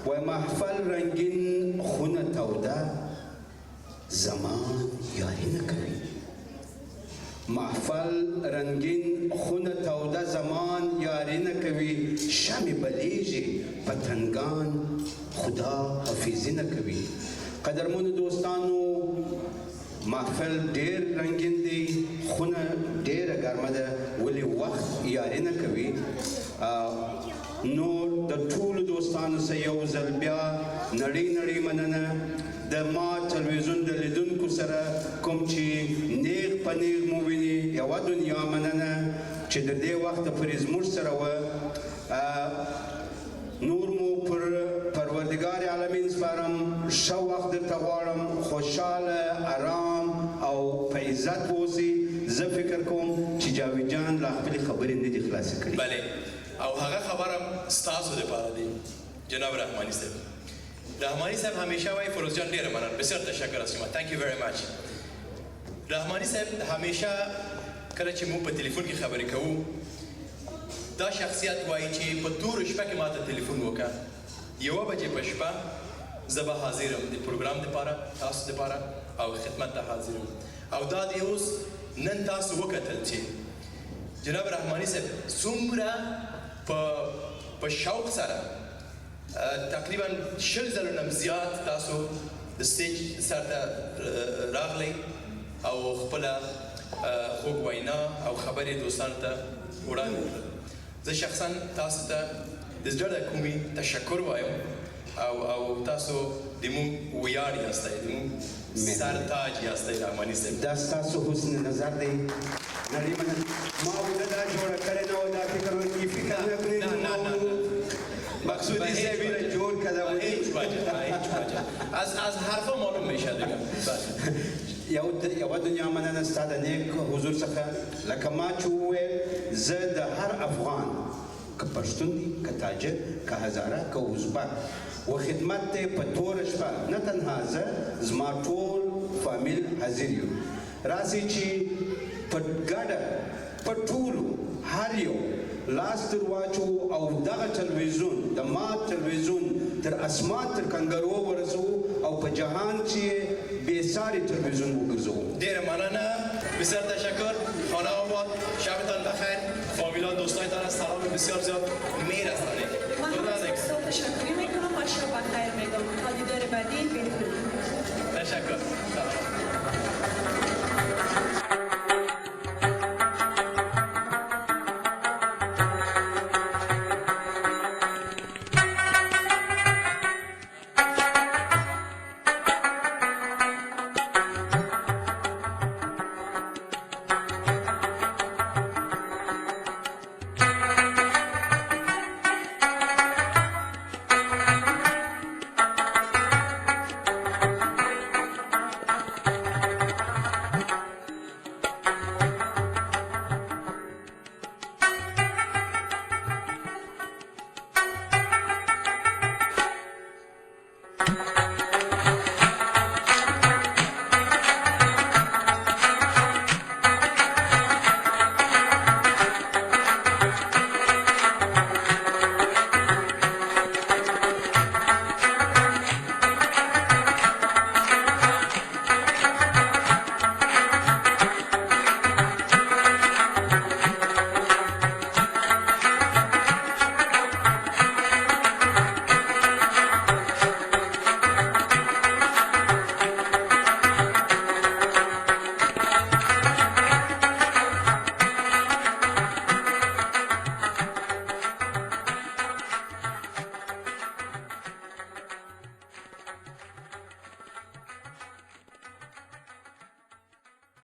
وایي محفل رنګین خونه توده زمان یاري نه کوي. محفل رنګین خونه توده زمان یاري نه کوي. شمې بلیږي پتنګان خدا حافظي نه کوي. قدرمنو دوستانو، محفل ډیر رنګین دی، خونه ډیره ګرمه ده، ولې وخت یاري نه کوي. نو د ټولو دوستانو سره یو ځل بیا نړۍ مننه. د ما ټلویزیون د لیدونکو سره کوم چې نیغ په نیغ مو ویني، یوه دنیا مننه چې د دې وخته پورې زموږ سره وه. نور مو پر پروردګار عالمین سپارم. ښه وخت درته غواړم، خوشحاله، ارام او په عزت اوسئ. زه فکر کوم چې جاوید جان لا خپلې خبرې نه دي خلاصې کړي. بله، او هغه خبره ستاسو دپاره دی جناب رحماني صاحب. رحماني صاحب همیشه وایي فروز جان ډېره مننه، بسیار تشکر از شما. تhank you very much. رحماني صاحب همیشه کله چې موږ په تلیفون کې خبرې کوو، دا شخصیت وایي چې په توره شپه کې ماته تلیفون وکړه، 1 بجې په شپه زه به حاضر یم د پروګرام دپاره، تاسو دپاره او خدمت ته حاضر یم. او دا دی اوس نن تاسو وکتل چې جناب رحماني صاحب څومره په شوق سره تقریبا 20 ځلو نه زیات تاسو د سټیج سر ته راغلی او خپله خوږ وینا او خبرې دوستانو ته وړاندې کړل. زه شخصا تاسو ته د زړه له کومې تشکر وایم او تاسو د موږ ویاړ یاستئ، د موږ سرتاج یاستئ رحماني صاحب. دا ستاسو حسن نظر دی. نړۍ مننه. ما وده دا جوړه کړې نه وه، دا فکر وکړي فکر نه کړې مقصودی صاحب را جور کده و هیچ وجه از حرفا معلوم میشه دیگه. یوه دنیا مننه ستا د نیک حضور څخه. لکه ما چې وویل، زه د هر افغان، که پښتون دی، که تاجر، که هزاره، که ازبک، و خدمت دی په توره شپه. نه تنها زه، زما ټول فامیل حاضر یو. راسئ چې په ګډه په ټولو هر یو لاس تر واچو او دغه تلویزیون د ما تلویزیون تر اسمان تر کنګرو ورسو او په جهان کې بې ساري تلویزیون وګرځو. ډېر مننه، بسیار تشکر. خانه آباد، شبتان بخیر. فامیلا دوستایتان از سلام بسیار زیاد میرسانید. من بسیار تشکر میکنم و شب بخیر میگم. تا دیدار بعدی